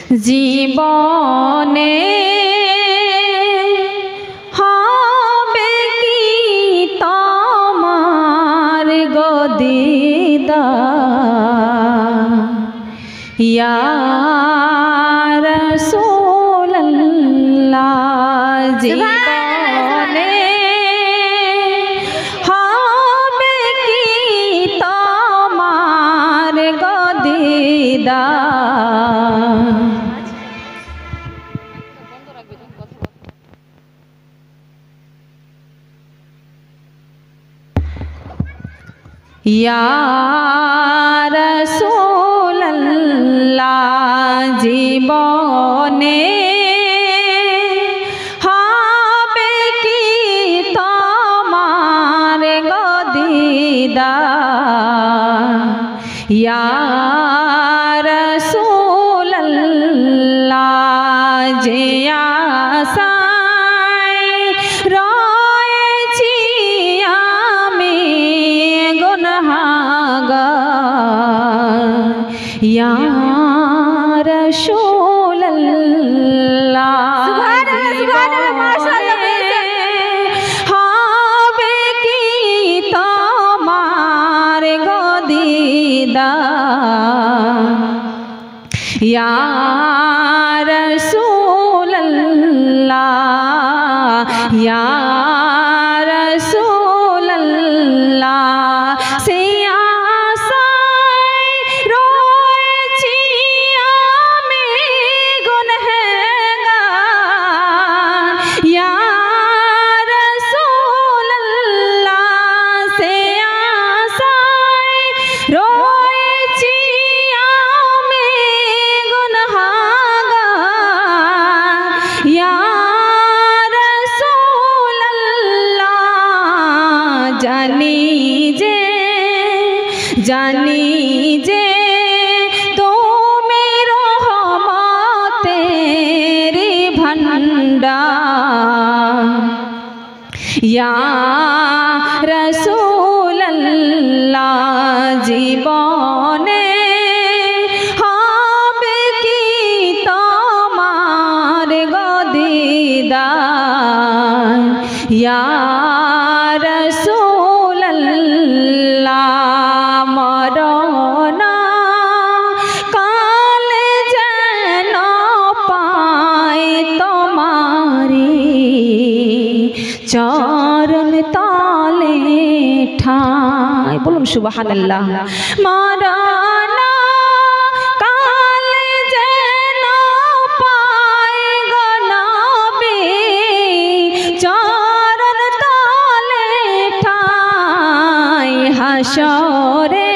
জীবনে হবে কি তোমার গো দিদার ইয়া রাসূলুল্লাহ। জীবনে হবে কি তোমার গো দিদার ইয়া রাসূলুল্লাহ। জীবনে হবে কি তোমার গো দিদার ইয়া রাসূলুল্লাহ। যে আশায় রয়েছি আমি গুনাহগার ইয়া রাসূলুল্লাহ। হবে কি তোমার গো দিদার ইয়া রাসূলুল্লাহ ইয়া রাসূলুল্লাহ। সে আশায় রয়েছি আমি গুনাহগার ইয়া রাসূলুল্লাহ। সে আশায় রয়েছি আমি গুনাহগার ইয়া রাসূলুল্লাহ। জানি যে তুমি রহমতের ভান্ডার ইয়া রাসূলুল্লাহ। জীবনে হবে কি তোমার গো দিদার ইয়া রাসূলুল্লাহ। মরণ কালে যেন পাই তোমারি চরণ তলে ঠাই। বলুন সুবহানাল্লাহ। মরণ কালে যেন পাই গো নবী চরণ তলে ঠাই। হাসরে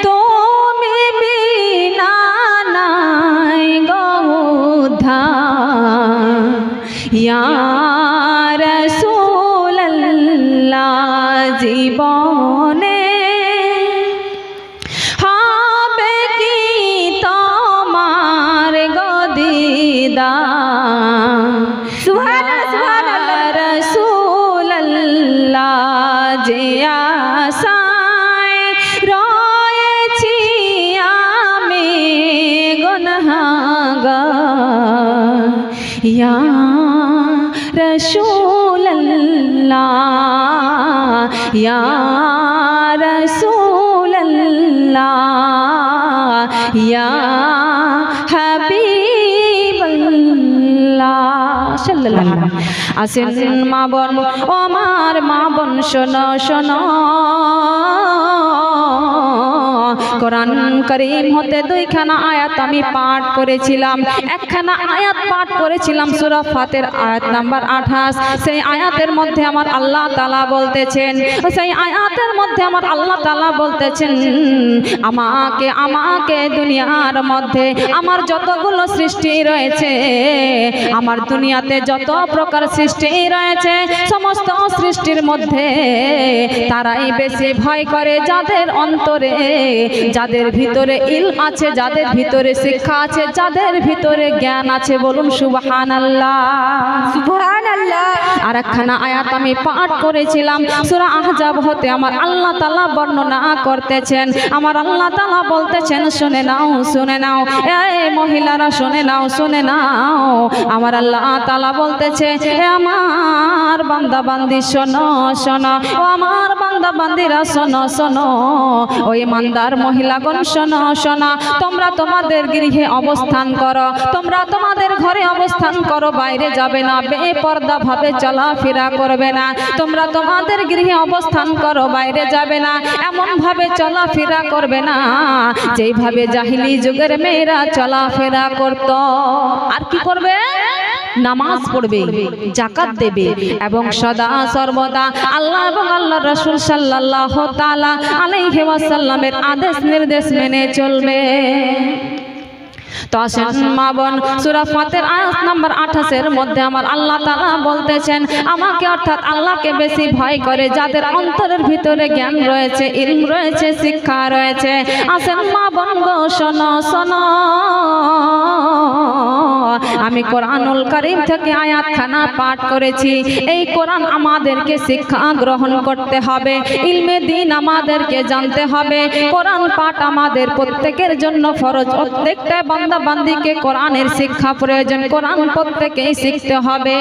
তুমি বিনা নাই গো উদ্ধার ইয়া রাসূলুল্লাহ। জীবনে হবে কি তোমার গো দিদার সুবহানাল্লাহ। রাসূলুল্লাহ। যে আশায় রয়েছি আমি গুনাহগার ইয়া রাসূলুল্লাহ ইয়া রাসূলুল্লাহ ইয়া হাবিবাল্লাহ সাল্লাল্লাহু। আসেন মা বোন ও আমার মা বোন শোনো শোনো কোরআন কারীম হতে দুইখানা আয়াত আমি পাঠ করেছিলাম। একখানা আয়াত পাঠ করেছিলাম সূরা ফাতির আয়াত নাম্বার 28। সেই আয়াতের মধ্যে আমার আল্লাহ তাআলা বলতেছেন আমাকে দুনিয়ার মধ্যে আমার যতগুলো সৃষ্টি রয়েছে, আমার দুনিয়াতে যত প্রকার সৃষ্টি রয়েছে, সমস্ত সৃষ্টির মধ্যে তারাই বেশি ভয় করে যাদের অন্তরে যাদের ভিতরে ইলম আছে, যাদের ভিতরে শিক্ষা আছে, যাদের ভিতরে জ্ঞান আছে, বলুন সুবহানাল্লাহ সুবহানাল্লাহ। আর একখানা আয়াত আমি পাঠ করেছিলাম সূরা আহজাব হতে, আমার আল্লাহ তাআলা বর্ণনা করতেছেন, আমার আল্লাহ তাআলা বলতেছেন, শুনে নাও শুনে নাও এই মহিলারা, শুনে নাও শুনে নাও। আমার আল্লাহ তাআলা বলতেছে, হে আমার বান্দা বান্দি শোনো শোনো, ও আমার বান্দা বান্দিরা শোনো শোনো, ওই ইমানদার মহিলাগণ শোনো শোনো, তোমরা তোমাদের গৃহে অবস্থান করো, তোমরা তোমাদের ঘরে অবস্থান করো, বাইরে যাবে না, বেপরদা ভাবে চলাফেরা করবে না, তোমরা তোমাদের গৃহে অবস্থান করো, বাইরে যাবে না, এমন ভাবে চলাফেরা করবে না যেইভাবে জাহিলি যুগের মেয়েরা চলাফেরা করত। আর কি করবে? নামাজ পড়বে, যাকাত দেবে এবং সদা সর্বদা আল্লাহ এবং আল্লাহর রাসূল সাল্লাল্লাহু তাআলা আলাইহি ওয়াসাল্লামের আদেশ নির্দেশ মেনে চলবে। তো আসেন মা বোন, সূরা ফাতির আয়াত নাম্বার 28 এর মধ্যে আমার আল্লাহ তাআলা বলতেছেন, আমাকে অর্থাৎ আল্লাহকে বেশি ভয় করে যাদের অন্তরের ভিতরে জ্ঞান রয়েছে, ইলম রয়েছে, শিক্ষা রয়েছে। আসেন মা বোন গো, শোনো শোনো, আমি কোরআনুল কারীম থেকে আয়াতখানা পাঠ করেছি। এই কোরআন আমাদেরকে শিক্ষা গ্রহণ করতে হবে, ইলমে দ্বীন আমাদেরকে জানতে হবে। কোরআন পাঠ আমাদের প্রত্যেকের জন্য ফরজ, প্রত্যেকটা বান্দা বান্দিকে কোরআনের শিক্ষা প্রয়োজন, কোরআন প্রত্যেকেই শিখতে হবে।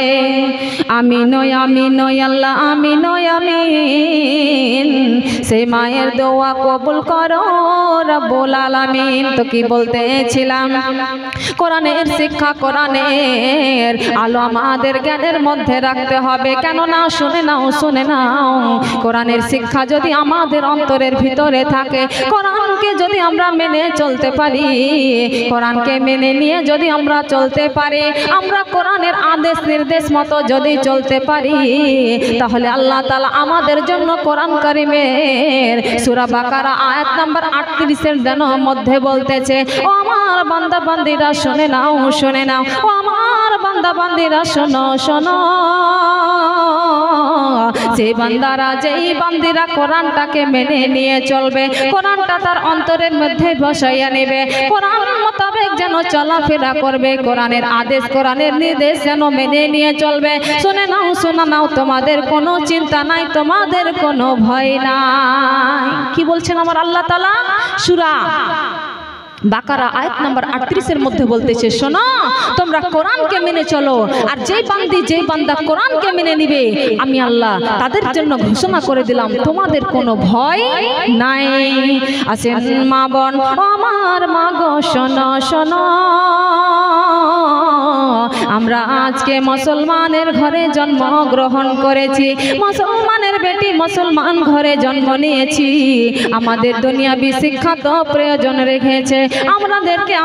আমিন আমিন আল্লাহ আমিন আমিন, সেই মায়ের দোয়া কবুল করো রব্বুল আলামিন। তো কি বলতেছিলাম, কোরআনের শিক্ষা, কোরআনের আলো আমাদের জ্ঞানের মধ্যে রাখতে হবে। কেননা শুনে নাও শুনে নাও, কোরআনের শিক্ষা যদি আমাদের অন্তরের ভিতরে থাকে, কোরআনকে যদি আমরা মেনে চলতে পারি, কোরআনকে মেনে নিয়ে যদি আমরা চলতে পারি, আমরা কোরআনের আদেশ নির্দেশ মতো যদি চলতে পারি, তাহলে আল্লাহ তাআলা আমাদের জন্য কোরআন কারীমের সূরা বাকারা আয়াত নাম্বার 38 এর মধ্যে বলতেছে, ও আমার বান্দা বান্দিরা শুনে নাও শুনে নাও, ও আমার বান্দা বান্দিরা শোনো শোনো, যে বান্দারা যেই বান্দিরা কোরআনটাকে মেনে নিয়ে চলবে, কোরআনটা তার অন্তরের মধ্যে বসাইয়া নেবে, কোরআন মোতাবেক যেন চলাফেরা করবে, কোরআনের আদেশ কোরআনের নির্দেশ যেন মেনে নিয়ে চলবে। শুনে নাও শুনে নাও, তোমাদের কোনো চিন্তা নাই, তোমাদের কোনো ভয় নাই। কি বলছেন আমার আল্লাহ তাআলা? সূরা বাকারা আয়াত নাম্বার 38 এর মধ্যে বলতেছে, শোনো তোমরা কোরআনকে মেনে চলো, আর যেই বান্দি যেই বান্দা কোরআনকে মেনে নিবে, আমি আল্লাহ তাদের জন্য ঘোষণা করে দিলাম, তোমাদের কোনো ভয় নাই। আসেন মা বোন, আমার মা গো শোনো শোনো, আমরা আজকে মুসলমানের ঘরে জন্মগ্রহণ করেছি, মুসলমানের বেটি মুসলমান ঘরে জন্ম নিয়েছি। আমাদের দুনিয়াবি শিক্ষা তো প্রয়োজন রেখেছে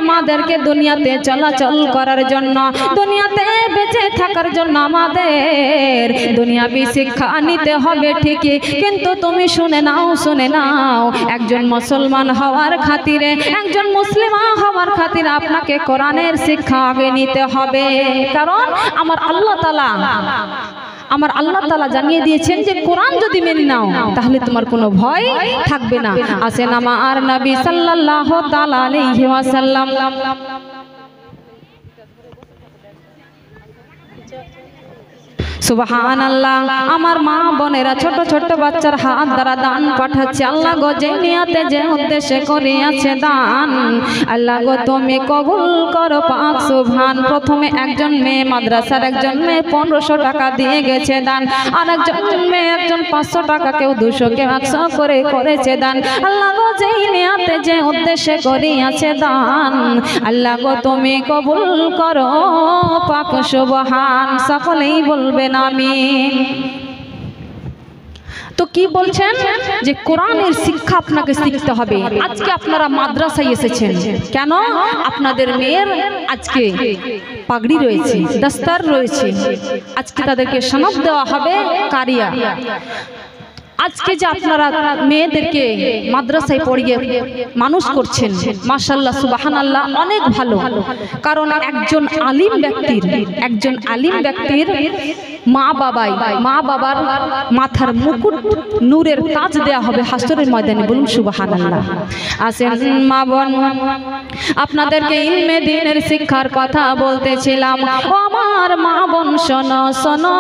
আমাদেরকে দুনিয়াতে চলাচল করার জন্য, দুনিয়াতে বেঁচে থাকার জন্য আমাদের দুনিয়াবি শিক্ষা নিতে হবে ঠিকই, কিন্তু তুমি শুনে নাও শুনে নাও, একজন মুসলমান হওয়ার খাতিরে, একজন মুসলিমা হওয়ার খাতিরে আপনাকে কোরআনের শিক্ষা আগে নিতে হবে। কারণ আমার আল্লাহ তাআলা জানিয়ে দিয়েছেন যে কোরআন যদি মেনে নাও তাহলে তোমার কোনো ভয় থাকবে না। আসেন আমার নবী সাল্লাল্লাহু তাআলা আলাইহি ওয়াসাল্লাম, সুবহানাল্লাহ। আমার মা বোনেরা ছোট ছোট বাচ্চার হাত দ্বারা দান পাঠাচ্ছে, আল্লাহ গো যে নিয়তে যে উদ্দেশ্যে করিয়াছে দান, আল্লাহ গো তুমি কবুল করো পাক সুবহান। প্রথমে একজন মেয়ে মাদ্রাসার একজন মেয়ে 1500 টাকা দিয়ে গেছে দান, আর একজন মেয়ে একজন 500 টাকা, কেউ 200, কেউ 100 করে করেছে দান। আল্লাহ গো যে নিয়তে যে উদ্দেশ্যে করিয়াছে দান, আল্লাহ গো তুমি কবুল করো পাক সুবহান। সকলেই বলবেন আমিন। তো কি বলছেন যে কোরআনের শিক্ষা আপনাকে শিখতে হবে। আজকে আপনারা মাদ্রাসায় এসেছেন কেন? আপনাদের মেয়ের আজকে পাগড়ি রয়েছে, দস্তার রয়েছে, আজকে তাদেরকে সনদ দেওয়া হবে কারিয়া। আজকে যে আপনারা মেয়েদেরকে মাদ্রাসায় পড়িয়ে মানুষ করছেন, মাশাআল্লাহ সুবহানাল্লাহ, অনেক ভালো। কারণ একজন আলিম ব্যক্তির মা বাবার মাথার মুকুট নূরের তাজ দেয়া হবে হাসরের ময়দানে। বলুন সুবহানাল্লাহ। আসেন মা বোন, আপনাদেরকে ইলমে দ্বীনের শিক্ষার কথা বলতেছিলাম। ও আমার মা বোন, শোনো শোনো,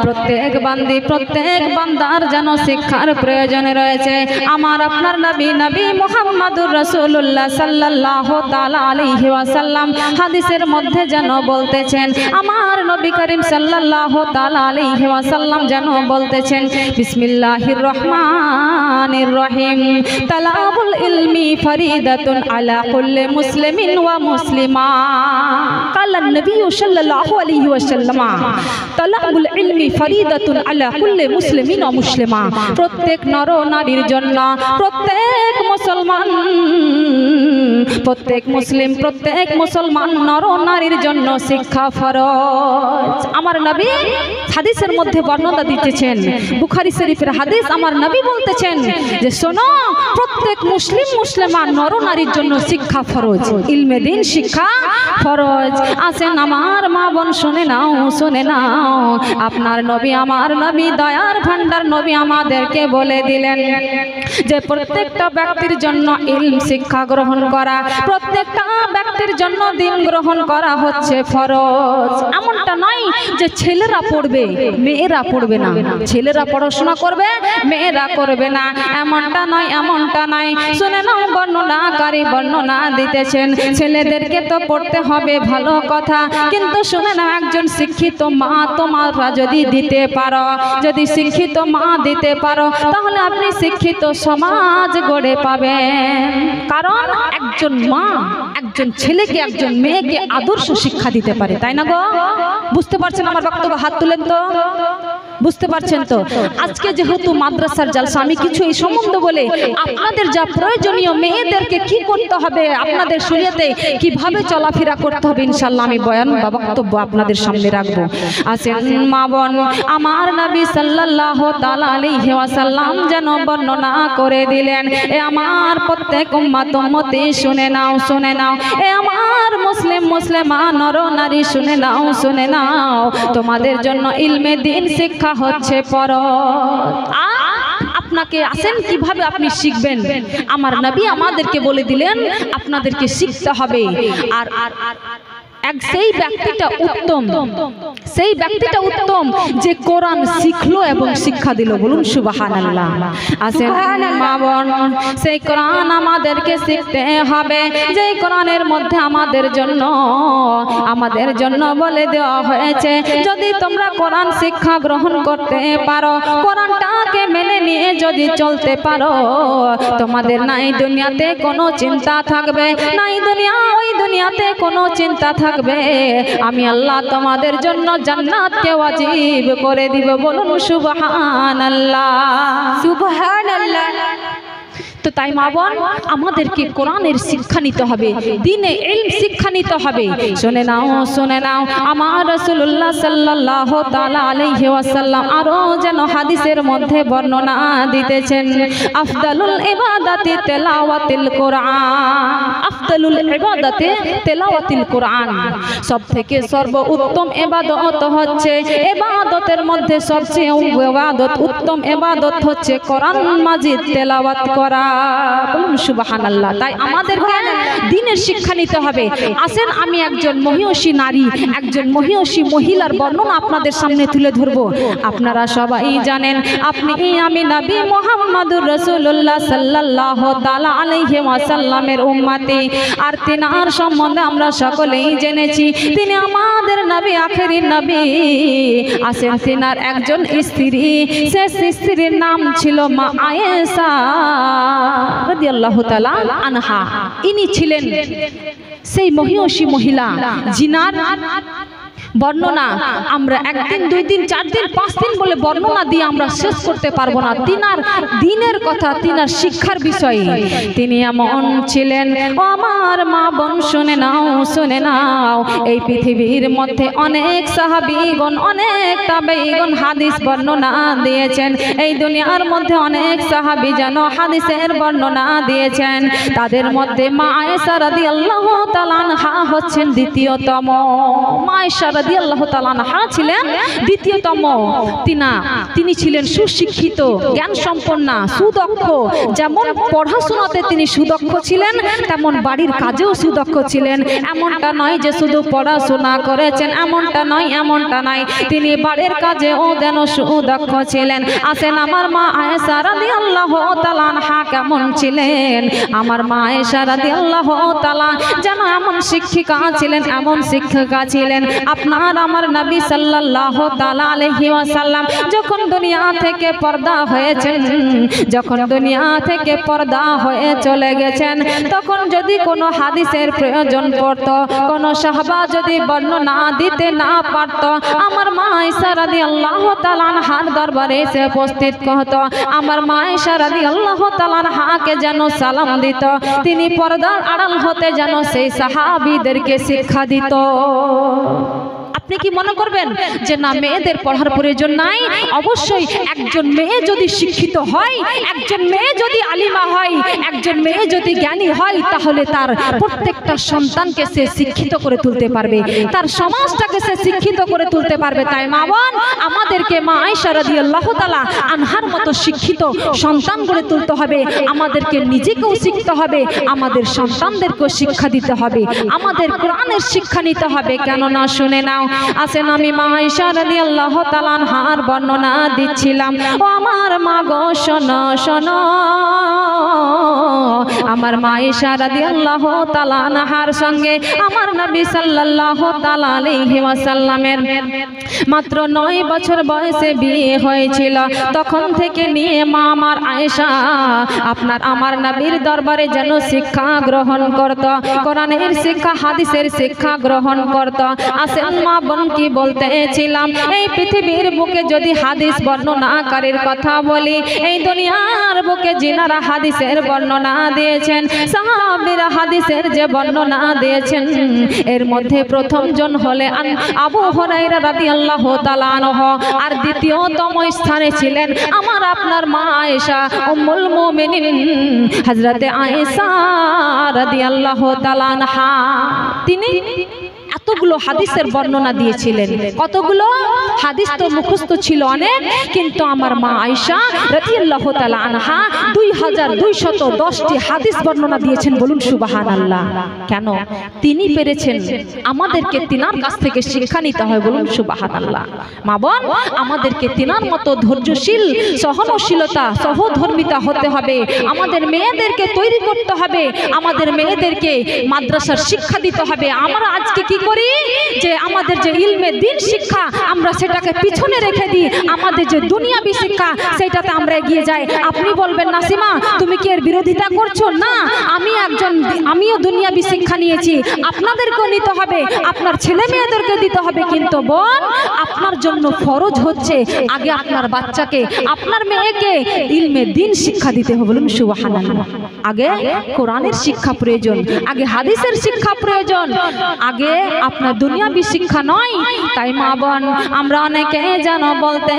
প্রত্যেক বান্দি প্রত্যেক বান্দার যেন শিক্ষার প্রয়োজন রয়েছে। আমার আপনার নবী মুহাম্মদুর রাসূলুল্লাহ সাল্লাল্লাহু তাআলা আলাইহি ওয়াসাল্লাম হাদিসের মধ্যে যেন বলতেছেন, আমার নবী করিম সাল্লাল্লাহু তাআলা আলাইহি ওয়াসাল্লাম যেন বলতেছেন, বিসমিল্লাহির রহমানির রহিম, তালাবুল ইলমি ফরিদাতুন আলা কুল্লি মুসলিমিন ওয়া মুসলিমা। কালা নবী সাল্লাল্লাহু আলাইহি ওয়াসাল্লাম, তালাবুল ইলমি ফরিদাতুন আলা কুল্লি মুসলিমিন ওয়া মুসলিমা। প্রত্যেক নর নারীর জন্য, প্রত্যেক মুসলমান, প্রত্যেক মুসলিম, প্রত্যেক মুসলমান নর নারীর জন্য শিক্ষা ফরজ। আমার নবী হাদিসের মধ্যে বর্ণনা দিতেছেন, বুখারী শরীফের হাদিস। আমার নবী বলতেছেন যে শোনো, প্রত্যেক মুসলিম মুসলমান নর নারীর জন্য শিক্ষা ফরজ, ইলমে দ্বীন শিক্ষা ফরজ। আসেন আমার মা বোন, শুনে নাও শুনে নাও, আপনার নবী আমার নবী দয়ার ভান্ডার নবী আমাদেরকে বলে দিলেন যে প্রত্যেকটা ব্যক্তির জন্য ইলম শিক্ষা গ্রহণ করা, প্রত্যেকটা ব্যক্তির জন্য দ্বীন গ্রহণ করা হচ্ছে ফরজ। এমনটা নয় যে ছেলেরা পড়বে মেয়েরা পড়বে না, ছেলেরা পড়াশোনা করবে মেয়েরা করবে না, এমনটা নয়, এমনটা নয়। শুনে নাও, বর্ণনাকারী বর্ণনা দিতেছেন, ছেলেদেরকে তো পড়তে হবে ভালো কথা, কিন্তু শুনে নাও, একজন শিক্ষিত মা তোমরা যদি দিতে পারো, যদি শিক্ষিত মা দিতে পারো, তাহলে আপনি শিক্ষিত সমাজ গড়ে পাবেন। কারণ একজন মা একজন ছেলেকে একজন মেয়েকে আদর্শ শিক্ষা দিতে পারে, তাই না গো? বুঝতে পারছেন আমার বক্তব্য? হাত তুলেন তো, বুঝতে পারছেন তো? আজকে যেহেতু মাদ্রাসার জালসা, আমি কিছু এই সম্বন্ধে বলে আপনাদের যা প্রয়োজনীয়, মেয়েদেরকে কি করতে হবে, আপনাদের শরীয়তে কিভাবে চলাফেরা করতে হবে, ইনশাআল্লাহ আমি বয়ান বা বক্তব্য আপনাদের সামনে রাখবো। আসেন মা বোন, আমার নবী সাল্লাল্লাহু তাআলা আলাইহি ওয়াসাল্লাম যেন বর্ণনা করে দিলেন, এ আমার প্রত্যেক উম্মত উম্মতি শুনে নাও শুনে নাও, এ আমার মুসলিম মুসলিমান নর নারী শুনে নাও শুনে নাও, তোমাদের জন্য ইলমে দ্বীন শিক্ষা হচ্ছে ফরজ। আপনাকে আসেন কিভাবে আপনি শিখবেন, আমার নবী আমাদেরকে বলে দিলেন আপনাদেরকে শিখতে হবে। আর সেই ব্যক্তিটা উত্তম, সেই ব্যক্তিটা উত্তম যে কোরআন শিখলো এবং শিক্ষা দিল। বলুন সুবহানাল্লাহ। আসেন মা বোন, সেই কোরআন আমাদেরকে শিখতে হবে, যে কোরআনের মধ্যে আমাদের জন্য বলে দেওয়া হয়েছে, যদি তোমরা কোরআন শিক্ষা গ্রহণ করতে পারো, কোরআনটাকে মেনে নিয়ে যদি চলতে পারো, তোমাদের নাই দুনিয়াতে কোনো চিন্তা থাকবে, নাই ওই দুনিয়াতে কোনো চিন্তা থাকবে, আমি আল্লাহ তোমাদের জন্য জান্নাতকে ওয়াজিব করে দিব। বলুন সুবহানাল্লাহ সুবহানাল্লাহ। তো তাই মা বোন, আমাদেরকে কোরআনের শিক্ষা নিতে হবে, দ্বীনে ইলম শিক্ষা নিতে হবে। শুনে নাও শুনে নাও, আমার রাসূলুল্লাহ সাল্লাল্লাহু তাআলা আলাইহি ওয়াসাল্লাম আরো যেন হাদিসের মধ্যে বর্ণনা দিতেছেন, আফদালুল ইবাদাতি তেলাওয়াতুল কোরআন, আফদালুল ইবাদাতি তেলাওয়াতুল কোরআন। সবথেকে সর্বোত্তম ইবাদত হচ্ছে, ইবাদতের মধ্যে সবচেয়ে উত্তম ইবাদত হচ্ছে কোরআন মাজিদ তেলাওয়াত করা। বলুন সুবহানাল্লাহ। তাই আমাদেরকে দ্বীনের শিক্ষা নিতে হবে। আসেন আমি একজন মহিয়সী নারী, একজন মহিয়সী মহিলার বর্ণনা আপনাদের সামনে তুলে ধরব। আপনারা সবাই জানেন, আমি নবী মুহাম্মদুর রাসূলুল্লাহ সাল্লাল্লাহু তাআলা আলাইহি ওয়াসাল্লামের উম্মতি, আর তিনার সম্বন্ধে আমরা সকলেই জেনেছি, তিনি আমাদের নবী, আখেরি নবী। আসেন তিনার একজন স্ত্রী, শেষ স্ত্রীর নাম ছিল মা আয়েশা রাদিয়াল্লাহু তাআলা আনহা। ইনি ছিলেন সেই মহিয়সী মহিলা জিনার বর্ণনা আমরা একদিন দুই দিন চার দিন পাঁচ দিন বলে বর্ণনা দিয়ে আমরা শেষ করতে পারবো না। তিনার দ্বীনের কথা, তিনার শিক্ষার বিষয়ে তিনি এমন ছিলেন। ও আমার মা বোন শুনে নাও শুনে নাও, এই পৃথিবীর মধ্যে অনেক সাহাবীগণ, অনেক তাবেঈগণ হাদিস বর্ণনা দিয়েছেন। এই দুনিয়ার মধ্যে অনেক সাহাবী যেন হাদিসের বর্ণনা দিয়েছেন। তাদের মধ্যে মা আয়েশা রাদিয়াল্লাহু তাআলা আনহা হচ্ছেন দ্বিতীয়তম। মা আয়েশা রাদিয়াল্লাহু তাআলা আনহা ছিলেন দ্বিতীয়তম তিনি ছিলেন সুশিক্ষিত, জ্ঞান সম্পন্না, সুদক্ষ। যেমন পড়াশোনাতে তিনি সুদক্ষ ছিলেন, তেমন বাড়ির কাজেও সুদক্ষ ছিলেন। এমনটা নয় যে শুধু পড়াশোনা করেছেন, এমনটা নয়, তিনি বাড়ির কাজেও যেন সুদক্ষ ছিলেন। আসেন আমার মা আয়েশা রাদিয়াল্লাহু তাআলা আনহা কেমন ছিলেন? আমার মা আয়েশা রাদিয়াল্লাহু তাআলা যেন এমন শিক্ষিকা ছিলেন, এমন শিক্ষিকা ছিলেন। আপনার আমার নবী সাল্লাল্লাহু তাআলা আলাইহি ওয়াসাল্লাম যখন দুনিয়া থেকে পর্দা হয়েছেন, যখন দুনিয়া থেকে পর্দা হয়ে চলে গেছেন, তখন যদি কোনো হাদিসের প্রয়োজন পড়তো, কোনো সাহাবা যদি বর্ণনা দিতে না পারত, আমার মা আয়েশা রাদিয়াল্লাহু তাআলা আনহার দরবারে এসে উপস্থিত হতো। আমার মা আয়েশা রাদিয়াল্লাহু তাআলা আনহাকে যেন সালাম দিত, তিনি পর্দার আড়াল হতে যেন সেই সাহাবীদেরকে শিক্ষা দিত। আপনি কি মনে করবেন যে না, মেয়েদের পড়ার প্রয়োজন নাই? অবশ্যই একজন মেয়ে যদি শিক্ষিত হয়, একজন মেয়ে যদি আলিমা হয়, একজন মেয়ে যদি জ্ঞানী হয়, তাহলে তার প্রত্যেকটা সন্তানকে সে শিক্ষিত করে তুলতে পারবে, তার সমাজটাকে সে শিক্ষিত করে তুলতে পারবে। তাই মা বোন, আমাদেরকে মা আয়েশা রাদিয়াল্লাহু তাআলা আনহার মতো শিক্ষিত সন্তান গড়ে তুলতে হবে। আমাদেরকে নিজেকেও শিখতে হবে, আমাদের সন্তানদেরকেও শিক্ষা দিতে হবে, আমাদের কোরআনের শিক্ষা নিতে হবে। কেননা শুনে নাও, আসেন আমি মা আয়েশা রাদিয়াল্লাহু তাআলা আনহার বর্ণনা দিচ্ছিলাম। ও আমার মা গো, শোনো শোনো, আমার মা আয়েশা রাদিয়াল্লাহু তাআলা আনহার সঙ্গে আমার নবী সাল্লাল্লাহু তাআলা আলাইহি ওয়াসাল্লামের মাত্র 9 বছর বয়সে বিয়ে হয়েছিল। তখন থেকে নিয়ে মা আমার আয়েশা আপনার আমার নবীর দরবারে যেন শিক্ষা গ্রহণ করত, কোরআনের শিক্ষা, হাদিসের শিক্ষা গ্রহণ করত। আসেন মা বোন, কি বলতেছিলাম, এই পৃথিবীর বুকে যদি হাদিস বর্ণনাকারীর কথা বলি, এই দুনিয়ার বুকে যিনারা হাদিসের বর্ণনা দিয়েছেন, সাহাবীরা হাদিসের যে বর্ণনা দিয়েছেন, এর মধ্যে প্রথম জন হলেন আবু হুরায়রা রাদিয়াল্লাহু তাআলা আনহু, আর দ্বিতীয়তম স্থানে ছিলেন আমার আপনার মা আয়েশা উম্মুল মুমিনিন হযরতে আয়েশা রাদিয়াল্লাহু তাআলা আনহা। তিনি এতগুলো হাদিসের বর্ণনা দিয়েছিলেন। কতগুলো হাদিস তো মুখস্থ ছিল অনেক, কিন্তু আমার মা আয়েশা রাদিয়াল্লাহু তাআলা আনহা 2210টি হাদিস বর্ণনা দিয়েছেন। বলুন সুবহানাল্লাহ। কেন? তিনি পেরেছেন, আমাদেরকে তিনার কাছ থেকে শিক্ষা নিতে হয়। বলুন সুবহানাল্লাহ। মা বোন, আমাদেরকে তিনার মতো ধৈর্যশীল, সহনশীলতা, সহধর্মিতা হতে হবে। আমাদের মেয়েদেরকে তৈরি করতে হবে, আমাদের মেয়েদেরকে মাদ্রাসার শিক্ষা দিতে হবে। আমরা আজকে কি করি যে আমাদের যে ইলমে দ্বীন শিক্ষা, আমরা সেটাকে পিছনে রেখে দিই, আমাদের যে দুনিয়াবি শিক্ষা সেটাতে আমরা এগিয়ে যাই। আপনি বলবেন, নাসিমা তুমি কি এর বিরোধিতা করছো? না, আমিও দুনিয়াবি শিক্ষা নিয়েছি, আপনাদেরকেও নিতে হবে, আপনার ছেলে মেয়েদেরকে দিতে হবে। কিন্তু বোন, আপনার জন্য ফরজ হচ্ছে আগে আপনার বাচ্চাকে, আপনার মেয়েকে ইলমে দ্বীন শিক্ষা দিতে হবে। বলুন সুবহানাল্লাহ। আগে কোরআনের শিক্ষা প্রয়োজন, আগে হাদিসের শিক্ষা প্রয়োজন, আগে আপনার দুনিয়াবি শিক্ষা নয়। তাই মা বোন, আমরা অনেকে যেন বলতে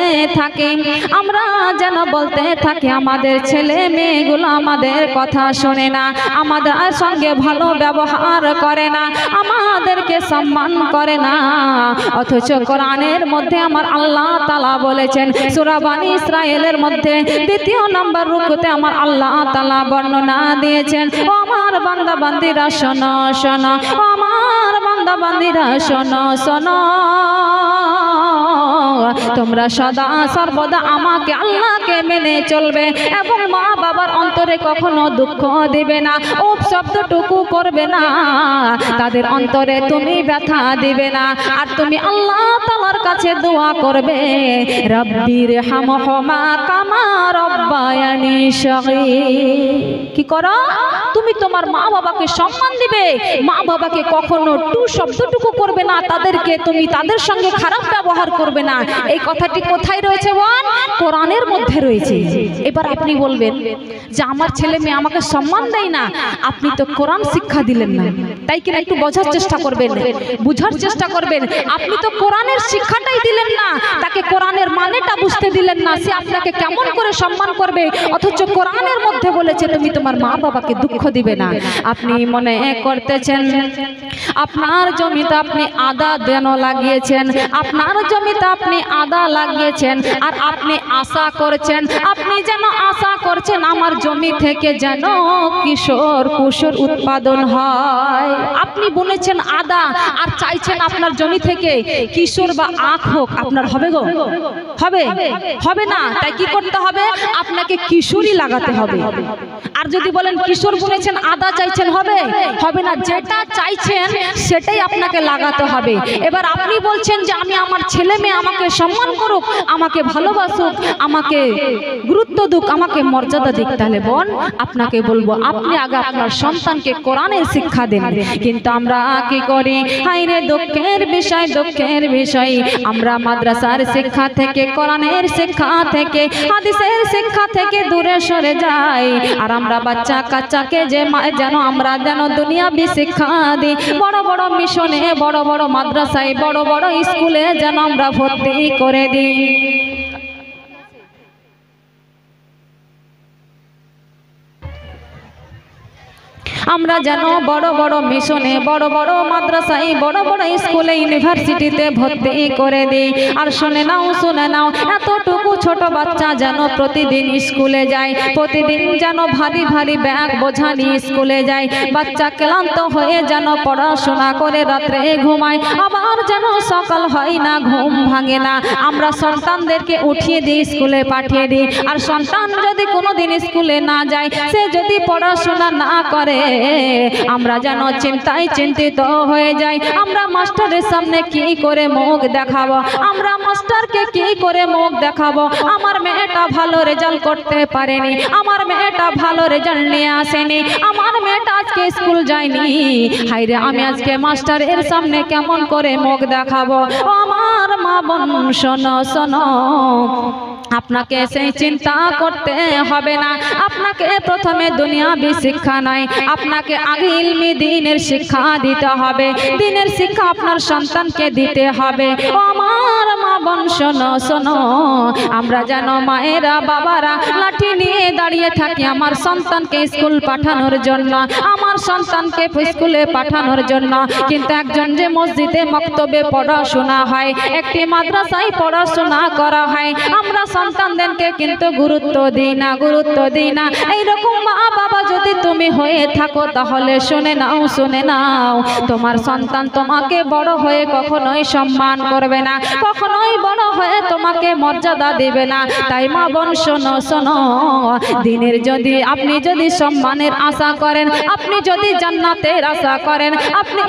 থাকি, আমাদের ছেলে মেয়েগুলো আমাদের কথা শোনে না, আমাদের সঙ্গে ভালো ব্যবহার করে না, আমাদেরকে সম্মান করে না। অথচ কোরআনের মধ্যে আমার আল্লাহ তাআলা বলেছেন, সূরা বনী ইসরাঈলের মধ্যে 2 নম্বর রুকুতে আমার আল্লাহ তাআলা বর্ণনা দিয়েছেন, ও আমার বান্দা বান্দীরা শোনো শোনো, ও আমার বান্দা বান্দীরা শোনো শোনো, তোমরা সদা সর্বদা আমাকে আল্লাহকে মেনে চলবে এবং মা বাবার অন্তরে কখনো দুঃখ দিবে না, উপ শব্দটুকু করবে না, তাদের অন্তরে তুমি ব্যথা দিবে না। আর তুমি আল্লাহ তাআলার কাছে দোয়া করবে, রব্বির হামহুমা কামা রব্বায়ানি সগীর। কি করো? তুমি তোমার মা বাবাকে সম্মান দিবে, মা বাবাকে কখনো টু শব্দটুকু করবে না, তাদেরকে তুমি তাদের সঙ্গে খারাপ ব্যবহার করবে না। এই কথাটি কোথায় রয়েছে বোন? কোরআনের মধ্যে রয়েছে। এবার আপনি বলবেন, বলবেন যে আমার ছেলে মেয়ে আমাকে সম্মান দেয় না, আপনি তো কোরআন শিক্ষা দিলেন না, তাই কিনা? একটু বোঝার চেষ্টা করবেন, বুঝার চেষ্টা করবেন। আপনি তো কোরআনের শিক্ষাটাই দিলেন না, তাকে কোরআনের মানেটা বুঝতে দিলেন না, সে আপনাকে কেমন করে সম্মান করবে? অথচ কোরআনের মধ্যে বলেছে তুমি তোমার মা বাবাকে দুঃখ দিবে না। আপনি মনে করতেছেন আপনার জমিতে আপনি আদা দেন লাগিয়েছেন, আপনার জমিতে আপনি আদা লাগিয়েছেন, আর আপনি আশা করছেন, আপনি যেন আশা করছেন আমার জমি থেকে যেন কিশোর কুশোর উৎপাদন হয়। আপনি বুনেছেন আদা আর চাইছেন আপনার জমি থেকে কিশোর বা আখ হোক, আপনার হবে গো? হবে? হবে না। তাই কি করতে হবে? আপনাকে কিশোরই লাগাতে হবে। আর যদি বলেন কিশোর বুনেছেন আদা চাইছেন, হবে? হবে না। যেটা চাইছেন সেটাই আপনাকে লাগাতে হবে। এবার আপনি বলছেন যে আমি আমার ছেলে মেয়ে আমাকে সম্মান করুক, আমাকে ভালোবাসুক, আমাকে গুরুত্ব দিক, আমাকে মর্যাদা দিক। তাহলে বোন আপনাকে বলবো আপনি আগে আপনার সন্তানকে কোরআনের শিক্ষা দেন। কিন্তু আমরা কি করি? হায়রে দুঃখের বিষয়, দুঃখের বিষয়, আমরা মাদ্রাসার শিক্ষা থেকে, কোরআনের শিক্ষা থেকে, হাদিসের শিক্ষা থেকে দূরে সরে যাই। আর আমরা বাচ্চা কাচ্চাকে যে যেন আমরা যেন দুনিয়াবি শিক্ষা দিই, বড় বড় মিশনে, বড় বড় মাদ্রাসায়, বড় বড় স্কুলে যেন আমরা ভর্তি করে দিই। আমরা যেন বড় বড় মিশনে, বড় বড় মাদ্রাসায়, বড় বড় স্কুলে, ইউনিভার্সিটিতে ভর্তি করে দিই। আর শুনে নাও, শুনে নাও, এতটুকু ছোট বাচ্চা যেন প্রতিদিন স্কুলে যায়, প্রতিদিন যেন ভারী ভারী ব্যাগ বোঝা নিয়ে স্কুলে যায়। বাচ্চা ক্লান্ত হয়ে যেন পড়াশোনা করে রাত্রে ঘুমায়, আবার যেন সকাল হয় না, ঘুম ভাঙে না। আমরা সন্তানদেরকে উঠিয়ে দিই, স্কুলে পাঠিয়ে দিই। আর সন্তান যদি কোনোদিন স্কুলে না যায়, সে যদি পড়াশোনা না করে, আমরা যেন চিন্তায় চিন্তিত হয়ে যাই। আমরা মাস্টারের সামনে কি করে মুখ দেখাবো? আমরা মাস্টারকে কি করে মুখ দেখাবো? আমার মেয়েটা ভালো রেজাল্ট করতে পারেনি, আমার মেয়েটা ভালো রেজাল্ট নিয়ে আসেনি, আমার মেয়েটা আজকে স্কুল যায়নি। হায়রে আমি আজকে মাস্টারের সামনে কেমন করে মুখ দেখাবো? আমার মা বোন শোনো, শোনো, আপনাকে সেই চিন্তা করতে হবে না। আপনাকে প্রথমে দুনিয়াবি শিক্ষা নয়, আপনাকে আগে ইলমি দ্বীনের শিক্ষা দিতে হবে। দ্বীনের শিক্ষা আপনার সন্তানকে দিতে হবে। ও আমার মা বোন শোনো, শোনো, আমরা যেন মায়েরা বাবারা লাঠি নিয়ে দাঁড়িয়ে থাকি আমার সন্তানকে স্কুল পাঠানোর জন্য, আমার সন্তানকে স্কুলে পাঠানোর জন্য। কিন্তু একজন যে মসজিদে মক্তবে পড়াশোনা হয়, একটি মাদ্রাসায় পড়াশোনা করা হয়, আমরা সন্তানদেরকে কিন্তু গুরুত্ব দিই না, গুরুত্ব দিই না। এইরকম মা বাবা যদি তুমি হয়ে থাকো, তাহলে শুনে নাও, শুনে নাও, তোমার সন্তান তোমাকে বড় হয়ে কখনোই সম্মান করবে না, কখনোই বড় হয়ে তোমাকে মর্যাদা দেবে না। তাই মা বোন শোনো, শোনো, দিনের যদি আপনি যদি সম্মানের আশা করেন, আপনি যদি জান্নাতের আশা করেন, আপনি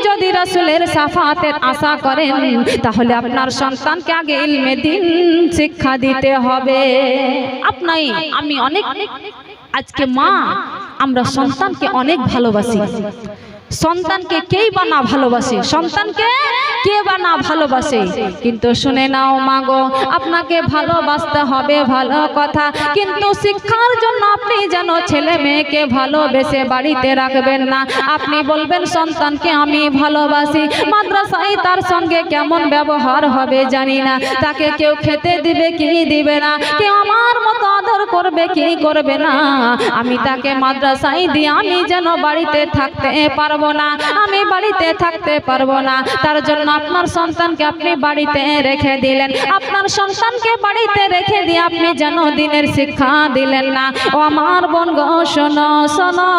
যদি রাসূলের শাফাতের আশা করেন, তাহলে আপনার সন্তানকে আগে ইলমে দ্বীন শিক্ষা দিতে হবে। আপনাই আমি অনেক আজকে মা আমরা সন্তানকে অনেক ভালোবাসি। সন্তানকে কেই বা না ভালোবাসে? সন্তানকে কে বা না ভালোবাসে? কিন্তু শুনে নাও মাগো, আপনাকে ভালোবাসতে হবে, ভালো কথা, কিন্তু শিক্ষার জন্য আপনি যেন ছেলে মেয়েকে ভালোবেসে বাড়িতে রাখবেন না। আপনি বলবেন সন্তানকে আমি ভালোবাসি, মাদ্রাসায় তার সঙ্গে কেমন ব্যবহার হবে জানি না, তাকে কেউ খেতে দিবে কি দিবে না, কেউ আমার মতো আদর করবে কি করবে না, আমি তাকে মাদ্রাসায় দিয়ে আমি যেন বাড়িতে থাকতে পারবো না, আমি বাড়িতে থাকতে পারবো না। তার জন্য আপনার সন্তানকে আপনি বাড়িতে রেখে দিলেন, আপনার সন্তানকে বাড়িতে রেখে দিয়ে আপনি যেন দ্বীনের শিক্ষা দিলেন না। ও আমার বোন গো শোনো, শোনো,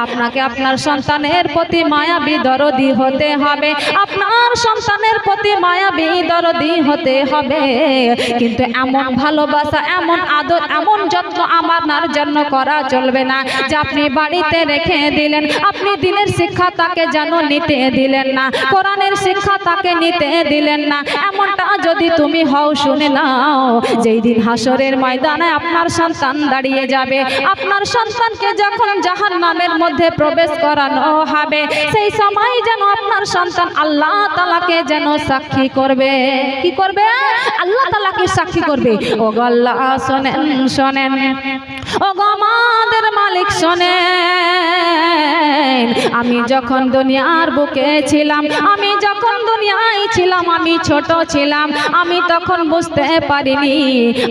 আপনাকে আপনার সন্তানের প্রতি মায়াবী দরদি হতে হবে, আপনার সন্তানের প্রতি মায়াবী দরদি হতে হবে। কিন্তু এমন ভালোবাসা, এমন আদর, এমন যত্ন আপনার জন্য করা চলবে না যে আপনি বাড়িতে রেখে দিলেন, আপনি দ্বীনের শিক্ষা তাকে যেন নিতে দিলেন না, কোরআনের শিক্ষা তাকে নিতে দিলেন না। এমনটা যদি তুমি হও, শুনে নাও, যেই দিন হাসরের ময়দানে আপনার সন্তান দাঁড়িয়ে যাবে, আপনার সন্তানকে যখন জাহান্নামের মধ্যে প্রবেশ করানো হবে, সেই সময় যেন আপনার সন্তান আল্লাহ তাআলাকে যেন সাক্ষী করবে। কি করবে? আল্লাহ তাআলাকে সাক্ষী করবে। ও গো আল্লাহ শোনেন শোনেন, ও গো আমাদের মালিক শোনেন, আমি যখন দুনিয়ার বুকে ছিলাম, আমি যখন দুনিয়ায় ছিলাম, আমি ছোট ছিলাম, আমি তখন বুঝতে পারিনি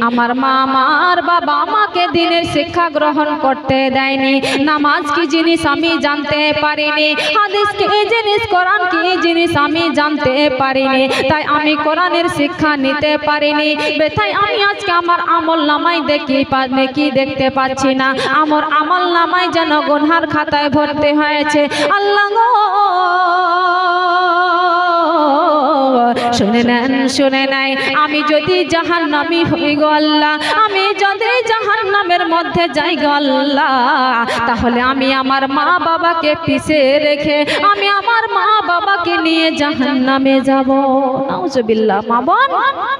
আমার মা আমার বাবা আমাকে দিনের শিক্ষা গ্রহণ করতে দেয়নি। নামাজ কি জিনিস আমি জানতে পারিনি, হাদিস কি জিনিস, কোরআন কি জিনিস আমি জানতে পারিনি, তাই আমি কোরআনের শিক্ষা নিতে পারিনি। তাই আমি আজকে আমার আমল নামায় দেখতে পাচ্ছি না, আমার আমল নামায় যেন গুনহার খাতায় ভর্তি হয়েছে। আল্লাহ গো শুনে নেন, শুনে নাই, আমি যদি জাহান্নামী হই গো আল্লাহ, আমি যদি জাহান্নামের মধ্যে যাই গো আল্লাহ, তাহলে আমি আমার মা বাবাকে পিছে রেখে আমি আমার মা বাবাকে নিয়ে জাহান্নামে যাব। নাউজুবিল্লাহ। মা বোন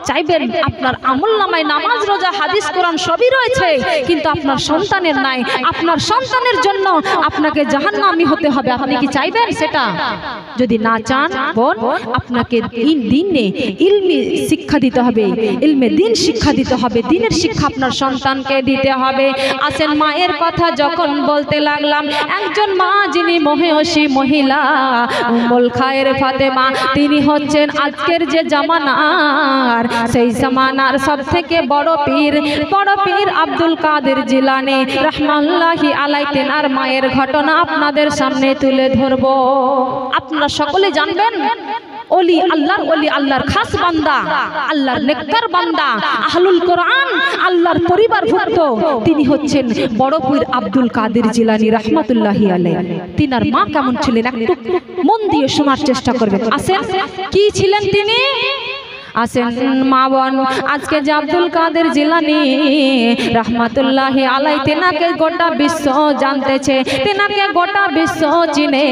চাইবেন আপনার আমল নামায় নামাজ রোজা হাদিস কোরআন সবই রয়েছে, কিন্তু আপনার সন্তানের নাই, আপনার সন্তানের জন্য আপনাকে জাহান্নামী হতে হবে। আপনি কি চাইবেন সেটা? যদি না চান বোন, আপনাকে দিনে ইলমি শিক্ষা দিতে হবে, ইলমে দিন শিক্ষা দিতে হবে, দিনের শিক্ষা আপনার সন্তানকে দিতে হবে। আসেন মায়ের কথা যখন বলতে লাগলাম, একজন মা যিনি মহেয়সী মহিলা উম্মুল খায়ের ফাতেমা, তিনি হচ্ছেন আজকের যে জামানার, সেই জামানার সবথেকে বড় পীর আব্দুল কাদের জিলানী রাহমাতুল্লাহি আলাইহি, তেনার মায়ের ঘটনা আপনাদের সামনে তুলে ধরব। আপনারা সকলে জানবেন ওলি আল্লাহর ওলি, আল্লাহর খাস বান্দা, আল্লাহর নেককার বান্দা, আহলুল কোরআন, আল্লাহর পরিবারভুক্ত, তিনি হচ্ছেন বড় পীর আব্দুল কাদের জিলানী রাহমাতুল্লাহি আলাইহি। তিনার মা কেমন ছিলেন একটু মন দিয়ে শোনার চেষ্টা করবেন। আসেন কি ছিলেন তিনি। আসেন মা বোন, আজকে যে আব্দুল কাদের জিলানী রাহমাতুল্লাহি আলাইহি, তেনাকে গোটা বিশ্ব জানতেছে, তেনাকে গোটা বিশ্ব চিনে।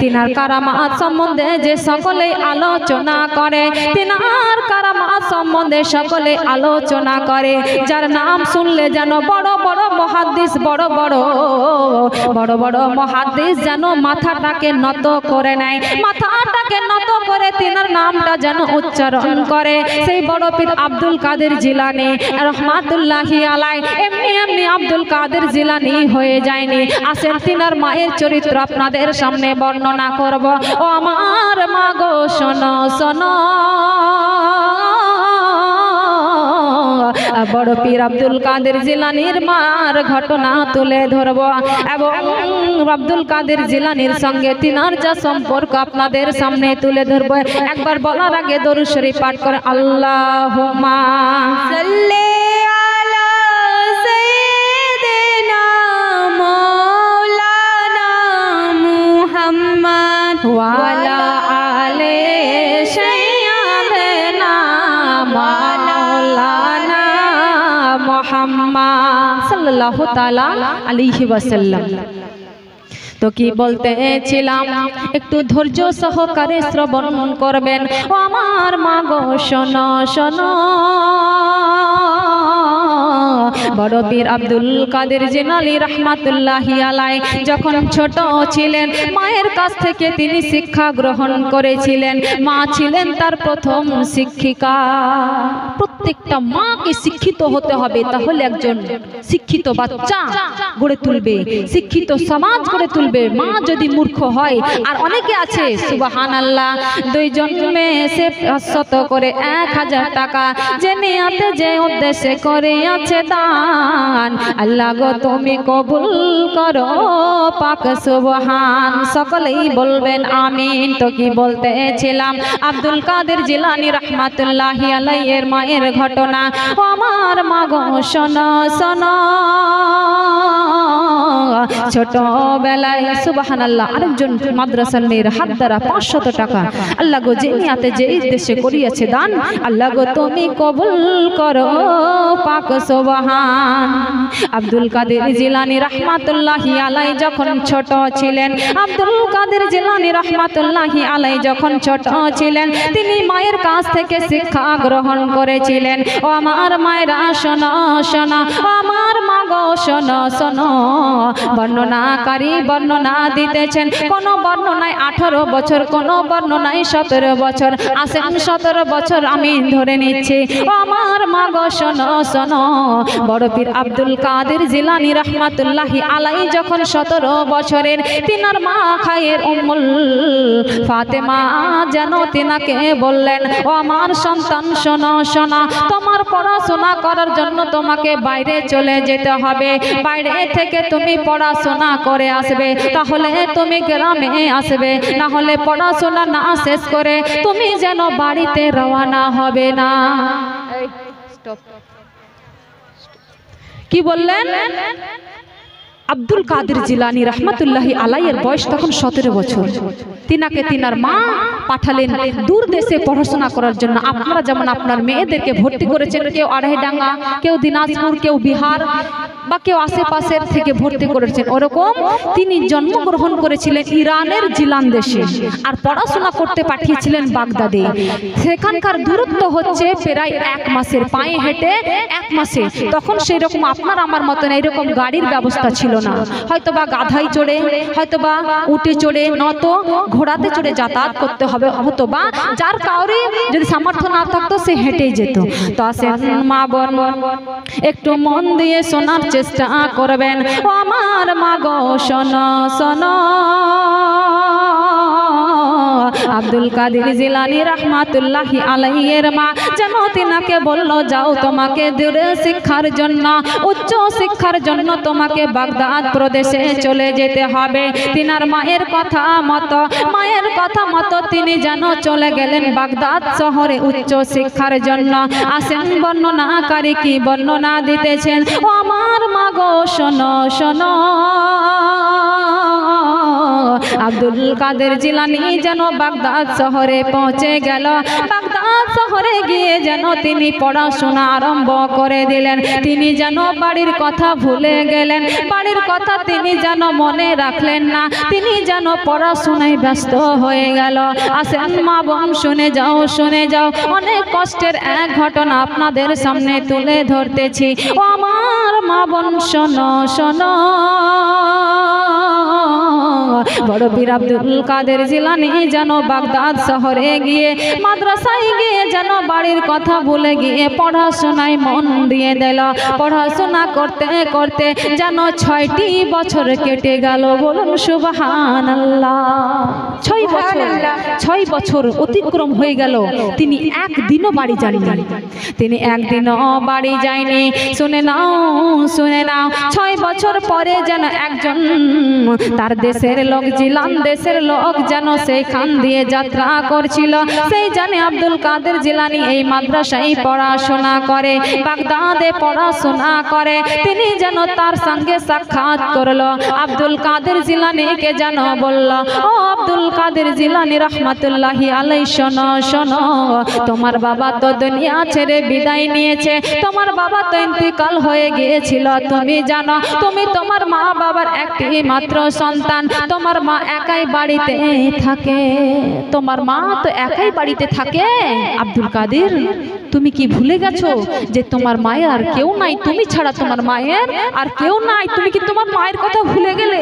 তিনার কারামাত সম্বন্ধে যে সকলে আলোচনা করে, তিনার কারামাত সম্বন্ধে সকলে আলোচনা করে, যার নাম শুনলে যেন বড় বড় মুহাদ্দিস, বড় বড় মুহাদ্দিস যেন মাথাটাকে নত করে নেয়, মাথাটাকে নত করে তিনার নামটা যেন উচ্চারণ করে। সেই বড় পীর আব্দুল কাদের জিলানী রাহমাতুল্লাহি আলাইহি এমনি এমনি আব্দুল কাদের জিলানী হয়ে যায়নি। আসেন তিনার মায়ের চরিত্র আপনাদের সামনে বর্ণনা করব। ও আমার মা গো শোনো শোনো, বড় পীর আব্দুল কাদের জিলানীর মার ঘটনা তুলে ধরব এবং আব্দুল কাদের জিলানীর সঙ্গে তিনার যা সম্পর্ক আপনাদের সামনে তুলে ধরব। একবার বলার আগে দরুদ শরীফ পাঠ করে আল্লাহুম্মা সাল্লি আলা সাইয়্যিদিনা মাওলানা মুহাম্মদ ওয়া আলা আলি সাইয়্যিদিনা মাওলানা মুহাম্মদ সাল্লাল্লাহু তাআলা আলাইহি ওয়াসাল্লাম। তো কি বলতেছিলাম, একটু ধৈর্য সহকারে শ্রবণ করবেন। ও আমার মা গো শোনো শোনো, বড় পীর আব্দুল কাদের জিলানী রাহমাতুল্লাহি আলাইহি যখন ছোট ছিলেন, মায়ের কাছ থেকে তিনি শিক্ষা গ্রহণ করেছিলেন। মা ছিলেন তার প্রথম শিক্ষিকা। প্রত্যেকটা মাকে শিক্ষিত হতে হবে, তাহলে একজন শিক্ষিত বাচ্চা গড়ে তুলবে, শিক্ষিত সমাজ গড়ে তুলবে। মা যদি মূর্খ হয়, আর অনেকে আছে সুবহানাল্লাহ, দুইজন মেয়ে এসে 500 করে 1000 টাকা যে নিয়াতে যে উদ্দেশ্যে করে আছে দান, আল্লাহ গো তুমি কবুল করো পাক সুবহান। সকলেই বলবেন আমিন। তো কি বলতেছিলাম, আব্দুল কাদের জিলানী রাহমাতুল্লাহি আলাইহি এর মায়ের ঘটনা। ও আমার মা গো শোনো শোনো, ছোটবেলায় সুবহানাল্লাহ আরেকজন মাদ্রাসার মেয়ের হাত দ্বারা 500 টাকা, আল্লাহ গো যে নিয়াতে যে দেশে করিয়াছে দান, আল্লাহ গো তুমি কবুল করো পাক সুবহান। আব্দুল কাদের জিলানী রাহমাতুল্লাহি আলাইহি যখন ছোট ছিলেন, আব্দুল কাদের জিলানী রাহমাতুল্লাহি আলাইহি যখন ছোট ছিলেন, তিনি মায়ের কাছ থেকে শিক্ষা গ্রহণ করেছিলেন। ও আমার মায়েরা শোনো শোনো, ও আমার মা গো শোনো শোনো, বর্ণনাকারী বর্ণনা দিতেছেন, কোন বর্ণনায় 18 বছর, কোন বর্ণনায় 17 বছর। আসেন 17 বছর আমি ধরে নিচ্ছি। ও আমার মা গো শোনো শোনো, বড় পীর আব্দুল কাদের জিলানী রহমাতুল্লাহি আলাই যখন 17 বছরের, তিনার মা খায়ের উম্মুল ফাতেমা যেন তিনাকে বললেন, ও আমার সন্তান শোনো শোনো, তোমার পড়াশোনা করার জন্য তোমাকে বাইরে চলে যেতে হবে। বাইরে থেকে তুমি পড়াশোনা করে আসবে, তাহলে তুমি গ্রামে আসবে, না হলে পড়াশোনা না শেষ করে তুমি যেন বাড়িতে রওনা হবে না। কি বললেন? আব্দুল কাদের জিলানী রহমাতুল্লাহি আলাইয়ের বয়স তখন 17 বছর। তিনাকে তিনার মা পাঠালেন দূর দেশে পড়াশোনা করার জন্য। আপনারা যেমন আপনার মেয়েদেরকে ভর্তি করেছেন, কেউ আড়াইডাঙ্গা, কেউ দিনাজপুর, কেউ বিহার বা কেউ আশেপাশের থেকে ভর্তি করেছেন, ওরকম তিনি জন্মগ্রহণ করেছিলেন ইরানের জিলান দেশে, আর পড়াশোনা করতে পাঠিয়েছিলেন বাগদাদে। সেখানকার দূরত্ব হচ্ছে প্রায় 1 মাসের, পায়ে হেঁটে 1 মাসে। তখন সেই রকম আপনার আমার মতন এইরকম গাড়ির ব্যবস্থা ছিল না, হয়তোবা গাধাই চড়ে, হয়তোবা উটে চড়ে, নয়তো ঘোড়াতে চড়ে যাতায়াত করতে হবে, হয়তোবা যার কাউরে যদি সামর্থ্য না থাকতো সে হেঁটেই যেত। তো আসেন মা বোন, একটু মন দিয়ে শোনার চেষ্টা করবেন। ও আমার মা গো শোনো শোনো, আব্দুল কাদের জিলানী রহমাতুল্লাহি আলাইহির মা যেন তিনাকে বলল, যাও তোমাকে দূরে শিক্ষার জন্য, উচ্চ শিক্ষার জন্য তোমাকে বাগদাদ প্রদেশে চলে যেতে হবে। তিনার মায়ের কথা মতো তিনি যেন চলে গেলেন বাগদাদ শহরে উচ্চ শিক্ষার জন্য। আসেন বর্ণনাকারী কি বর্ণনা দিতেছেন। ও আমার মা গো শোনো শোনো, আব্দুল কাদের জিলানী যেন বাগদাদ শহরে পৌঁছে গেল। বাগদাদ শহরে গিয়ে যেন তিনি পড়াশোনা আরম্ভ করে দিলেন। তিনি যেন বাড়ির কথা ভুলে গেলেন, বাড়ির কথা তিনি যেন মনে রাখলেন না, তিনি যেন পড়াশোনায় ব্যস্ত হয়ে গেল। আসেন মা বোন শুনে যাও শুনে যাও, অনেক কষ্টের এক ঘটনা আপনাদের সামনে তুলে ধরতেছি। ও আমার মা বোন শোনো শোনো, বড় পীর আব্দুল কাদের জিলানী যেন বাগদাদ শহরে গিয়ে মাদ্রাসায় গিয়ে যেন বাড়ির কথা ভুলে গিয়ে পড়াশোনায় মন দিয়ে দিল। পড়াশোনা করতে করতে যেন 6টি বছর কেটে গেল। বলুন সুবহানাল্লাহ। 6 বছর অতিক্রম হয়ে গেল, তিনি একদিনও বাড়ি যাননি। তিনি একদিনও বাড়ি যায়নি। শুনে নাও শুনে নাও, 6 বছর পরে যেন একজন তার দেশের লোক, জিলান দেশের লোক যেন সেইখান দিয়ে যাত্রা করছিল। সেই জানে আব্দুল কাদের জিলানী এই মাদ্রাসায় পড়াশোনা করে, বাগদাদে পড়াশোনা করে। তিনি যেন তার সঙ্গে সাক্ষাৎ করলো। আব্দুল কাদের জিলানীকে যেন বলল, ও আব্দুল কাদের জিলানী রহমাতুল্লাহি আলাইহি শোনো শোনো, তোমার বাবা তো দুনিয়া ছেড়ে বিদায় নিয়েছে, তোমার বাবা তো ইন্তিকাল হয়ে গিয়েছিল। তুমি জানো, তুমি তোমার মা বাবার একটি মাত্র সন্তান, তোমার মা একাই বাড়িতে থাকে। তোমার মা তো একাই বাড়িতে থাকে। আব্দুল কাদের, তুমি কি ভুলে গেছো যে তোমার মায়ের আর কেউ নাই? তুমি ছাড়া তোমার মায়ের আর কেউ নাই। তুমি কি তোমার মায়ের কথা ভুলে গেলে?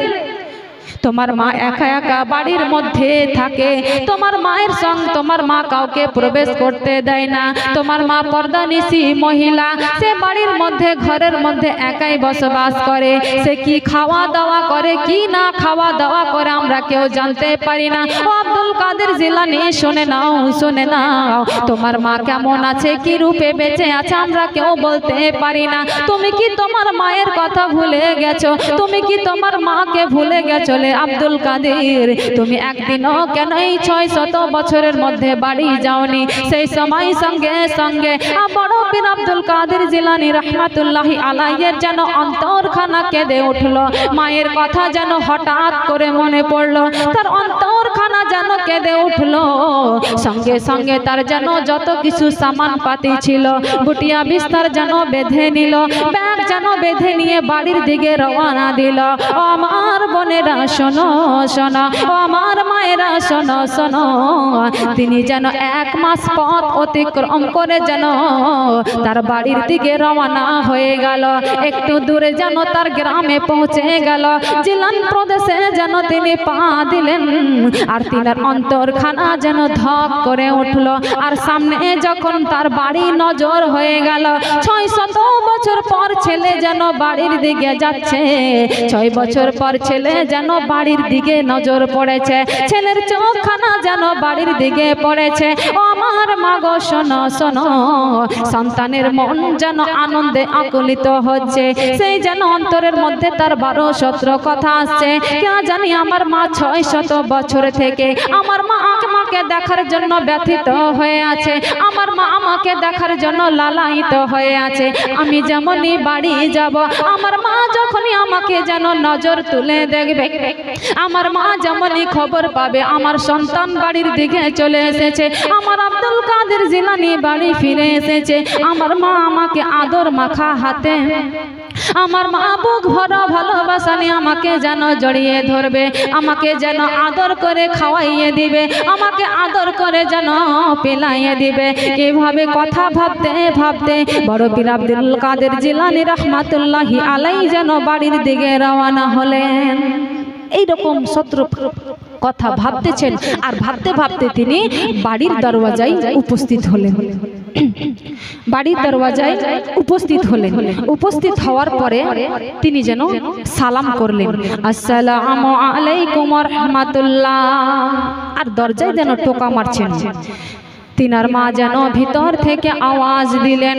তোমার মা একা একা বাড়ির মধ্যে থাকে। তোমার মায়ের সঙ্গে তোমার মা কাউকে প্রবেশ করতে দেয় না। তোমার মা পর্দানিশী মহিলা, সে বাড়ির মধ্যে ঘরের মধ্যে একাই বসবাস করে। সে কি খাওয়া দাওয়া করে কি না খাওয়া দাওয়া করে আমরা কেউ জানতে পারি না। ও আব্দুল কাদের জিলানী শুনে নাও শুনে নাও, তোমার মা কেমন আছে, কি রূপে বেঁচে আছে আমরা কেউ বলতে পারি না। তুমি কি তোমার মায়ের কথা ভুলে গেছো? তুমি কি তোমার মাকে ভুলে গেছো? আব্দুল কাদের, তুমি একদিনও কেন এই 600 বছরের মধ্যে বাড়ি যাওনি? সেই সময় সঙ্গে সঙ্গে বড় পীর আব্দুল কাদের জিলানী রহমাতুল্লাহি আলাইহির যেন অন্তরখানা কেঁদে উঠল। মায়ের কথা যেন হঠাৎ করে মনে পড়ল। তার অন্তরখানা খানা যেন কেঁদে উঠলো। সঙ্গে সঙ্গে তার যেন যত কিছু সামান পাতি ছিল গুটিয়া বিস্তার যেন বেঁধে নিল, ব্যাগ যেন বেঁধে নিয়ে বাড়ির দিকে রওনা দিল। ও আমার বোনেরা শোনো শোনো, ও আমার মায়েরা শোনো শোনো, তিনি যেন 1 মাস পথ অতিক্রম করে যেন তার বাড়ির দিকে রওনা হয়ে গেল। একটু দূরে যেন তার গ্রামে পৌঁছে গেল। জিলান প্রদেশে যেন তিনি পা দিলেন আর তিনার অন্তরখানা যেন ধক করে উঠল। আর সামনে যখন তার বাড়ি নজর হয়ে গেল, 600 বছর পর ছেলে যেন বাড়ির দিকে যাচ্ছে। 6 বছর পর ছেলে যেন বাড়ির দিকে নজর পড়েছে, ছেলের চোখখানা যেন বাড়ির দিকে পড়েছে। ও আমার মা গো শোনো শোনো, সন্তানের মন যেন আনন্দে আকুলিত হচ্ছে। সেই যেন অন্তরের মধ্যে তার 12-17 কথা আসছে। কে জানি আমার মা 600 বছর থেকে আমার মা আমাকে দেখার জন্য ব্যথিত হয়ে আছে, আমার মা আমাকে দেখার জন্য লালায়িত হয়ে আছে। আমি যেমনই বাড়ি যাব, আমার মা যখনই আমাকে যেন নজর তুলে দেখবে, আমার মা যেমনই খবর পাবে আমার সন্তান বাড়ির দিকে চলে এসেছে, আমার আব্দুল কাদের জিলানী বাড়ি ফিরে এসেছে, আমার মা আমাকে আদর মাখা হাতে, আমার মা বুক ভরা ভালোবাসা নিয়ে আমাকে যেন জড়িয়ে ধরবে, আমাকে যেন আদর করে খাওয়াইয়ে দিবে, আমাকে আদর করে যেন পেলাইয়ে দিবে। এভাবে কথা ভাবতে ভাবতে বড় পীর আব্দুল কাদের জিলানী রহমাতুল্লাহি আলাইহি যেন বাড়ির দিকে রওনা হলেন। এইরকম 17 কথা ভাবতেছেন আর ভাবতে ভাবতে তিনি বাড়ির দরওয়াজায় উপস্থিত হলেন। বাড়ির দরওয়াজায় উপস্থিত হলেন। উপস্থিত হওয়ার পরে তিনি যেন সালাম করলেন, আসসালামু আলাইকুম ওয়া রাহমাতুল্লাহ, আর দরজায় যেন টোকা মারছেন। তিনার মা যেন ভিতর থেকে আওয়াজ দিলেন,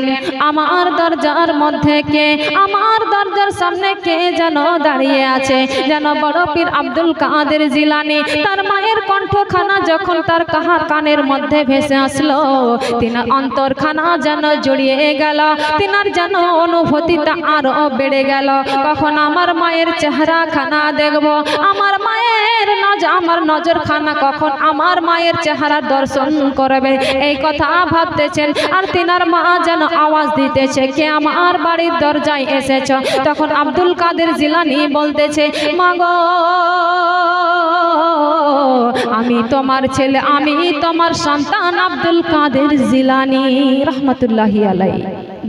আমার দরজার মধ্যে কে, আমার দরজার সামনে কে যেন দাঁড়িয়ে আছে। যেন বড় পীর আব্দুল কাদের জিলানী তার মায়ের কণ্ঠখানা যখন তার কানের মধ্যে ভেসে আসলো, তিনার অন্তরখানা যেন জড়িয়ে গেল, তিনার যেন অনুভূতিটা আরো বেড়ে গেল। কখন আমার মায়ের চেহারা খানা দেখব, আমার মায়ের আমার নজরখানা কখন আমার মায়ের চেহারা দর্শন করবে, এই কথা ভাবতেছেন। আর তিনার মা যেন আওয়াজ দিতেছে, কে আমার বাড়ির দরজায় এসেছ। তখন আব্দুল কাদের জিলানী বলতেছে, মা গো আমি তোমার ছেলে, আমি তোমার সন্তান আব্দুল কাদের জিলানী রহমাতুল্লাহি আলাইহি।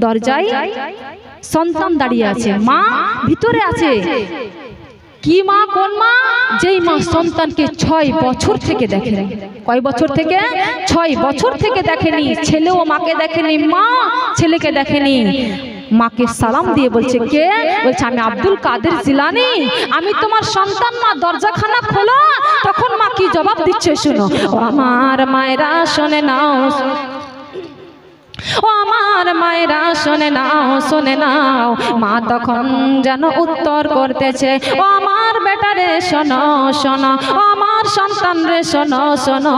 দরজায় সন্তান দাঁড়িয়ে আছে, মা ভিতরে আছে। কি মা, কোন মা? যেই মা সন্তানকে 6 বছর থেকে দেখেনি। কয় বছর থেকে? 6 বছর থেকে দেখেনি। ছেলেও মাকে দেখেনি, মা ছেলেকে দেখেনি। মাকে সালাম দিয়ে বলছে, কে? বলছে আমি আব্দুল কাদের জিলানী, আমি তোমার সন্তান মা, দরজাখানা খোলো। তখন মা কি জবাব দিচ্ছে শুনো, ও আমার মায়েরা শোনে নাও, ও আমার মায়েরা শোনে নাও শোনে নাও। মা তখন যেন উত্তর করতেছে, ও আমার বেটা রে শোনো শোনো, ও আমার সন্তান রে শোনো শোনো,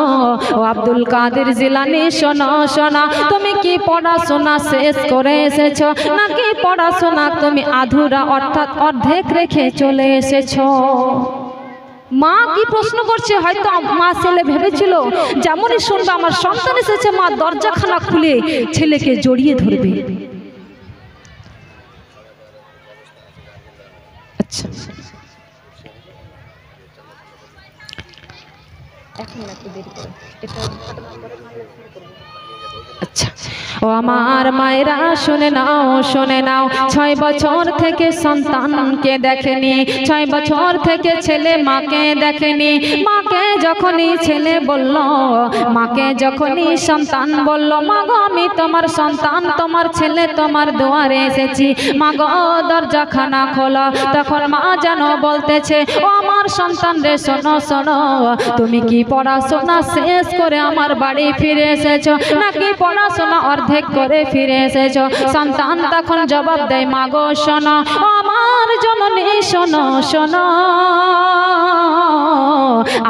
ও আব্দুল কাদের জিলানী শোনো শোনো, তুমি কি পড়াশোনা শেষ করে এসেছো নাকি পড়াশোনা তুমি আধুরা অর্থাৎ অর্ধেক রেখে চলে এসেছো? মা কি প্রশ্ন করছে, হয়তো মা ছেলে ভেবেছিল যেমনই শুনবে আমার সন্তান এসেছে, মা দরজাখানা খুলে ছেলেকে জড়িয়ে ধরবে। আচ্ছা আচ্ছা, ও আমার মায়েরা শুনে নাও শুনে নাও, 6 বছর থেকে সন্তানকে দেখেনি, 6 বছর থেকে ছেলে মাকে দেখেনি। মাকে যখনই ছেলে বলল, মাকে যখনই সন্তান বলল, মা গো আমি তোমার সন্তান, তোমার ছেলে তোমার দুয়ারে এসেছি, মা গো দরজাখানা খোলো। তখন মা যেন বলতেছে, ও আমার সন্তান রে শোনো শোনো, তুমি কি পড়াশোনা শেষ করে আমার বাড়ি ফিরে এসেছো নাকি পড়াশোনা অর্ধেক করে ফিরে এসেছো? সন্তান তখন জবাব দেয়, মা গো শোনো, আমার জননী শোনো শোনো,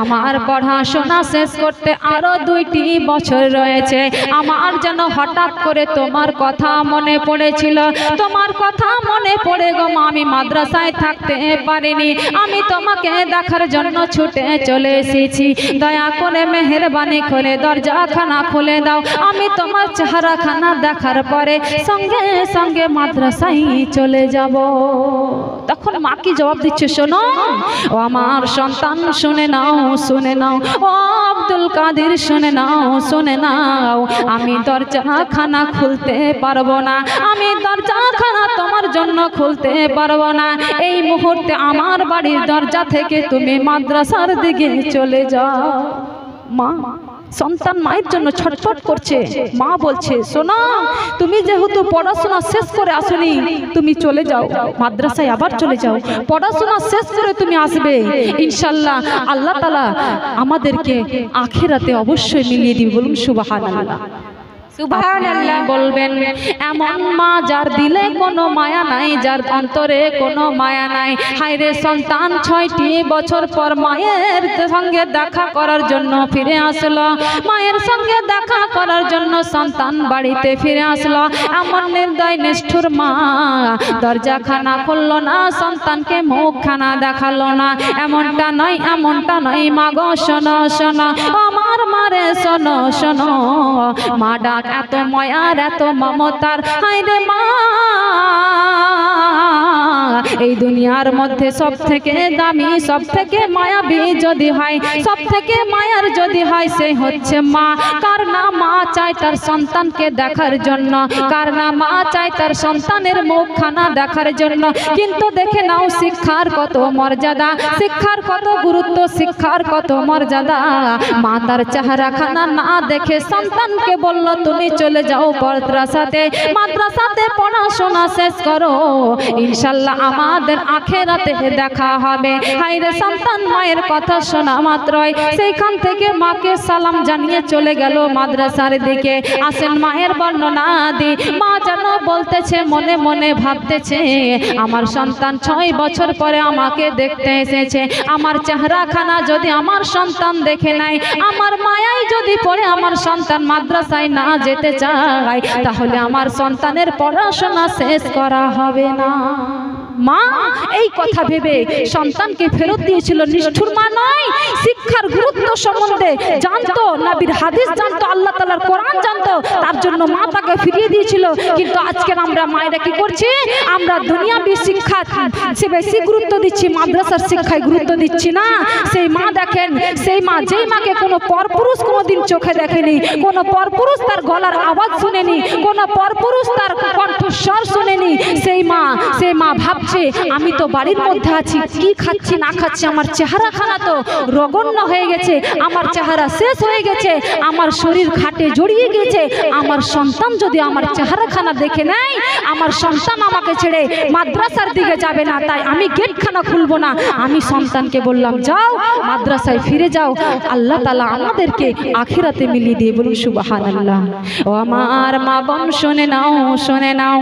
আমার পড়াশোনা শেষ করতে আরো 2টি বছর রয়েছে। আমার যেন হঠাৎ করে তোমার কথা মনে পড়েছিল, তোমার কথা মনে পড়ে গো মা, আমি মাদ্রাসায় থাকতে পারিনি, আমি তোমাকে দেখার জন্য ছুটে চলে এসেছি। দয়া করে মেহেরবানি করে দরজাখানা খুলে দাও, আমি তোমার চেহারাখানা দেখার পরে সঙ্গে সঙ্গে মাদ্রাসায় চলে যাব। তখন মা কি জবাব দিচ্ছে শোনো, ও আমার সন্তান শুনে নাও, শুনে নাও, ও আব্দুল কাদের শুনে নাও, শুনে নাও, আমি দরজাখানা খুলতে পারবো না, আমি দরজাখানা তোমার জন্য খুলতে পারবো না। এই মুহূর্তে আমার বাড়ির দরজা থেকে তুমি মাদ্রাসার দিকে চলে যাও। মা সন্তান মায়ের জন্য ছটফট করছে। মা বলছে শোনো, তুমি যেহেতু পড়াশোনা শেষ করে আসনি, তুমি চলে যাও মাদ্রাসায়, আবার চলে যাও, পড়াশোনা শেষ করে তুমি আসবে, ইনশাল্লাহ আল্লাহ তাআলা আমাদেরকে আখিরাতে অবশ্যই মিলিয়ে দিবে। বলুন সুবহানাল্লাহ। সুবহানাল্লাহ। বলবেন এমন মা যার দিলে কোনো মায়া নাই, যার অন্তরে কোনো মায়া নাই। হায়রে সন্তান 6টি বছর পর মায়ের সঙ্গে দেখা করার জন্য ফিরে আসলো, মায়ের সঙ্গে দেখা করার জন্য সন্তান বাড়িতে ফিরে আসলো। এমন নির্দয় নিষ্ঠুর মা দরজাখানা খুললো না, সন্তানকে মুখখানা দেখালো না। এমনটা নয়, এমনটা নয় মা গো, শোনো শোনো আমার মারে, শোনো শোনো, মা ডাক এত মায়ার, এত মমতার। হায়রে মা, এই দুনিয়ার মধ্যে সব থেকে দামি, সব থেকে মায়াবী যদি হয়, সব থেকে মায়ার যদি হয়, সে হচ্ছে মা। কার না মা চায় তার সন্তানকে দেখার জন্য, কার না মা চায় তার সন্তানের মুখখানা দেখার জন্য। কিন্তু দেখে নাও শিক্ষার কত মর্যাদা, শিক্ষার কত গুরুত্ব, শিক্ষার কত মর্যাদা। মা তার চেহারাখানা না দেখে সন্তানকে বলল তুমি চলে যাও মাদ্রাসাতে, মাদ্রাসাতে পড়াশোনা শেষ করো, ইনশাল্লাহ আমাদের আখিরাতে দেখা হবে। হায়রে সন্তান মায়ের কথা শোনা মাত্রই সেইখান থেকে মাকে সালাম জানিয়ে চলে গেল মাদ্রাসার দিকে। আসেন মায়ের বর্ণনা দি। মা যেন বলতেছে, মনে মনে ভাবতেছে, আমার সন্তান 6 বছর পরে আমাকে দেখতে এসেছে, আমার চেহারাখানা যদি আমার সন্তান দেখে নাই, আমার মায়াই যদি পড়ে আমার সন্তান মাদ্রাসায় না যেতে চায়, তাহলে আমার সন্তানের পড়াশোনা শেষ করা হবে না। মা এই কথা ভেবে সন্তানকে ফেরত দিয়েছিল। নিষ্ঠুর মা নয়, শিক্ষার গুরুত্ব সম্বন্ধে জানতো, নবীর হাদিস জানতো, আল্লাহ তাআলার কোরআন জানতো, তার জন্য মা তাকে ফিরিয়ে দিয়েছিল। কিন্তু আজকে আমরা মায়েরা কি করছি, আমরা দুনিয়াবী শিক্ষা সে বেশি গুরুত্ব দিচ্ছি, মাদ্রাসার শিক্ষায় গুরুত্ব দিচ্ছি না। সেই মা দেখেন, সেই মা যেই মাকে কোনো পরপুরুষ কোনোদিন চোখে দেখেনি, কোনো পরপুরুষ তার গলার আওয়াজ শুনেনি, কোনো পরপুরুষ তার কণ্ঠস্বর শুনেনি, সেই মা ভাবছে আমি তো বাড়ির মধ্যে আছি, কি খাচ্ছি না খাচ্ছি, আমার চেহারাখানা তো রগণ্য হয়ে গেছে, আমার চেহারা শেষ হয়ে গেছে, আমার শরীর খাটে জড়িয়ে গেছে, আমার সন্তান যদি আমার চেহারাখানা দেখে নেয়, আমার সন্তান আমাকে ছেড়ে মাদ্রাসার দিকে যাবে না, তাই আমি গেটখানা খুলবো না। আমি সন্তানকে বললাম যাও মাদ্রাসায় ফিরে যাও, আল্লাহ তাআলা আমাদেরকে আখিরাতে মিলিয়ে দিয়ে। বলুন সুবহানাল্লাহ। ও আমার মা বোন শুনে নাও, শুনে নাও,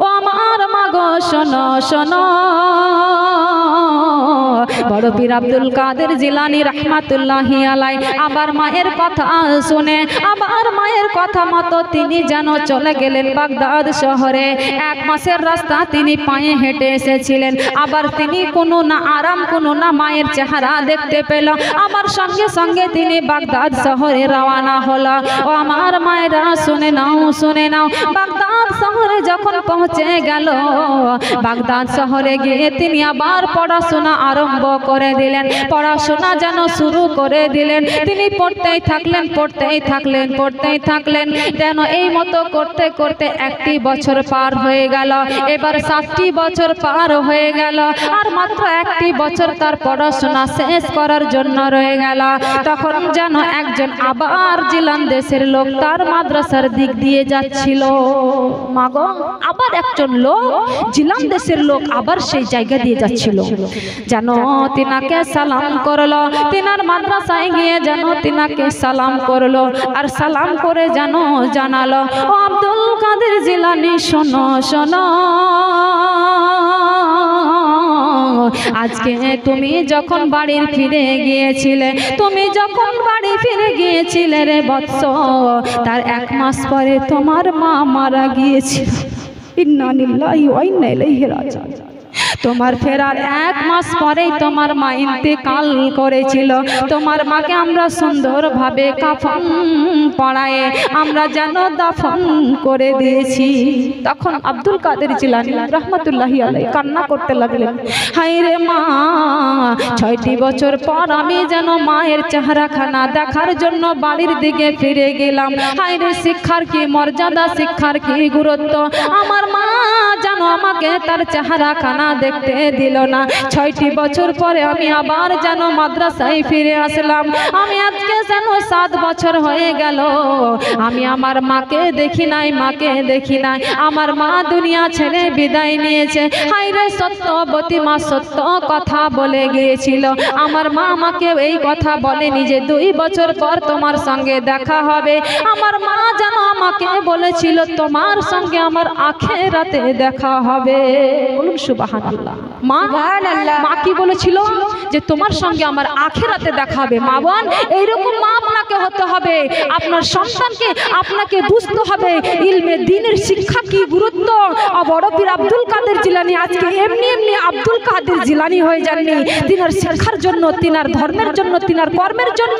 ও আমার মা গো শোনো শোনো, বড় পীর আব্দুল কাদের জিলানী রাহমাতুল্লাহি আলাইহি আবার মায়ের কথা শুনে, আবার মায়ের কথা মতো তিনি যেন চলে গেলেন বাগদাদ শহরে। 1 মাসের রাস্তা তিনি পায়ে হেঁটে এসেছিলেন। আবার তিনি কোনো না আরাম, কোনো না মায়ের চেহারা দেখতে পেল। আবার সঙ্গে সঙ্গে তিনি বাগদাদ শহরে রওনা হলো। ও আমার মায়েরা শুনে নাও, শুনে নাও, বাগদাদ শহরে যখন পৌঁছে গেল, বাগদাদ শহরে গিয়ে তিনি আবার পড়াশোনা আরম্ভ করে দিলেন, পড়াশোনা যেন শুরু করে দিলেন। তিনি পড়তেই থাকলেন, পড়তেই থাকলেন, পড়তেই থাকলেন, যেন এই মতো করতে করতে 1টি বছর পার হয়ে গেল। এবার 7টি বছর পার হয়ে গেল, আর মাত্র 1টি বছর তার পড়াশোনা শেষ করার জন্য রয়ে গেল। তখন যেন একজন আবার জিলান দেশের লোক তার মাদ্রাসার দিক দিয়ে যাচ্ছিল। মাগো, আবার একজন লোক, জিলান দেশের লোক আবার সেই জায়গা দিয়ে যাচ্ছিল, যেন তিনাকে সালাম করলো, তিনার মাদ্রাসায় গিয়ে যেন তিনাকে সালাম করলো, আর সালাম করে যেন জানালো, ও আব্দুল কাদের জিলানী শোনো শোনো, আজকে তুমি যখন বাড়ি ফিরে গিয়েছিলে, তুমি যখন বাড়ি ফিরে গিয়েছিলে রে বৎস, তার 1 মাস পরে তোমার মা মারা গিয়েছিল। ইন্না লিল্লাহি ওয়া ইন্না ইলাইহি রাজিউন। তোমার ফেরার 1 মাস পরেই তোমার মা ইন্তেকাল করেছিল। তোমার মাকে আমরা সুন্দরভাবে কাফন পরায়ে আমরা যেন দাফন করে দিয়েছি। তখন আব্দুল কাদের জিলানী রাহমাতুল্লাহি আলাইহি কান্না করতে লাগলেন, হায় রে মা, 6টি বছর পর আমি যেন মায়ের চেহারাখানা দেখার জন্য বাড়ির দিকে ফিরে গেলাম। হায় রে, শিক্ষার কি মর্যাদা, শিক্ষার কি গুরুত্ব, আমার মা যেন আমাকে তার চেহারাখানা দেখতে দিল না। 6টি বছর পরে আমি আবার যেন মাদ্রাসায় ফিরে আসলাম। আমি আজকে যেন 7 বছর হয়ে গেল আমি আমার মাকে দেখি নাই, মাকে দেখি নাই। আমার মা দুনিয়া ছেড়ে বিদায় নিয়েছে। হায় রে, সত্যবতী মা সত্য কথা বলে গিয়েছিল। আমার মা আমাকে এই কথা বলেনি যে 2 বছর পর তোমার সঙ্গে দেখা হবে। আমার মা যেন আমাকে বলেছিল তোমার সঙ্গে আমার আখিরাতে দেখা হবে। বলুন সুবহানাল্লাহ। মা মা কি বলেছিল? যে তোমার সঙ্গে আমার আখিরাতে দেখা হবে। মা বোন, এইরকম মা আপনাকে হতে হবে। আপনার সন্তানকে আপনাকে বুঝতে হবে ইলমে দ্বীনের শিক্ষা কি গুরুত্ব। বড় পীর আব্দুল কাদের জিলানী আজকে এমনি এমনি আব্দুল কাদের জিলানী হয়ে যাননি। তিনার শিক্ষার জন্য, তিনার ধর্মের জন্য, তিনার কর্মের জন্য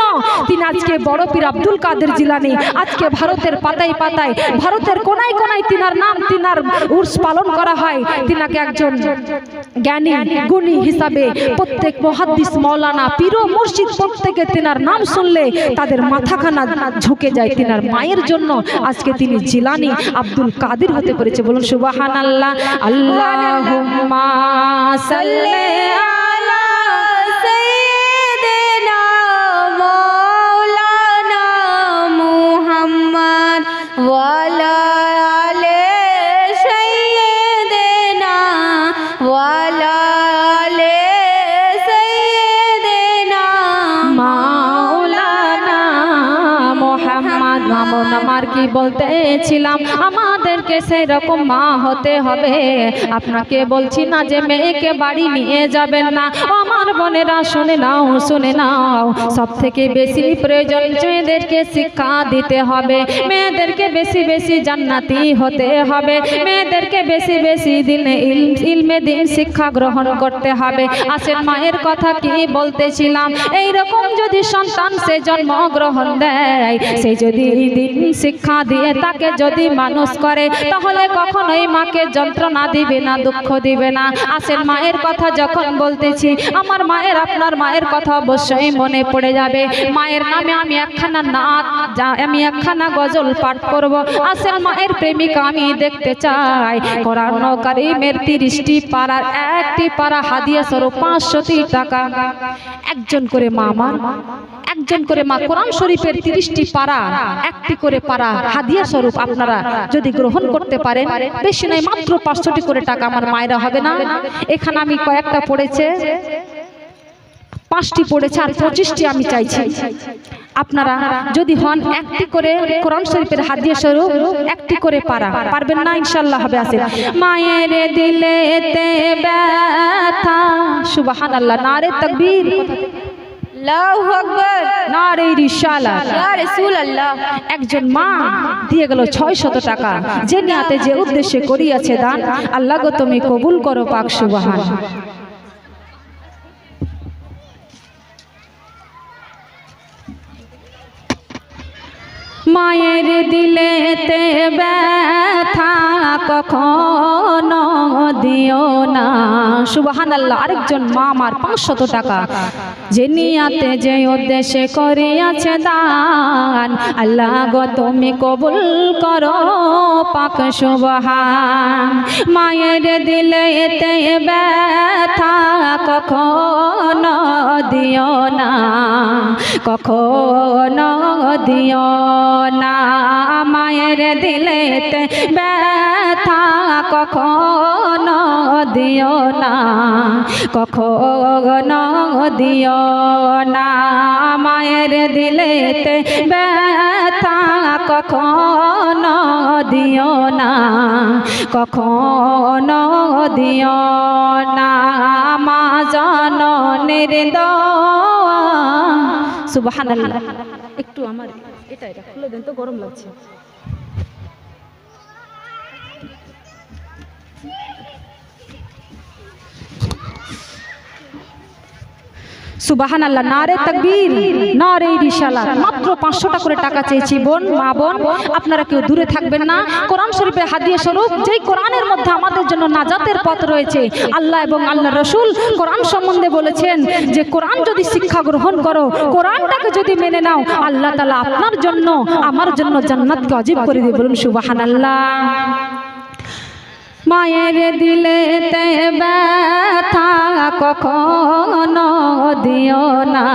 তিনি আজকে বড় পীর আব্দুল কাদের জিলানী। আজকে ভারতের পাতায় পাতায়, ভারতের কোনায় কোনায় তিনার নাম, তিনার উর্স পালন করা হয়। তিনাকে একজন জ্ঞানী গুণী হিসাবে প্রত্যেক মুহাদ্দিস, মাওলানা, পীর ও মুর্শিদ প্রত্যেকে তিনার নাম শুনলে তাদের মাথাখানা ঝুঁকে যায়। তিনার মায়ের জন্য আজকে তিনি জিলানী আব্দুল কাদের হতে পেরেছে। বলুন সুবহানাল্লাহ। আল্লাহুম্মা সাল্লি আলা সাইয়্যিদিনা মাওলানা মুহাম্মদ ওয়া আলা আলি সাইয়্যিদিনা ওয়া আলা আলি সাইয়্যিদিনা মাওলানা মুহাম্মদ। মামুন আমার কি বলতেছিলাম, আমাদেরকে সেই রকম মা হতে হবে। আপনাকে বলছি না যে মেয়েকে বাড়ি নিয়ে যাবেন না। আমার বোনেরা শুনে নাও, শুনে নাও, সব থেকে বেশি প্রয়োজন মেয়েদেরকে শিক্ষা দিতে হবে। মেয়েদেরকে বেশি বেশি জান্নাতি হতে হবে। মেয়েদেরকে বেশি বেশি দিনে ইলমে দ্বীন শিক্ষা গ্রহণ করতে হবে। আসেন, মায়ের কথা কি বলতেছিলাম, এইরকম যদি সন্তান সে জন্ম গ্রহণ দেয়, সে যদি দ্বীন শিক্ষা দিয়ে তাকে যদি মানুষ করে, তাহলে কখনোই মাকে যন্ত্রণা দিবে না, দুঃখ দিবে না। আসেন, মায়ের কথা যখন বলতেছি, আমার মায়ের, আপনার মায়ের কথা অবশ্যই মনে পড়ে যাবে। মায়ের নামে আমি একখানা নাত, আমি একখানা গজল পাঠ করব। আসেন, মায়ের প্রেমিকা আমি দেখতে চাই। কোরআন কারীমের 30টি পারার একটি পারা হাদিয়া স্বরূপ 500টি টাকা। একজন করে মা, আমার একজন করে মা কোরআন শরীফের 30টি পারা, একটি করে পারা হাদিয়া স্বরূপ আপনারা যদি গ্রহণ করতে পারেন, বেশি নাই, মাত্র 500টি করে টাকা। আমার মায়েরা হবে না? এখানে আমি কয়েকটা পড়েছে, 5টি পড়েছে, আর 25টি আমি চাইছি। আপনারা যদি হন, একটি করে কোরআন শরীফের হাদিয়া স্বরূপ একটি করে পারা, পারবেন না? ইনশাআল্লাহ হবে। আসেন, মায়ের দিলেতে ব্যথা, সুবহানাল্লাহ, নারে তাকবীর, আল্লাহু আকবার, নারে রিসালাত, ইয়া রাসূলুল্লাহ। একজন মা দিয়ে গেল 600 টাকা। যে নিয়াতে, যে উদ্দেশ্যে করিয়াছে দান, আল্লাহ গো তুমি কবুল করো পাক। সুবহান। মায়ের দিলেতে ব্যথা কখনো দিও না। সুবহানাল্লাহ। আরেকজন মা আমার 500 টাকা, যে নিয়াতে, যে উদ্দেশ্যে করিয়াছে দান, আল্লাহ গো তুমি কবুল করো পাক। সুবহান। মায়ের দিলেতে ব্যথা কখনো দিও না, কখনো দিও না। মায়ের দিলেতে ব্যথা কখনো দিও না, কখনো দিও না। মায়ের দিলেতে ব্যথা কখনো দিও না, কখনো দিও না মা জননীর দোয়া। সুবহানাল্লাহ। একটু আমার এটা খুলে দেন তো, গরম লাগছে। সুবহানাল্লাহ, নারে তাকবীর, নারে রিসালাত। মাত্র 500 টাকা করে টাকা চেয়েছি। বোন, মা বোন, আপনারা কেউ দূরে থাকবেন না। কোরআন শরীফের হাদিয়া স্বরূপ, যেই কোরআনের মধ্যে আমাদের জন্য নাজাতের পথ রয়েছে। আল্লাহ এবং আল্লাহ রসুল কোরআন সম্বন্ধে বলেছেন যে কোরআন যদি শিক্ষা গ্রহণ করো, কোরআনটাকে যদি মেনে নাও, আল্লাহ তাআলা আপনার জন্য আমার জন্য জান্নাতকে ওয়াজিব করে দিয়ে বলুন সুবহানাল্লাহ। মায়ের দিলেতে ব্যথা কখনো দিও না,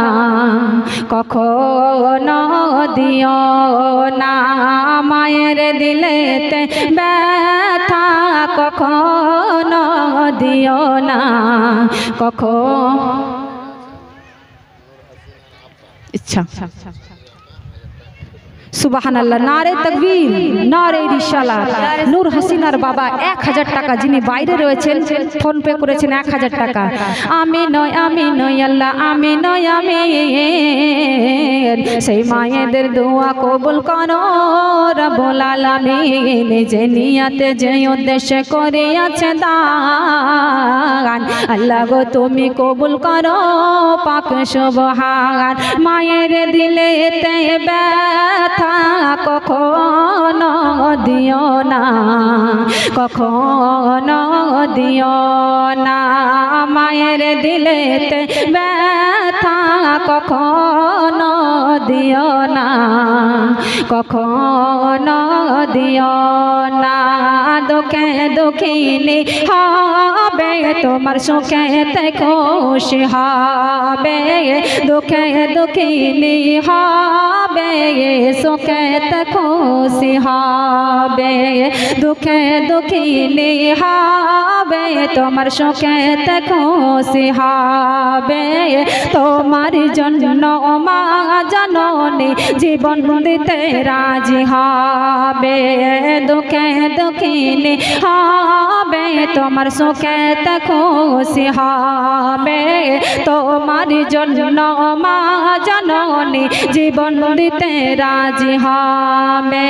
কখনো দিও না মায়ের দিলেতে ব্যথা কখনো দিও না, ইচ্ছা। সুবহানাল্লাহ, নারে তাকবীর, নারে রিসালাত। নূর হাসিনার বাবা 1000 টাকা, যিনি বাইরে রয়েছেন, ফোন পে করেছেন 1000 টাকা। আমি নয়, আমি নয় আল্লাহ, আমি নয়, আমি সেই মায়েদের দোয়া কবুল করো রব্বুল আলামিন। যে নিয়তে যে উদ্দেশ্যে করিয়াছে দান, আল্লাহ গো তুমি কবুল করো পাক সুবহান। মায়ের দিলেতে ব্যথা কখনো দিও না, কখনো দিও না মায়ের দিলেতে ব্যথা কখনো দিও না, কখনো দিও না। দুঃখে দুঃখিনী হবে তোমার, সুখেতে খুশি হবে। দুঃখে দুঃখিনী হবে, সুখেতে খুশি হবে। দুঃখে দুঃখিনী হবে তোমার, সুখেতে খুশি হবে। তোমার জন্য মা জননী জীবন দিতে রাজি হবে। দুঃখে দুঃখিনী হবে তোমার, সুখেতে খুশি হবে। তোমার জন্য মা জননী জীবন দিতে রাজি হবে।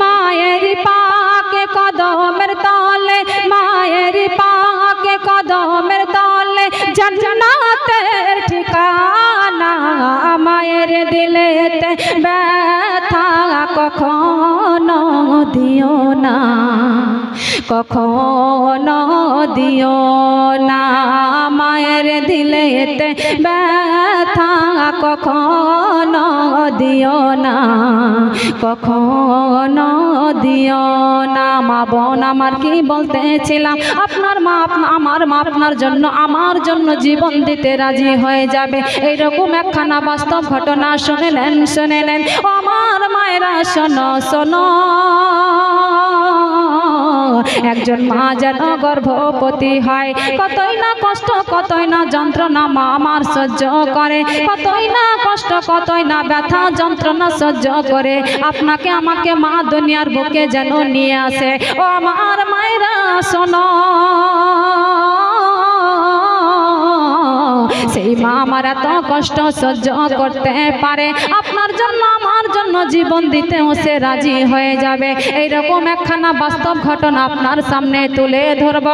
মায়ের পাকে কদমের তলে, মায়ের পাকে কদমের তলে জান্নাতের ঠিকানা। মায়ের দিলেতে ব্যথা কখনো দিও না, কখনো দিও না মায়ের দিলেতে ব্যথা কখনো দিও না, কখনো দিও না। মা বোন আমার কি বলতেছিলাম, আপনার মা আমার মা আপনার জন্য আমার জন্য জীবন দিতে রাজি হয়ে যাবে। এইরকম একখানা বাস্তব ঘটনা শুনে নেন, শুনে নেন আমার মায়েরা, শোনো শোনো। একজন মা যেন গর্ভবতী হয়, কতই না কষ্ট, কতই না যন্ত্রণা মা আমার সহ্য করে, কতই না কষ্ট, কতই না ব্যথা যন্ত্রণা সহ্য করে আপনাকে আমাকে মা দুনিয়ার বুকে যেন নিয়ে আসে। ও আমার মায়েরা শোনো, সেই মা আমার এত কষ্ট সহ্য করতে পারে, আপনার জন্য আমার জন্য জীবন দিতেও সে রাজি হয়ে যাবে। এইরকম একখানা বাস্তব ঘটনা আপনার সামনে তুলে ধরব।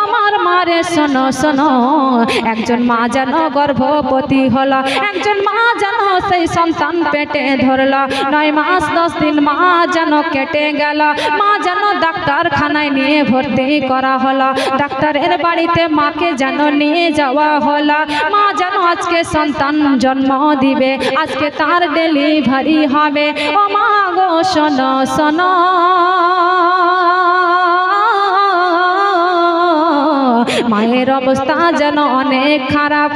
আমার মারে শোনো শোনো, একজন মা যেন গর্ভবতী হলো, একজন মা যেন সেই সন্তান পেটে ধরলো। 9 মাস 10 দিন মা যেন কেটে গেল, মা যেন ডাক্তারখানায় নিয়ে ভর্তি করা হলো, ডাক্তারের বাড়িতে মাকে যেন নিয়ে যাওয়া হলো। মা যেন আজকে সন্তান জন্ম দিবে, আজকে তার ডেলিভারি হবে। ও মা গো শোনো শোনো, মায়ের অবস্থা যেন অনেক খারাপ,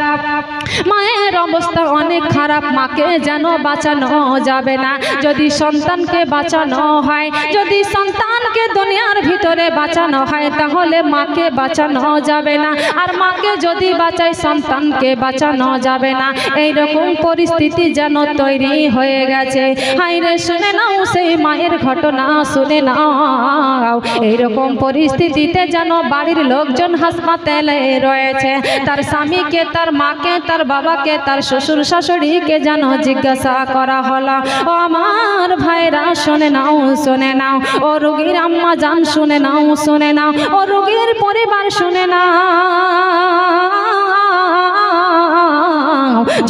মায়ের মায়ের অবস্থা অনেক খারাপ, মাকে যেন বাঁচানো যাবে না। যদি সন্তানকে বাঁচানো হয়, যদি সন্তানকে দুনিয়ার ভিতরে বাঁচানো হয়, তাহলে মাকে বাঁচানো যাবে না। আর মাকে যদি বাঁচাই, সন্তানকে বাঁচানো যাবে না। এইরকম পরিস্থিতি যেন তৈরি হয়ে গেছে। হাইরে শুনে নাও সেই মায়ের ঘটনা, শুনে নাও। এইরকম পরিস্থিতিতে যেন বাড়ির লোকজন হাসপাতালে রয়েছে। তার স্বামীকে, তার মাকে, তার বাবাকে, তার শ্বশুর শাশুড়িকে যেন জিজ্ঞাসা করা হলো, ও আমার ভাইরা শুনে নাও, শুনে নাও। ও রোগীর আম্মা জান শুনে নাও, শুনে নাও। ও রোগীর পরিবার শুনে নাও।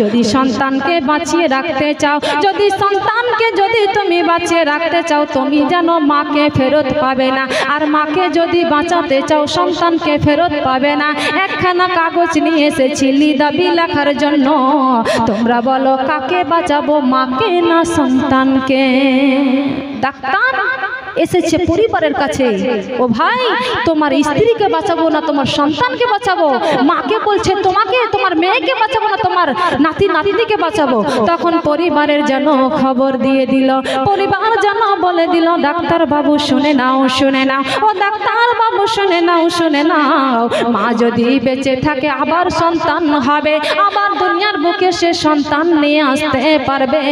যদি সন্তানকে বাঁচিয়ে রাখতে চাও, যদি সন্তানকে যদি তুমি বাঁচিয়ে রাখতে চাও, তুমি যেন মাকে ফেরত পাবে না। আর মাকে যদি বাঁচাতে চাও, সন্তানকে ফেরত পাবে না। একখানা কাগজ নিয়ে এসেছি দাবি লেখার জন্য। তোমরা বলো কাকে বাঁচাবো, মাকে না সন্তানকে? ডাক্তার এসেছে পরিবারের কাছে, ও ভাই তোমার স্ত্রীকে বাঁচাবো না তোমার সন্তানকে বাঁচাবো? মাকে বলছে তোমাকে, তোমার মেয়েকে বাঁচাবো না তোমার নাতি নাতিকে বাঁচাবো? তখন পরিবারের যেন খবর দিয়ে দিল, পরিবার যেন বলে দিল, ডাক্তার বাবু শুনে নাও, শুনে নাও। ও ডাক্তার বাবু শুনে নাও, শুনে নাও। মা যদি বেঁচে থাকে আবার সন্তান হবে, আবার দুনিয়ার বুকে সে সন্তান নিয়ে আসতে পারবে।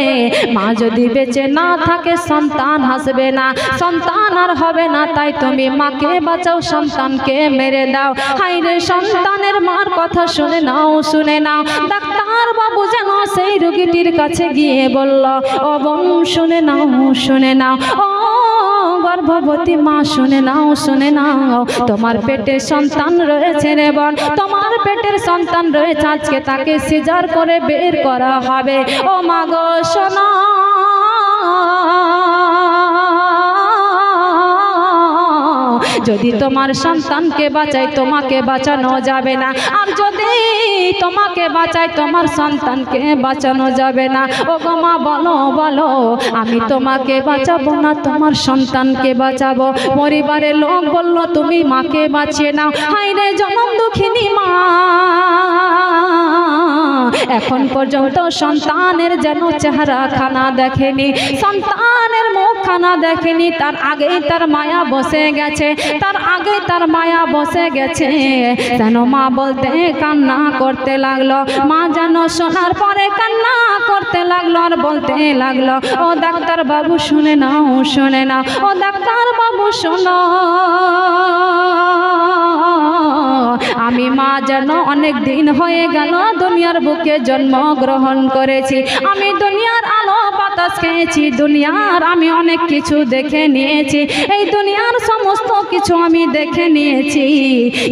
মা যদি বেঁচে না থাকে, সন্তান আসবে না, সন্তান আর হবে না। তাই তুমি মাকে বাঁচাও, সন্তানকে মেরে দাও। হাইরে সন্তানের মার কথা শুনে নাও, শুনে নাও। ডাক্তার বাবু যেন সেই রোগীটির কাছে গিয়ে বলল, ও বোন শুনে নাও, শুনে নাও। ও গর্ভবতী মা শুনে নাও, শুনে নাও। তোমার পেটে সন্তান রয়েছে রে বোন, তোমার পেটের সন্তান রয়েছে। আজকে তাকে সিজার করে বের করা হবে। ও মা গো শোনো, যদি তোমার সন্তানকে বাঁচাই, তোমাকে বাঁচানো যাবে না। আর যদি তোমাকে বাঁচাই, তোমার সন্তানকে বাঁচানো যাবে না। ও গো মা বলো, বলো আমি তোমাকে বাঁচাবো না তোমার সন্তানকে বাঁচাবো? পরিবারের লোক বলল তুমি মাকে বাঁচিয়ে নাও। হাইরে জনম দুঃখিনী মা, এখন পর্যন্ত সন্তানের যেন চেহারা খানা দেখেনি, সন্তানের মুখ খানা দেখেনি। তার আগেই তার মায়া বসে গেছে, তার আগে তার মায়া বসে গেছে। যেন মা বলতে কান্না করতে লাগলো, মা যেন শোনার পরে কান্না করতে লাগলো আর বলতে লাগলো, ও ডাক্তার বাবু শুনে নাও, শুনে নাও। ও ডাক্তার বাবু শোনো, আমি মা যেন অনেক দিন হয়ে গেল দুনিয়ার বুকে জন্মগ্রহণ করেছি। আমি দুনিয়ার আলো বাতাস খেয়েছি, দুনিয়ার আমি অনেক কিছু দেখে নিয়েছি, এই দুনিয়ার সমস্ত কিছু আমি দেখে নিয়েছি।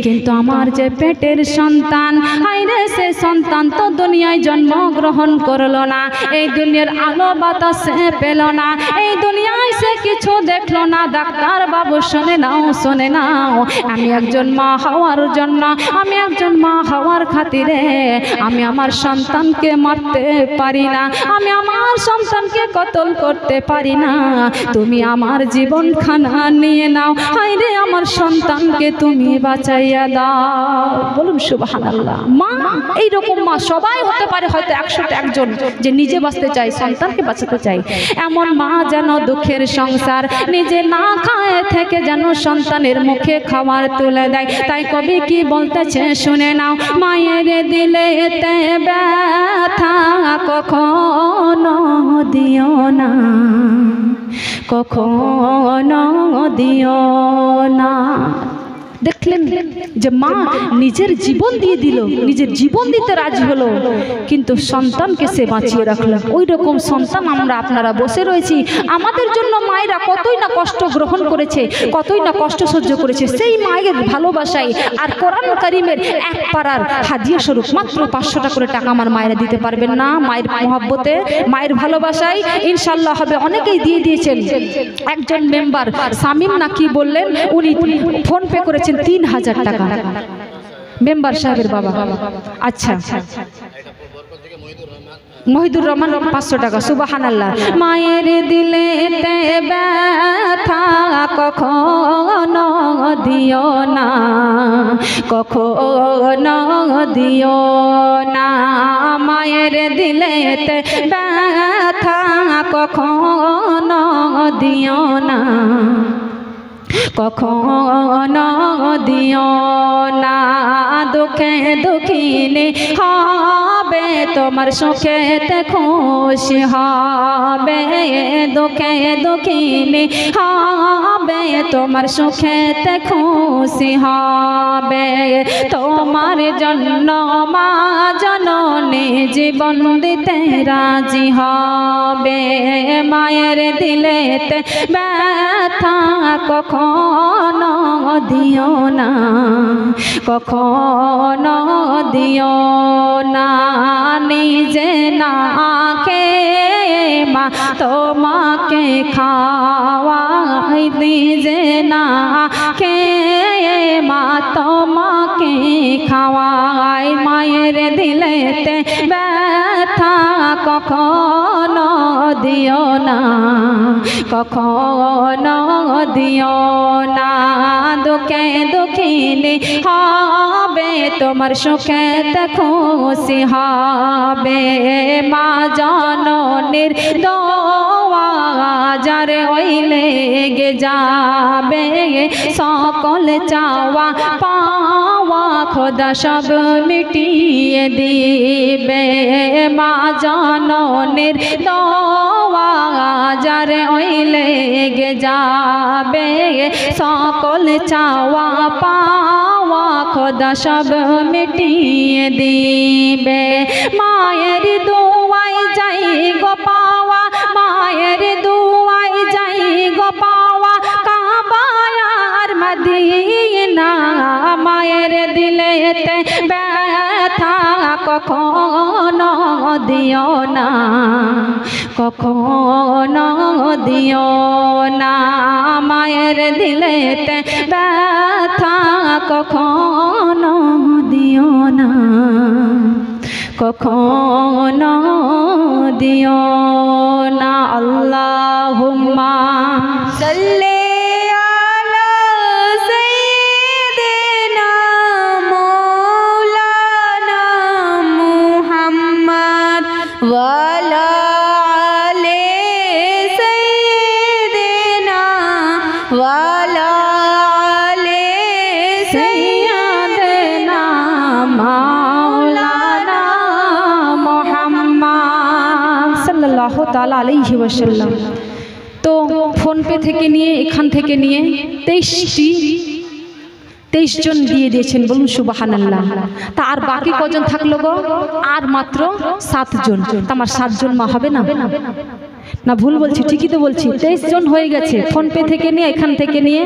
কিন্তু আমার যে পেটের সন্তান, হায়রে সে সন্তান তো দুনিয়ায় জন্মগ্রহণ করলো না, এই দুনিয়ার আলো বাতাস সে পেল না, এই দুনিয়ায় সে কিছু দেখলো না। ডাক্তার বাবু শুনে নাও, শুনে নাও। আমি একজন মা হওয়ার জন্য, আমি একজন মা হওয়ার খাতিরে আমি আমার সন্তানকে মারতে পারি না, আমি আমার সন্তানকে কতল করতে পারি না। তুমি আমার জীবন খানা নিয়ে নাও, হায়রে আমার সন্তানকে তুমি বাঁচাইয়া দাও। বলুন সুবহানাল্লাহ। মা এইরকম মা সবাই হতে পারে, হয়তো 100টা একজন যে নিজে বাঁচতে চাই, সন্তানকে বাঁচাতে চাই। এমন মা যেন দুঃখের সংসার নিজে না খায় থেকে যেন সন্তানের মুখে খাবার তুলে দেয়। তাই কবি কি বলতেছে শুনে নাও, মায়ের দিলেতে ব্যথা কখনো দিও না, কখনো দিও না। দেখলেন যে মা নিজের জীবন দিয়ে দিল, নিজের জীবন দিতে রাজি হলো, কিন্তু সন্তানকে সে বাঁচিয়ে রাখলো। ওই রকম সন্তান আমরা আপনারা বসে রয়েছি। আমাদের জন্য মায়েরা কতই না কষ্ট গ্রহণ করেছে, কতই না কষ্ট সহ্য করেছে। সেই মায়ের ভালোবাসায় আর কোরআন কারিমের এক পারার হাদিয়া স্বরূপ মাত্র 500 টাকা করে টাকা আমার মায়েরা দিতে পারবেন না। মায়ের মহব্বতে, মায়ের ভালোবাসায় ইনশাল্লাহ হবে। অনেকেই দিয়ে দিয়েছেন। একজন মেম্বার শামীম না কি বললেন, উনি ফোন পে করেছেন 3000 টাকা, মেম্বার সাহেবের বাবা। আচ্ছা, মহিদুর রহমান 500 টাকা। সুবহানাল্লাহ। মায়ের দিলেতে ব্যথা কখনো দিও না, কখনো দিও না, মায়ের মায়ের দিলেতে ব্যথা কখনো দিও না, কখনো দিও না। দুঃখে দুঃখিনী হবে তোমার সুখেতে খুশি হবে, দুঃখে দুঃখিনী হবে তোমার সুখেতে খুশি হবে। তোমার জন্য মা জননী জীবন দিতে রাজি হবে, মায়ের দিলেতে ব্যথা কখনো দিও না, কখনো দিও না। নিজে না খেয়ে মা তোমাকে খাওয়াই, নিজে না খেয়ে মা তোমাকে খাওয়াই। মায়ের দিলেতে ব্যথা কখনো দিও না, কখনো দিও না। দুঃখে দুঃখিনী হবে তোমার সুখেতে খুশি হবে, মা জননীর দোয়া যারে ওই লেগে যাবে। সকল চাওয়া পাওয়া খোদা সব মিটিয়ে দিবে, মা জননীর দোয়া যারে ওই লেগে যাবে। সকল চাওয়া পাওয়া খোদা সব মিটিয়ে দিবে। মায়ের দোয়াই যাই গো পাওয়া, মায়ের দোয়াই যাই গো পাওয়া, কাবা আর মদিনা। মায়ের দিলেতে ব্যথা কখনো দিও না, কখনো দিও না। মায়ের দিলেতে ব্যথা কখনো দিও না, কখনো দিও না। আল্লাহুম্মা সাল্লি আলা সাইয়্যিদিনা মাওলানা মুহাম্মদ ওয়া আলা আলি সাইয়্যিদিনা ওয়া আলা আলি সাইয়্যিদিনা মাওলানা মুহাম্মদ সাল্লাল্লাহু তাআলা আলাইহি ওয়াসাল্লাম। তো ফোনপে থেকে নিয়ে এখান থেকে নিয়ে 23 জন দিয়ে দিয়েছেন, বলুন সুবহানাল্লাহ। তা আর বাকি কজন থাকলো গো? আর মাত্র 7 জন। তা আমার 7 জন মা হবে না? না ভুল বলছি? ঠিকই তো বলছি। 23 জন হয়ে গেছে, ফোনপে থেকে নিয়ে এখান থেকে নিয়ে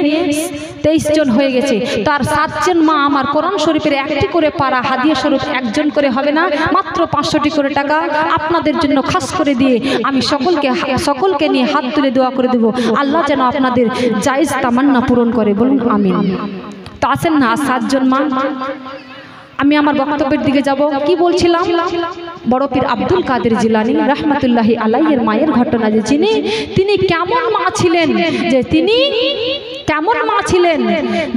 23 জন হয়ে গেছে। তার 7 জন মা আমার কোরআন শরীফের একটি করে পারা হাদিয়া স্বরূপ একজন করে হবে না, মাত্র 500টি করে টাকা আপনাদের জন্য খাস করে দিয়ে আমি সকলকে নিয়ে হাত তুলে দোয়া করে দেব, আল্লাহ যেন আপনাদের জায়েজ তামান্না পূরণ করে, বলুন আমিন। তো আসেন না 7 জন মা। আমি আমার বক্তব্যের দিকে যাব। কি বলছিলাম? বড় পীর আব্দুল কাদের জিলানী রাহমাতুল্লাহি আলাইহির মায়ের ঘটনা, যে তিনি কেমন মা ছিলেন, যে তিনি কেমন মা ছিলেন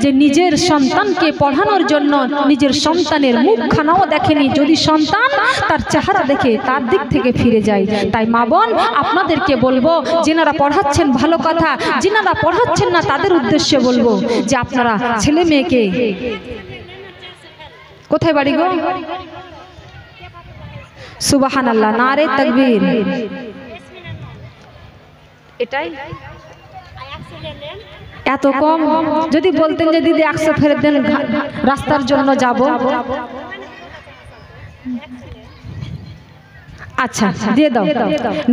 যে নিজের সন্তানকে পড়ানোর জন্য নিজের সন্তানের মুখখানাও দেখেনি, যদি সন্তান তার চেহারা দেখে তার দিক থেকে ফিরে যায়। তাই মা বোন আপনাদেরকে বলবো, যিনারা পড়াচ্ছেন ভালো কথা, যিনারা পড়াচ্ছেন না তাদের উদ্দেশ্যে বলবো যে আপনারা ছেলে মেয়েকে, কোথায় বাড়ি গো? সুবহানাল্লাহ, নারে তাকবীর। এটাই এত কম? যদি বলতেন যে দিদি 100 ফেরত দেন, রাস্তার জন্য যাব। আচ্ছা দিয়ে দাও।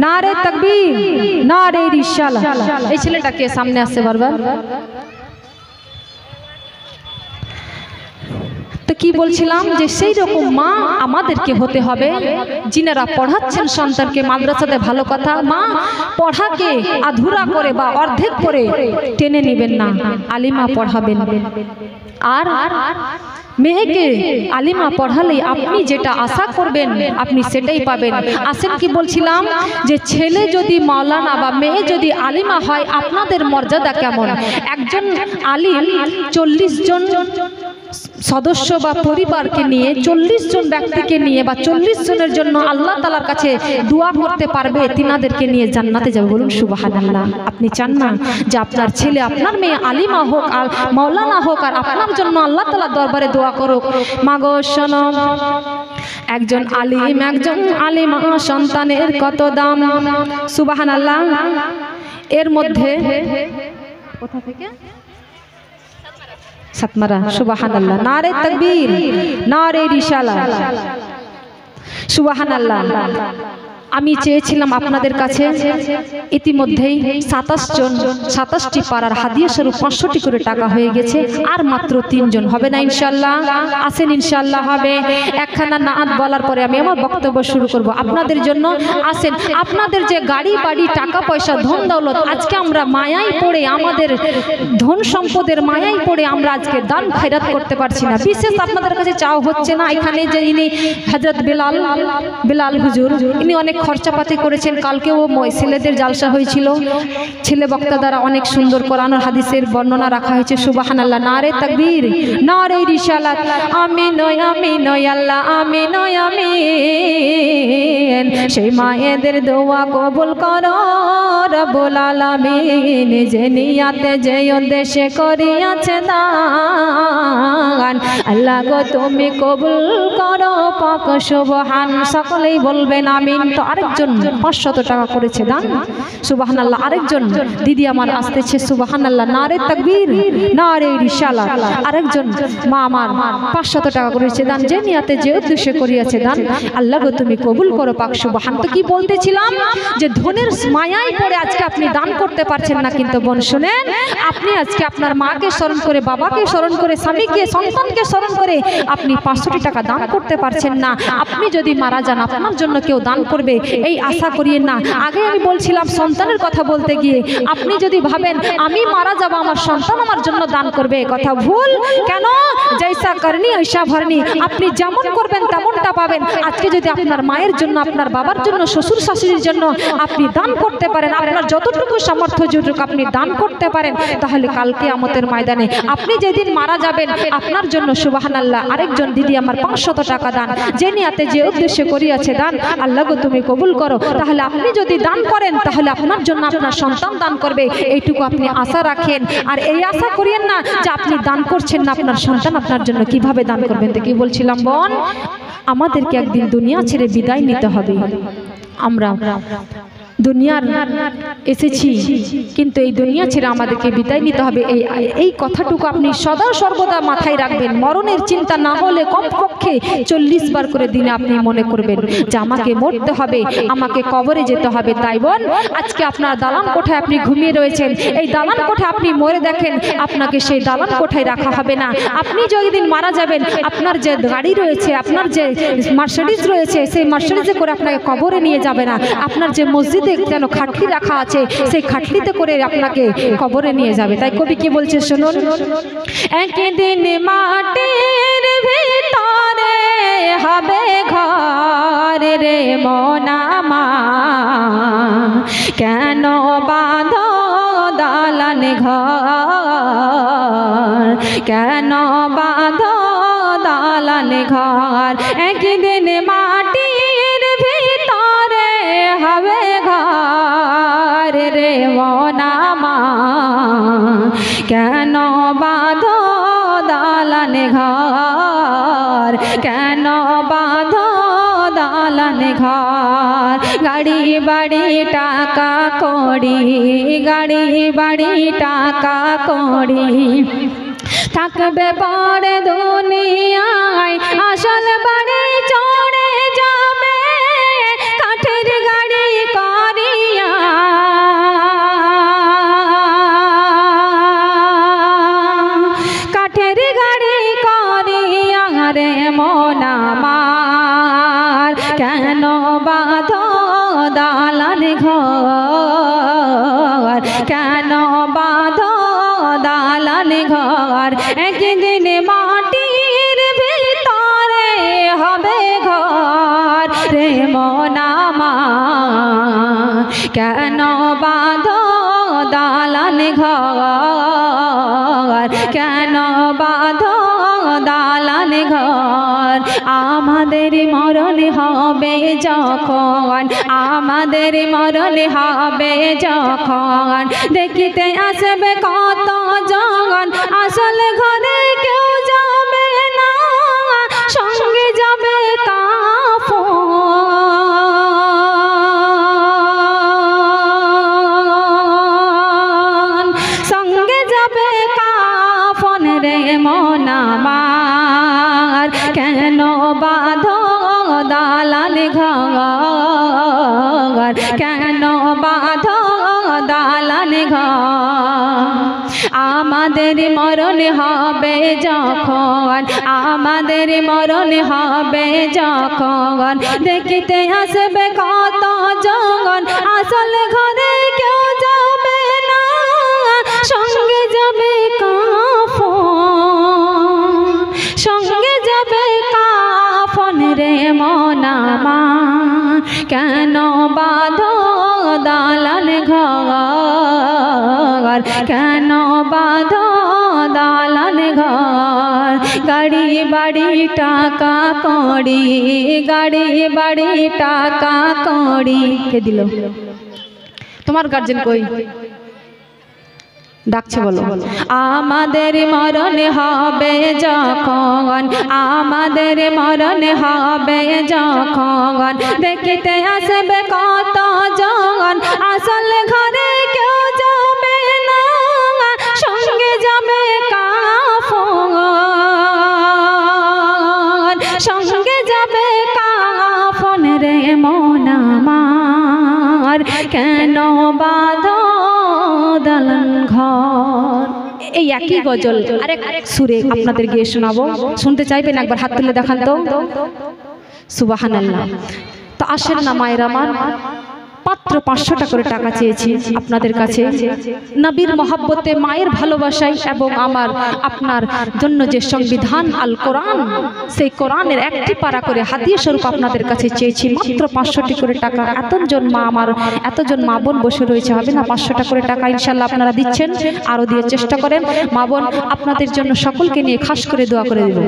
নারে তাকবীর, নারে রিসালাত। এই ছেলেটাকে সামনে আসতে বারবার। তো কি বলছিলাম, যে সেই রকম মা আমাদেরকে হতে হবে, যিনারা পড়াচ্ছেন সন্তানকে মাদ্রাসাতে, ভালো কথা, মা পড়াকে আধুরা করে বা অর্ধেক করে টেনে নেবেন না, আলিমা পড়াবেন। আর মেয়েকে আলিমা পড়ালে আপনি যেটা আশা করবেন আপনি সেটাই পাবেন। আসেন কি বলছিলাম, যে ছেলে যদি মাওলানা বা মেয়ে যদি আলিমা হয় আপনাদের মর্যাদা কেমন? একজন আলিম 40 জন সদস্য বা পরিবারকে নিয়ে 40 জন ব্যক্তিকে নিয়ে বা 40 জনের জন্য আল্লাহ তাআলার কাছে দোয়া করতে পারবে, তিনাদেরকে নিয়ে জান্নাতে যাবে। বলুন সুবহানাল্লাহ। আপনি চান না যে আপনার ছেলে আপনার মেয়ে আলিমা হোক আর মাওলানা হোক আর আপনার জন্য আল্লাহ তাআলার দরবারে দোয়া করুক? মাগো শোনো, একজন আলিম একজন আলিমা সন্তানের কত দাম। সুবহানাল্লাহ। এর মধ্যে কোথা থেকে? সাতমারা। সুবহানাল্লাহ। নারে তাকবীর, নারে রিসালা। সুবহানাল্লাহ। আমি চেয়েছিলাম আপনাদের কাছে ইতিমধ্যেই 27টি পাড়ার হাদিয়া স্বরূপ 500টি করে টাকা হয়ে গেছে, আর মাত্র 3 জন হবে না ইনশাআল্লাহ? আসেন ইনশাআল্লাহ হবে। একখানা নাত বলার পরে আমি আমার বক্তব্য শুরু করব আপনাদের জন্য। আসেন, আপনাদের যে গাড়ি বাড়ি টাকা পয়সা ধন দৌলত, আজকে আমরা মায়ায় পড়ে, আমাদের ধন সম্পদের মায়ায় পড়ে আমরা আজকে দান খয়রাত করতে পারছি না। বিশেষ আপনাদের কাছে চাও হচ্ছে না। এখানে যে ইনি হযরত বেলাল হুজুর, ইনি অনেক খরচাপাতি করেছেন। কালকেও ছেলেদের জালসা হয়েছিল, ছেলে বক্তা দ্বারা অনেক সুন্দর কোরআন ও হাদিসের বর্ণনা রাখা হয়েছে। সুবহানাল্লাহ। নারে তাকবীর, নারে রিসালাত। আমিন আমিন আল্লাহ আমিন আমিন। সেই মায়েদের দোয়া কবুল করো রব্বুল আলামিন। যে নিয়াতে যে উদ্দেশ্যে করিয়াছে দান, আল্লাহ গো তুমি কবুল করো পাক সুবহান। সকলেই বলবেন আমিন। তো আরেকজন 500 টাকা করেছে দান। সুবহানাল্লাহ। আরেকজন দিদি আমার আসতেছে। সুবহানাল্লাহ। নারে তাকবীর, নারে রিসালাত। আরেকজন মা আমার 500 টাকা করেছে দান। যে নিয়াতে যে উদ্দেশ্যে করিয়াছে দান, আল্লাহ গো তুমি কবুল করো পাক সুবহান। তো কি বলতেছিলাম যে ধনের মায়ায় পড়ে আজকে আপনি দান করতে পারছেন না। কিন্তু বোন শুনেন, আপনি আজকে আপনার মাকে স্মরণ করে, বাবাকে স্মরণ করে, স্বামীকে সন্তানকে স্মরণ করে আপনি 500 টাকা দান করতে পারছেন না। আপনি যদি মারা যান আপনার জন্য কেউ দান করবে এই আশা করিয়েন না। আগে আমি বলছিলাম সন্তানের কথা বলতে গিয়ে, আপনি যদি ভাবেন আমি মারা যাব আমার সন্তান আমার জন্য দান করবে, কথা ভুল। কেন? জৈসা করনি ঐসা ভরনি। আপনি যেমন করবেন তেমনটা পাবেন। আজকে যদি আপনার মায়ের জন্য, আপনার বাবার জন্য, শ্বশুর শাশুড়ির জন্য আপনি দান করতে পারেন, আপনার যতটুকু সামর্থ্য যতটুকু আপনি দান করতে পারেন, তাহলে কালকে কিয়ামতের ময়দানে আপনি যেদিন মারা যাবেন আপনার জন্য সুবহানাল্লাহ আরেকজন দিদি আমার 500 টাকা দান, যে নিয়াতে যে উদ্দেশ্যে করিয়াছে দান, আল্লাহ গো তুমি কবুল করো। তাহলে আপনি যদি দান করেন তাহলে আপনার জন্য আপনার সন্তান দান করবে, এইটুকু আপনি আশা রাখেন। আর এই আশা করিয়েন না যে আপনি দান করছেন না, আপনার সন্তান আপনার জন্য কিভাবে দান করবেন। তো কি বলছিলাম বোন, আমাদেরকে একদিন দুনিয়া ছেড়ে বিদায় নিতে হবে। আমরা দুনিয়ার এসেছি, কিন্তু এই দুনিয়া ছেড়ে আমাদেরকে বিদায় নিতে হবে। এই কথাটুকু আপনি সদা সর্বদা মাথায় রাখবেন। মরণের চিন্তা না হলে কমপক্ষে 40 বার করে দিনে আপনি মনে করবেন যে আমাকে মরতে হবে, আমাকে কবরে যেতে হবে। তাই বোন, আজকে আপনার দালান কোঠায় আপনি ঘুমিয়ে রয়েছেন, এই দালান কোঠায় আপনি মরে দেখেন আপনাকে সেই দালান কোঠায় রাখা হবে না। আপনি যেদিন মারা যাবেন আপনার যে গাড়ি রয়েছে, আপনার যে মার্সিডিজ রয়েছে, সেই মার্সিডিজে করে আপনাকে কবরে নিয়ে যাবে না। আপনার যে মসজিদে যেন খাটলি রাখা আছে সেই খাটলিতে করে আপনাকে কবরে নিয়ে যাবে। তাই কবি কি বলছে শুনুন, একদিন মাটির ভিতরে হবে ঘর রে মন আমার, কেন বাঁধো দালান ঘর, কেন বাঁধো দালান ঘর। একদিন মাটির ভিতরে হবে ঘর রে মন আমার, কেন বাঁধো দালান ঘর, কেন বাঁধো দালান ঘর। গাড়ি বাড়ি টাকা কড়ি, গাড়ি বাড়ি টাকা কড়ি থাকবে পরে দুনিয়ায়, আসল বাড়ি চড়ে যাবে কাঠের গাড়ি করিয়া, কাঠের গাড়ি করিয়া রে মন আমার, কেন বাঁধো দালান ঘর, কেন বাঁধো দালান ঘর। একদিন মাটির ভিতরে হবে ঘর রে মন আমার, কেন বাঁধো দালান ঘর, কেন বাঁধো দালান হবে যখন, আমাদের মরণ হবে যখন, দেখিতে আসবে কত জন, আসল ঘরে কেউ যাবে না, সঙ্গে যাবে কাফন, সঙ্গে যাবে কাফন রে মন আমার, কেন বাঁধো দালান ঘর, কেন বাঁধো দালান ঘর, আমাদের মরণ হবে যখন, আমাদের মরণ হবে যখন, দেখিতে আসবে কত জন, আসল ঘরে কেউ যাবে না, সঙ্গে যাবে কাফন, সঙ্গে যাবে কাফন রে মন আমার, কেন বাঁধো দালান ঘর, কেন বাঁধো দালান ঘর, গাড়ি বাড়ি টাকা কড়ি, গাড়ি বাড়ি টাকা কড়ি, কে দিল? তোমার গার্জেন কই? ডাকছে বলো। আমাদের মরণ হবে যখন, আমাদের মরণ হবে যখন, দেখিতে আসবে কত জন, আসল ঘরে কেউ যাবে না, সঙ্গে যাবে কাফন, সঙ্গে যাবে কাফন রে মন আমার, কেন বাঁধো দালান ঘর। এই একই গজল আরেক সুরে আপনাদের গিয়ে শোনাবো, শুনতে চাইবেন? একবার হাত তুলে দেখান তো। সুবহানাল্লাহ। তো আসেন না মায়ের আমার, মাত্র 500 টাকা করে টাকা চেয়েছি আপনাদের কাছে, নবীর মহব্বতে, মায়ের ভালোবাসায় এবং আমার আপনার জন্য যে সংবিধান আল কোরআন, সেই কোরআনের একটি পারা করে হাদিয়া স্বরূপ আপনাদের কাছে চেয়েছি, মাত্র 500 করে টাকা। এতজন মা আমার, এতজন মা বোন বসে রয়েছে, হবে না 500 টাকা করে টাকা? ইনশাল্লাহ আপনারা দিচ্ছেন, আরও দিয়ে চেষ্টা করেন। মা বোন আপনাদের জন্য সকলকে নিয়ে খাস করে দোয়া করে দেব।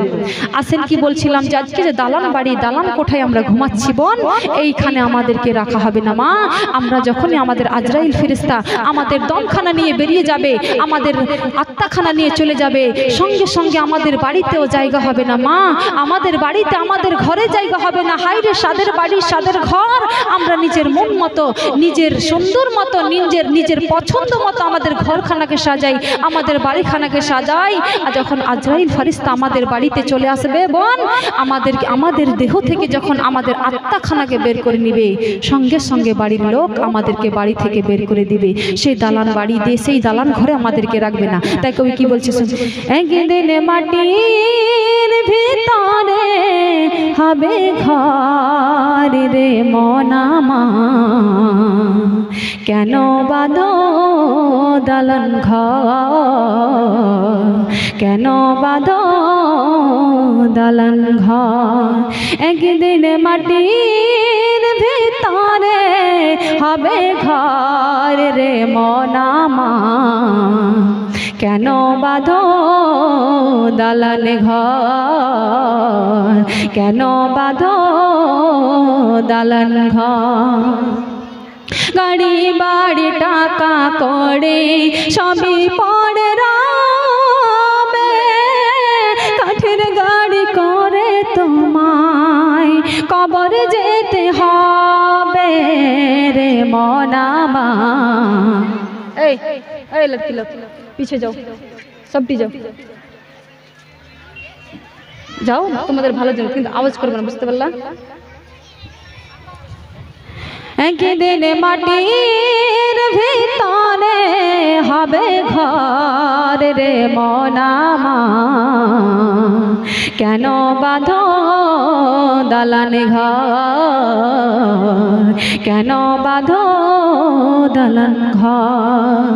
আসেন, কি বলছিলাম যে আজকে যে দালান বাড়ি, দালান কোঠায় আমরা ঘুমাচ্ছি বোন, এইখানে আমাদেরকে রাখা হবে না মা। আমরা যখনই আমাদের আজরাইল ফেরেশতা আমাদের দমখানা নিয়ে বেরিয়ে যাবে, আমাদের আত্মাখানা নিয়ে চলে যাবে, সঙ্গে সঙ্গে আমাদের বাড়িতেও জায়গা হবে না মা, আমাদের বাড়িতে, আমাদের ঘরে জায়গা হবে না। হায়রে সাদের বাড়ি, সাদের ঘর, আমরা নিজের মন মতো, নিজের সুন্দর মতো, নিজের পছন্দ মতো আমাদের ঘরখানাকে সাজাই, আমাদের বাড়িখানাকে সাজাই। আর যখন আজরাইল ফেরেশতা আমাদের বাড়িতে চলে আসবে বোন, আমাদের দেহ থেকে যখন আমাদের আত্মাখানাকে বের করে নিবে, সঙ্গে সঙ্গে বাড়ির লোক আমাদেরকে বাড়ি থেকে বের করে দিবে, সেই দালান বাড়ি দিয়ে, সেই দালান ঘরে আমাদেরকে রাখবে না। তাই কবি কি বলছে শুন, একদিন মাটির ভিতরে হবে ঘর রে মন আমার, কেন বাঁধো দালান ঘর, কেন বাঁধো দালান ঘর, একদিন মাটির ভিতরে হবে ঘর রে মন আমার, কেন বাঁধো দালান ঘর, কেন বাঁধো দালান ঘর, গাড়ি বাড়ি টাকা করে সবই পড়ে রবে, কাঠের গাড়ি করে তোমায় কবর যেতে হবে রে মন আমার। এই এই লড়কি লোক পিছে যাও, সবটি যাও, যাও, তোমাদের ভালো জন্য, কিন্তু আওয়াজ করবে না, বুঝতে পারলা? একদিন মাটির ভিতরে হবে ঘর রে মন আমার, কেন বাঁধো দালান ঘর, কেন বাঁধো দালান ঘর,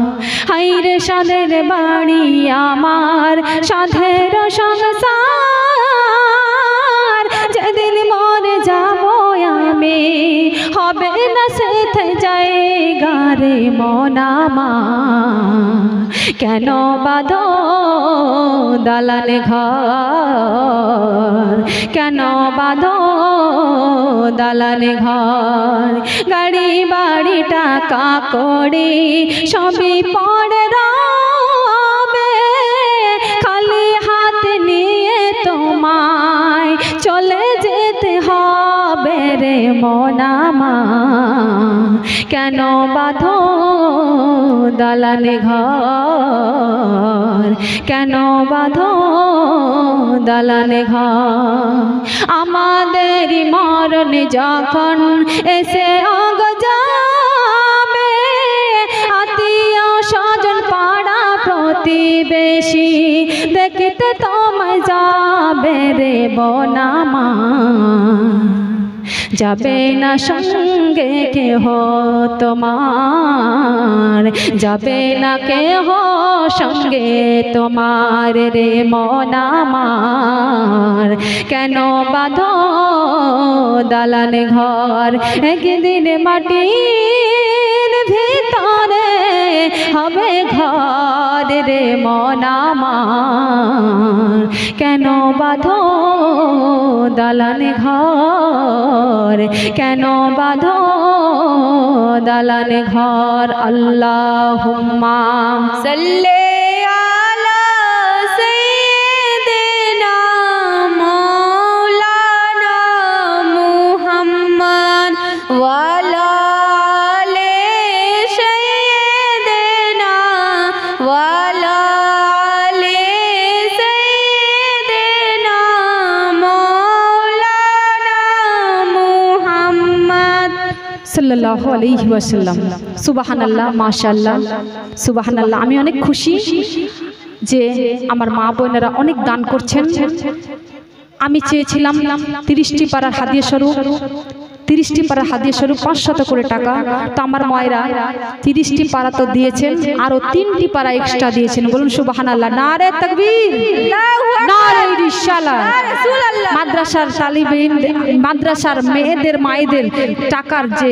হাইরে সাধের বাড়ি আমার, সাধের সংসার, যেদিন মরে যাবো আমি হবে না সেথে জায়গা রে মন আমার, কেন বাঁধো দালান ঘর, কেন বাঁধো দালান ঘর। গাড়ি বাড়ি টাকা কড়ি সবই পড়ে রবে, খালি হাত নিয়ে তোমায় চলে যেতে হবে রে মন আমার, কেন বাঁধো দালান ঘর, কেন বাঁধো দালান ঘর। আমাদের মরণ যখন এসে অগ যাবে, আত্মীয় স্বজন পাড়া প্রতিবেশী দেখতে তোমায় যাবে রে মন আমার, যাবে না সঙ্গে কেহ তোমার, যাবে না কেহ সঙ্গে তোমার রে মন আমার, কেন বাঁধো দালান ঘর। একদিন মাটির ভিতরে হবে ঘর রে মন আমার, কেন বাঁধো দালান ঘর, কেন বাঁধো দালান ঘর। আল্লাহুম্মা সাল্লি আলা সাইয়্যিদিনা মাওলানা মুহাম্মদ ওয়া আলা আলি সাইয়্যিদিনা ওয়া আলা আলি সাইয়্যিদিনা মাওলানা মুহাম্মদ সাল্লাল্লাহু আলাইহি ওয়াসাল্লাম। সুবহানাল্লাহ, মাশাআল্লাহ, সুবহানাল্লাহ। আমি অনেক খুশি যে আমার মা বোনেরা অনেক দান করছেন। আমি চেয়েছিলাম 30টি পাড়ার হাদিয়া স্বরূপ, 30টি পাড়ার হাদিয়া স্বরূপ 500 করে টাকা। তো আমার মায়েরা 30টি পাড়া তো দিয়েছেন, আরো 3টি পাড়া এক্সট্রা দিয়েছেন। বলুন সুবহানাল্লাহ, নারে তাকবীর, নারে রিসালাত। মাদ্রাসার তালিবিন, মাদ্রাসার মেয়েদের মায়েদের টাকার যে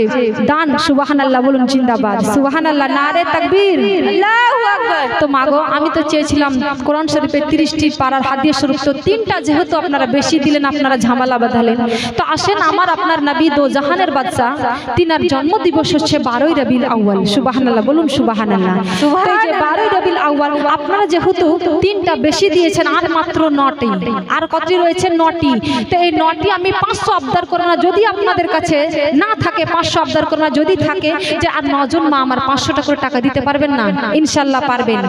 দান, সুবহানাল্লাহ বলুন, জিন্দাবাদ, সুবহানাল্লাহ, নারে তাকবীর, আল্লাহু আকবার। তো মাগো আমি তো চেয়েছিলাম কোরআন শরীফের 30টি পাড়ার হাদিয়া স্বরূপ, তো 3টা যেহেতু আপনারা বেশি দিলেন, আপনারা ঝামেলা বাঁধালেন। তো আসেন, আমার আপনার নবী দো জাহানের বাদশা, তিনার জন্ম দিবস হচ্ছে 12ই রবিউল আউয়াল। সুবহানাল্লাহ বলুন, সুবহানাল্লাহ। তো এই যে 12ই রবিউল আউয়াল, আপনারা যেহেতু 3টা বেশি দিয়েছেন, আর মাত্র 9টি, আর কতটি রয়েছে? 9টি। তো এই 9টি আমি 500 আবদার করব না, যদি আপনাদের কাছে না থাকে 500 আবদার করব না, যদি থাকে যে আর 9 জন মা আমার 500 টাকা করে টাকা দিতে পারবেন না, ইনশাআল্লাহ পারবেন।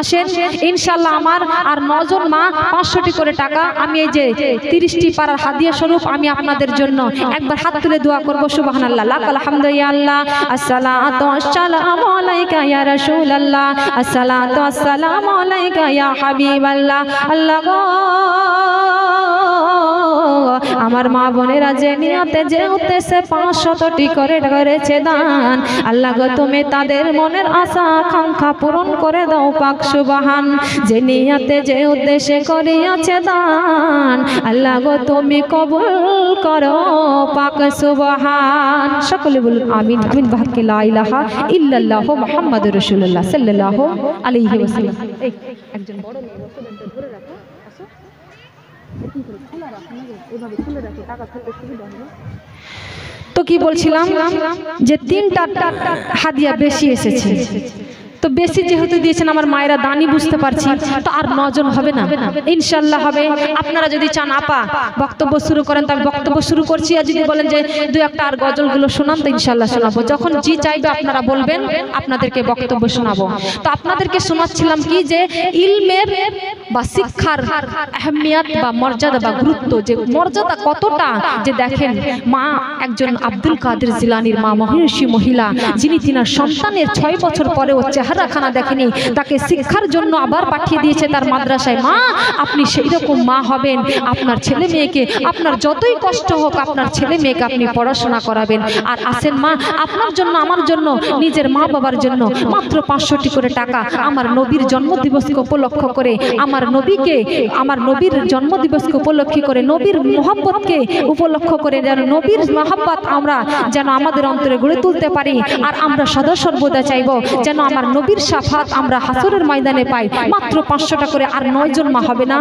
আসেন ইনশাআল্লাহ, আমার আর 9 জন মা 500টি করে টাকা আমি এই যে 30টি পাড়ার হাদিয়া স্বরূপ আমি আপনাদের জন্য একবার হাত তুলে দোয়া করব। সুবহানাল্লাহ, লাকাল হামদু ইয়া আল্লাহ, আসসালাতু ওয়াসসালামু আলাইকা ইয়া রাসূলুল্লাহ, আসসালাতু ওয়াসসালামু আলাইকা ইয়া হাবিবাল্লাহ। আল্লাহ গো, আমার মা বোনেরা যে নিয়তে যে উদ্দেশ্যে 500টি করে করেছে দান, আল্লাহ গো তুমি তাদের মনের আশা আকাঙ্ক্ষা পূরণ করে দাও পাক সুবহান। যে নিয়তে যে উদ্দেশ্যে করিয়াছে দান, আল্লাহ গো তুমি কবুল করো পাক সুবহান। সকলে বলুন আমিন। আমিন বাহাক্কি লা ইলাহা ইল্লাল্লাহু মুহাম্মাদুর রাসূলুল্লাহ সাল্লাল্লাহু আলাইহি ওয়াসাল্লাম। একজন বড় লোক বসে ধরে রাখো, আসো খোলা রাখো, এভাবে খুলে রাখো, টাকা ফেলতে সুবিধা হবে। তো কি বলছিলাম যে 3টা হাদিয়া বেশি এসেছে, তো বেশি যেহেতু দিয়েছেন আমার মায়েরা দানি বুঝতে পারছি, তো আর 9 জন হবে না, ইনশাআল্লাহ হবে। আপনারা যদি চান আপা বক্তব্য শুরু করেন তো আমি বক্তব্য শুরু করছি, আর যদি বলেন যে 2-1টা আর গজলগুলো শোনান তো ইনশাআল্লাহ শোনাবো। যখন জি চাইবে আপনারা বলবেন, আপনাদেরকে বক্তব্য শোনাবো। তো আপনাদেরকে শোনাচ্ছিলাম কি যে ইলমের বা শিক্ষার আহমিয়ত বা মর্যাদা বা গুরুত্ব, যে মর্যাদা কতটা, যে দেখেন মা একজন আব্দুল কাদের জিলানীর মা, মহিষী মহিলা, যিনি তিনার সন্তানের 6 বছর পরেও চেহারা চেহারাখানা দেখেনি, তাকে শিক্ষার জন্য আবার পাঠিয়ে দিয়েছে তার মাদ্রাসায়। মা, আপনি সেই রকম মা হবেন, আপনার ছেলে মেয়েকে, আপনার যতই কষ্ট হোক আপনার ছেলে মেয়েকে আপনি পড়াশোনা করাবেন। আর আসেন মা, আপনার জন্য আমার জন্য নিজের মা বাবার জন্য মাত্র 500টি করে টাকা আমার নবীর জন্মদিবসকে উপলক্ষ করে, আমার নবীর জন্মদিবসকে উপলক্ষ করে, নবীর মোহাব্বতকে উপলক্ষ করে, যেন নবীর মোহাব্বত আমরা যেন আমাদের অন্তরে গড়ে তুলতে পারি। আর আমরা সদা সর্বদা চাইব যেন আমার নবীর শাফাত আমরা হাসরের ময়দানে পাই। মাত্র 500 করে। আর 9 জন মা হবে না?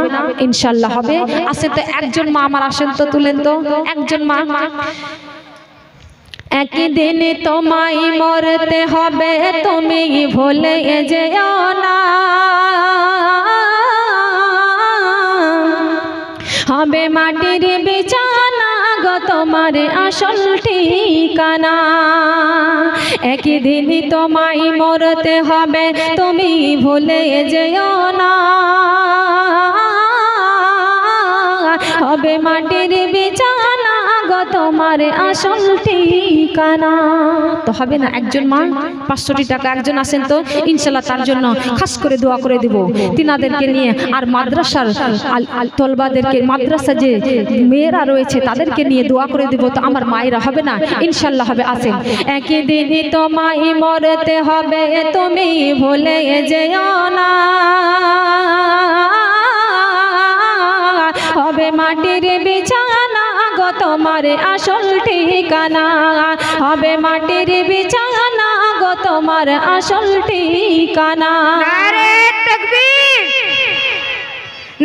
ইনশাআল্লাহ হবে। আসেন তো একজন মা আমার, আসেন তো, তুলেন তো একজন মা। একদিন তোমায় মরতে হবে, তুমি ভুলে যেও না, হবে মাটির বিছানা গো তোমার আসল ঠিকানা। একদিন তোমায় মরতে হবে, তুমি ভুলে যেও না, হবে মাটির বিছানা গো তোমার আসল ঠিকানা। তো হবে না? একজন মা 500টি টাকা। একজন আসেন তো, ইনশাআল্লাহ তার জন্য খাস করে দোয়া করে দেব তিনাদেরকে নিয়ে। আর মাদ্রাসার তলবাদেরকে, মাদ্রাসা যে মেয়েরা রয়েছে তাদেরকে নিয়ে দোয়া করে দেব। তো আমার মায়েরা হবে না? ইনশাআল্লাহ হবে। আসেন। একদিন তোমায় মরতে হবে, তুমি ভুলে যেও না, হবে মাটির বিছানা গো তোমার আসল ঠিকানা, হবে মাটির বিছানা গো তোমার আসল ঠিকানা। নারে তাকবীর,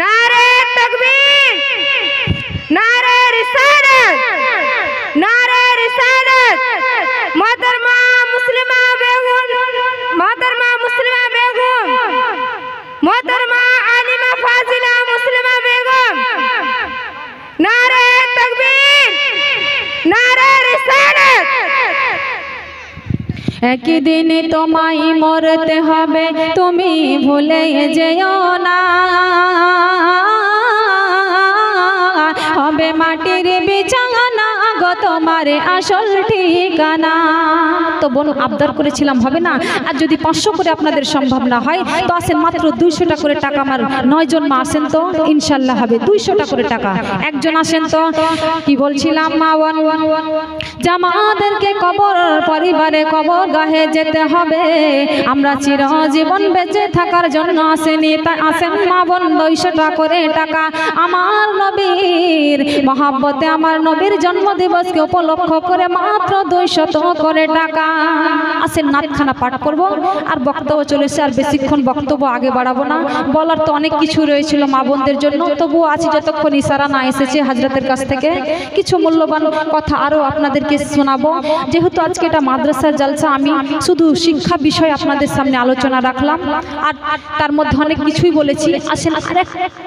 নারে তাকবীর, নারে রিসালাত, নারে রিসালাত। মোহতরমা মুসলিমা বেগম, মোহতরমা মুসলিমা বেগম, মোহতরমা আলিমা ফাজিলা মুসলিমা বেগম। নারে তাকবীর, নারে রিসালাত। একদিন তোমায় মরতে হবে, তুমি ভুলে যেও না, হবে মাটির বিছানা গো তোমার আসল ঠিকানা। তো বোন আবদার করেছিলাম, হবে না? আর যদি 500 করে আপনাদের সম্ভব না হয় তো আসেন মাত্র 200টা করে টাকা। আমার 9 জন মা আসেন তো, ইনশাআল্লাহ হবে 200টা করে টাকা। একজন আসেন তো। কি বলছিলাম মা বোন, জামাদেরকে কবর, পরিবারে কবর গাহে যেতে হবে, আমরা চিরজীবন বেঁচে থাকার জন্য আসেনি। তাই আসেন মা বোন 200টা করে টাকা আমার নবীর মহাব্বতে, আমার নবীর জন্মদিবসকে উপলক্ষ করে মাত্র 200 করে টাকা। আসেন নাতখানা পাঠ করব। আর বক্তব্য চলেছে, আর বেশিক্ষণ বক্তব্য আগে বাড়াবো না। বলার তো অনেক কিছু রয়েছিল মা বোনদের জন্য, তবুও আজ যতক্ষণ ইশারা না এসেছে হাজরাতের কাছ থেকে কিছু মূল্যবান কথা আরও আপনাদেরকে শোনাবো। যেহেতু আজকে এটা মাদ্রাসার জালসা, আমি শুধু শিক্ষা বিষয় আপনাদের সামনে আলোচনা রাখলাম, আর তার মধ্যে অনেক কিছুই বলেছি। আসেন আর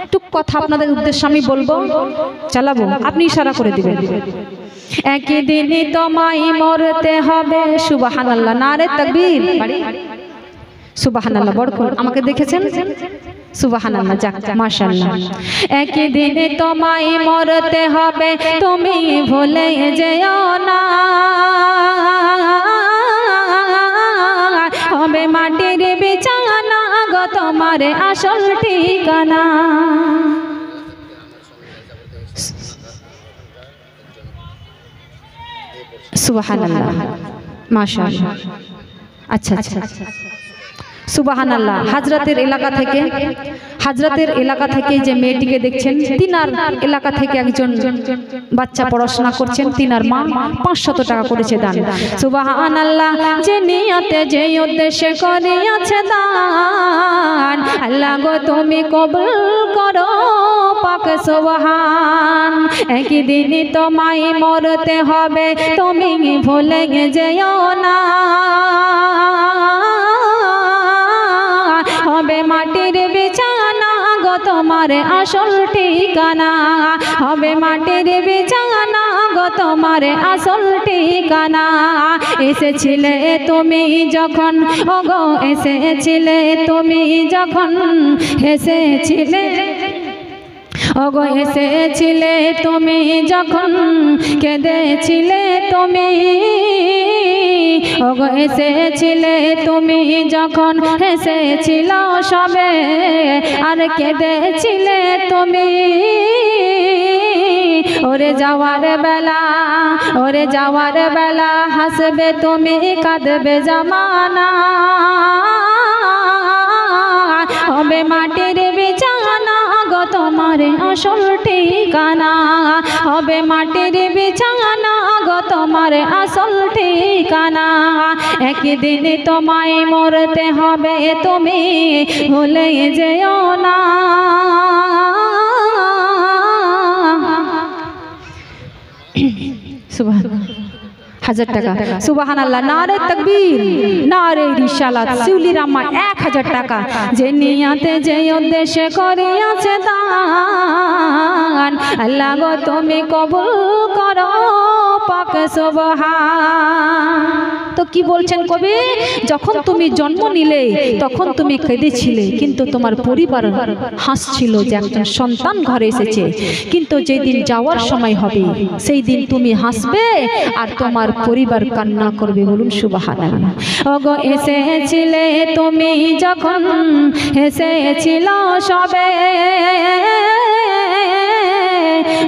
একটু কথা আপনাদের উদ্দেশ্যে আমি বলবো, চালাবো, আপনি ইশারা করে দিবেন। একদিন তোমায় মরতে হবে, সুবহানাল্লাহ, নারে তাকবীর, সুবহানাল্লাহ। বড় করে আমাকে দেখেছেন? সুবহানাল্লাহ, যাক মাশাআল্লাহ। একদিন তোমায় মরতে হবে, তুমি ভুলে যেও না, হবে মাটির বিছানা গো তোমার আসল ঠিকানা। সুবহানাল্লাহ, মাশাআল্লাহ। আচ্ছা আচ্ছা, সুবহানাল্লাহ। হাজরাতের এলাকা থেকে যে মেয়েটিকে দেখছেন, তিনার এলাকা থেকে একজন বাচ্চা পড়াশোনা করছেন, তিনার মা 500 টাকা করেছে দান। সুবহানাল্লাহ। যে নিয়তে, যে উদ্দেশ্যে করিয়াছে দান, আল্লাহ গো তুমি কবুল করো পাক সুবহান। একদিন তোমায় মরতে হবে, তুমি ভুলে যেও না, হবে মাটির বিছানা গো তোমার আসল ঠিকানা, হবে মাটির বিছানা গো তোমার আসল ঠিকানা। এসেছিলে তুমি যখন, ওগো এসেছিলে তুমি যখন, এসেছিলে ওগো এসেছিলে তুমি যখন, কেঁদেছিলে তুমি, ওগো এসেছিলে তুমি যখন হেসেছিল সবে আর কেঁদেছিলে তুমি ওরে যাওয়ার বেলা হাসবে তুমি কাঁদবে জামানা হবে মাটির বিছানা গো তোমার আসল ঠিকানা হবে মাটির বিছানা গো তোমার আসল ঠিকানা একদিন তোমায় মরতে হবে তুমি ভুলে যেও না সুবহানাল্লাহ 1000 টাকা সুবহানাল্লাহ নারে তাকবীর নারে রিসালাত শিউলির আম্মা 1000 টাকা যে নিয়াতে যে উদ্দেশ্যে করিয়াছে দান আল্লাহ গো তুমি কবুল করো পাক সুবহান তো কি বলছেন কবি যখন তুমি জন্ম নিলে তখন তুমি কেঁদেছিলে কিন্তু তোমার পরিবার হাসছিল যে একজন সন্তান ঘরে এসেছে কিন্তু যেদিন যাওয়ার সময় হবে সেই দিন তুমি হাসবে আর তোমার পরিবার কান্না করবে বলুন সুবহানাল্লাহ ওগো এসেছিলে তুমি যখন হেসেছিল সবে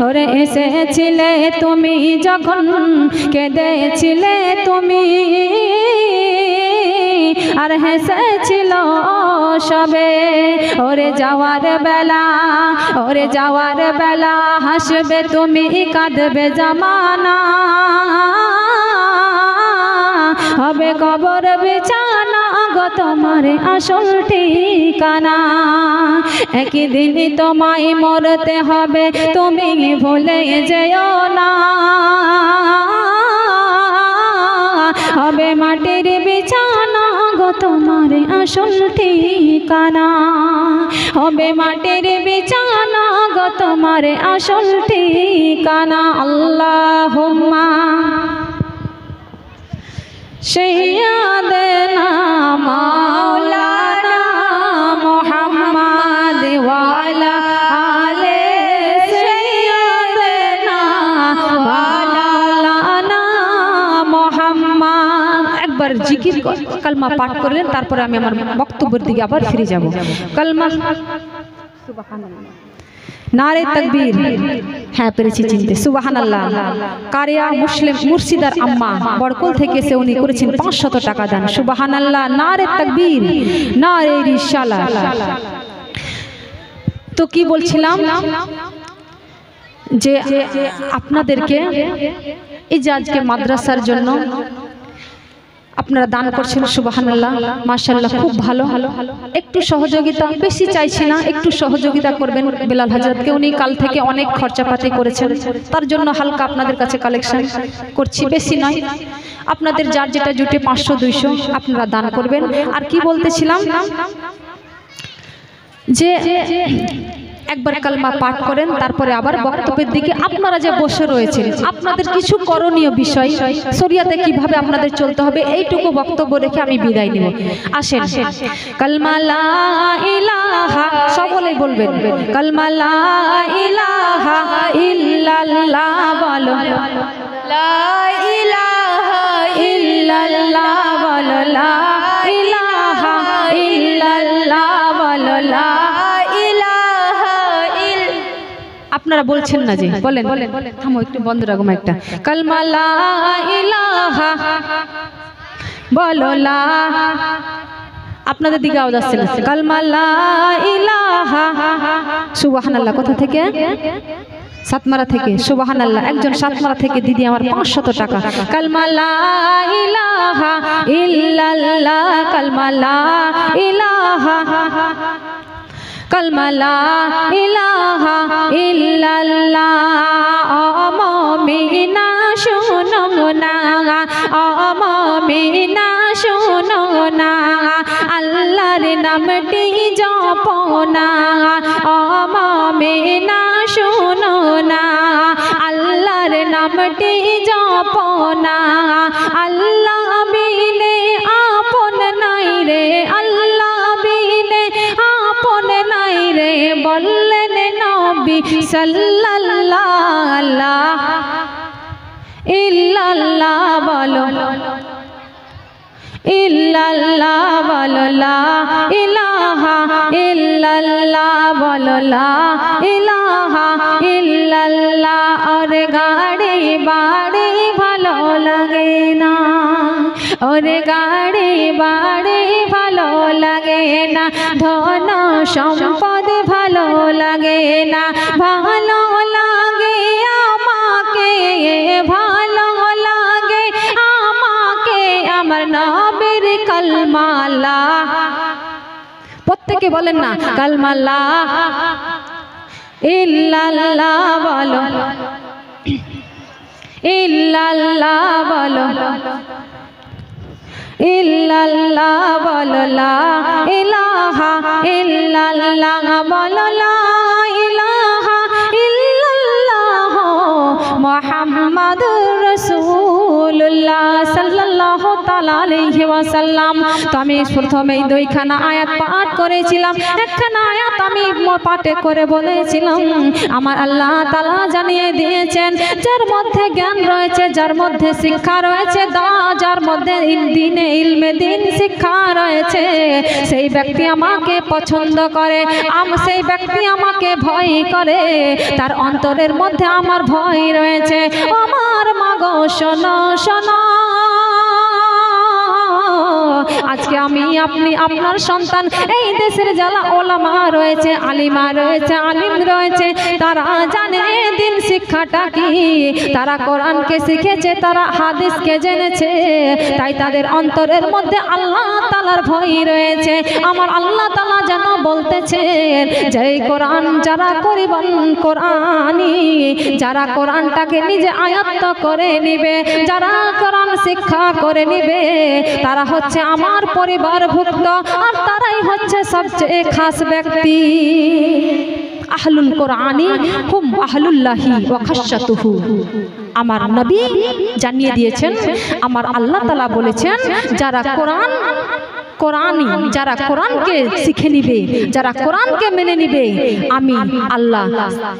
ওরে এসেছিলে তুমি যখন কেঁদেছিলে তুমি আর হেসেছিল সবে ওরে যাওয়ার বেলা হাসবে তুমি কাঁদবে জামানা হবে কবর বিছানা গো তোমার আসল ঠিকানা একদিন তোমায় মরতে হবে তুমি ভুলে যেও না হবে মাটির বিছানা গো তোমার আসল ঠিকানা হবে মাটির বিছানা গো তোমার আসল ঠিকানা আল্লাহুম্মা সাইয়্যিদানা মাওলানা মুহাম্মদ ওয়া আলা আলি সাইয়্যিদানা মাওলানা মুহাম্মদ একবার জিকির কালমা পাঠ করলেন তারপরে আমি আমার বক্তব্যের দিকে আবার ফিরে যাব কালমা সুবহানাল্লাহ নারে তাকবীর হ্যাঁ পেরেছি চিনতে সুবহানাল্লাহ কারিয়া মুসলিম মুর্শিদার আম্মা বড়কল থেকে এসে উনি করেছেন 500 টাকা দান সুবহানাল্লাহ নারে তাকবীর নারে রিসালাত তো কি বলছিলাম যে আপনাদেরকে এই যে আজকে মাদ্রাসার জন্য আপনারা দান করছেন সুবহানাল্লাহ মাশাআল্লাহ খুব ভালো একটু সহযোগিতা বেশি চাইছি না একটু সহযোগিতা করবেন বেলাল হযরতকে উনি কাল থেকে অনেক খরচাপাতি করেছেন তার জন্য হালকা আপনাদের কাছে কালেকশন করছি বেশি নয় আপনাদের যার যেটা জুটে 500 200 আপনারা দান করবেন আর কি বলতেছিলাম যে একবার কালমা পাঠ করেন তারপরে আবার বক্তব্যের দিকে আপনারা যে বসে রয়েছেন আপনাদের কিছু করণীয় বিষয় শরিয়াতে কিভাবে আপনাদের চলতে হবে এইটুকু বক্তব্য রেখে আমি বিদায় নেব আসেন কালমা লা ইলাহা সকলে বলবেন কালমা লা ইলাহা ইল্লাল্লাহ বলো লা ইলাহা ইল্লাল্লাহ বলো লা ইলাহা ইল্লাল্লাহ বলো লা আপনারা বলছেন না যে বলেন থামো একটু বন্ধ রাখো একটা কালমা লা ইলাহা বলো লা আপনাদের দিকে আওয়াজ আসছে না কালমা লা ইলাহা সুবহানাল্লাহ কোথা থেকে সাতমারা থেকে সুবহানাল্লাহ একজন সাতমারা থেকে দিদি আমার 500 টাকা কালমা লা ইলাহা ইল্লাল্লাহ কালমা লা ইলাহা কালমা লা ইলাহা ইল্লাল্লাহ মুমিনা শুনো না মুমিনা শুনো না আল্লাহর নামটি জপো না মুমিনা শুনো না আল্লাহর নামটি জপো না আল্লাহ বিনে আপন নাই রে আল্লাহ বিনে আপন নাই রে বললেন নবী সাল্লাল্লাহু ইল্লাল্লাহ বলো ইল্লাল্লাহ বলো লা ইলাহা ইল্লাল্লাহ বলো লা ইলাহা ইল্লাল্লাহ। ওরে গাড়ি বাড়ি ভালো লাগে না, ওরে গাড়ি বাড়ি ভালো লাগে না, ধন সম্পদ ভালো লাগে না, ভালো লাগে আমাকে, ভালো লাগে আমাকে আমার নবীর কালমা লা। প্রত্যেকে বলেন না কালমা লা ইল্লাল্লাহ বলো, ইল্লাল্লাহ বলো, ইল্লাল্লাহ বলো লা ইলাহা ইল্লাল্লাহ বলো লা ইলাহা ইল্লাল্লাহ মুহাম্মাদুর রাসূলুল্লাহ সাল্লাল্লাহু তাআলা আলাইহি ওয়াসাল্লাম। তো আমি প্রথমেই দুইখানা আয়াত পাঠ করেছিলাম, একখানা আয়াত আমি পাঠে করে বলেছিলাম আমার আল্লাহ তাআলা জানিয়ে দিয়েছেন যার মধ্যে জ্ঞান রয়েছে, যার মধ্যে শিক্ষা রয়েছে, যার মধ্যে দিনে ইলমে দিন শিক্ষা রয়েছে, সেই ব্যক্তি আমাকে পছন্দ করে, সেই ব্যক্তি আমাকে ভয় করে, তার অন্তরের মধ্যে আমার ভয় রয়েছে। আমার মাগো শোনো শোনো, আজকে আমি আপনি আপনার সন্তান, এই দেশের যারা ওলামা রয়েছে, আলিমা রয়েছে, আলিম রয়েছে, তারা জানে দিন শিক্ষাটা কি, তারা কোরআনকে শিখেছে, তারা হাদিসকে জেনেছে, তাই তাদের অন্তরের মধ্যে আল্লাহ তাআলার ভয় রয়েছে। আমার আল্লাহ তাআলা যেন বলতেছেন যে কোরআন যারা করিবেন কোরআনি, যারা কোরআনটাকে নিজে আয়ত্ত করে নিবে, যারা কোরআন শিক্ষা করে নিবে, তারা হচ্ছে আমার পরিবারভুক্ত, আর তারাই হচ্ছে সবচেয়ে খাস ব্যক্তি। আহলুল কোরআনি হুম আহলুল্লাহি ওয়া খাশাতুহু। আমার নবী জানিয়ে দিয়েছেন, আমার আল্লাহ তাআলা বলেছেন যারা কোরআনি, যারা কোরআনকে শিখে নিবে, যারা কোরআনকে মেনে নিবে, আমি আল্লাহ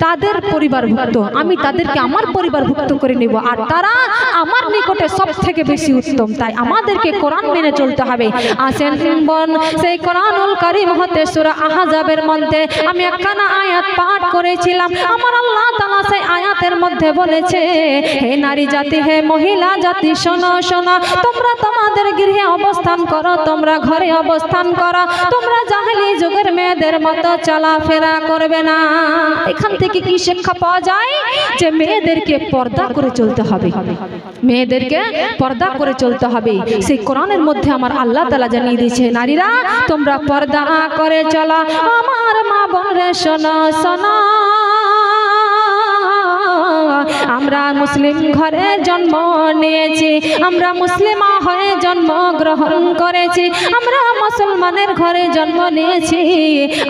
তাদের পরিবারভুক্ত, আমি তাদেরকে আমার পরিবারভুক্ত করে নেব, আর তারা আমার নিকটে সব থেকে বেশি উত্তম। তাই আমাদেরকে কোরআন মেনে চলতে হবে। আসেন বোন, সেই কোরআনুল কারীম হতে সূরা আহজাবের মধ্যে আমি একখানা আয়াত পাঠ করেছিলাম। আমার আল্লাহ তাআলা সেই আয়াতের মধ্যে বলেছে, হে নারী জাতি, হে মহিলা জাতি, শোনো শোনো, তোমরা তোমাদের গৃহে অবস্থান করো, তোমরা ঘরে অবস্থান করো, তোমরা জাহেলি যুগের মেয়েদের মতো চলাফেরা করবে না। এখান থেকে কি শিক্ষা পাওয়া যায়? যে মেয়েদেরকে পর্দা করে চলতে হবে, মেয়েদেরকে পর্দা করে চলতে হবে। সেই কোরআনের মধ্যে আমার আল্লাহ তাআলা জানিয়ে দিয়েছে, নারীরা তোমরা পর্দা করে চলো। আমার মা বোনরা শোনো শোনো, আমরা মুসলিম ঘরে জন্ম নিয়েছি, আমরা মুসলিমা হয়ে জন্ম গ্রহণ করেছি, আমরা মুসলমানের ঘরে জন্ম নিয়েছি।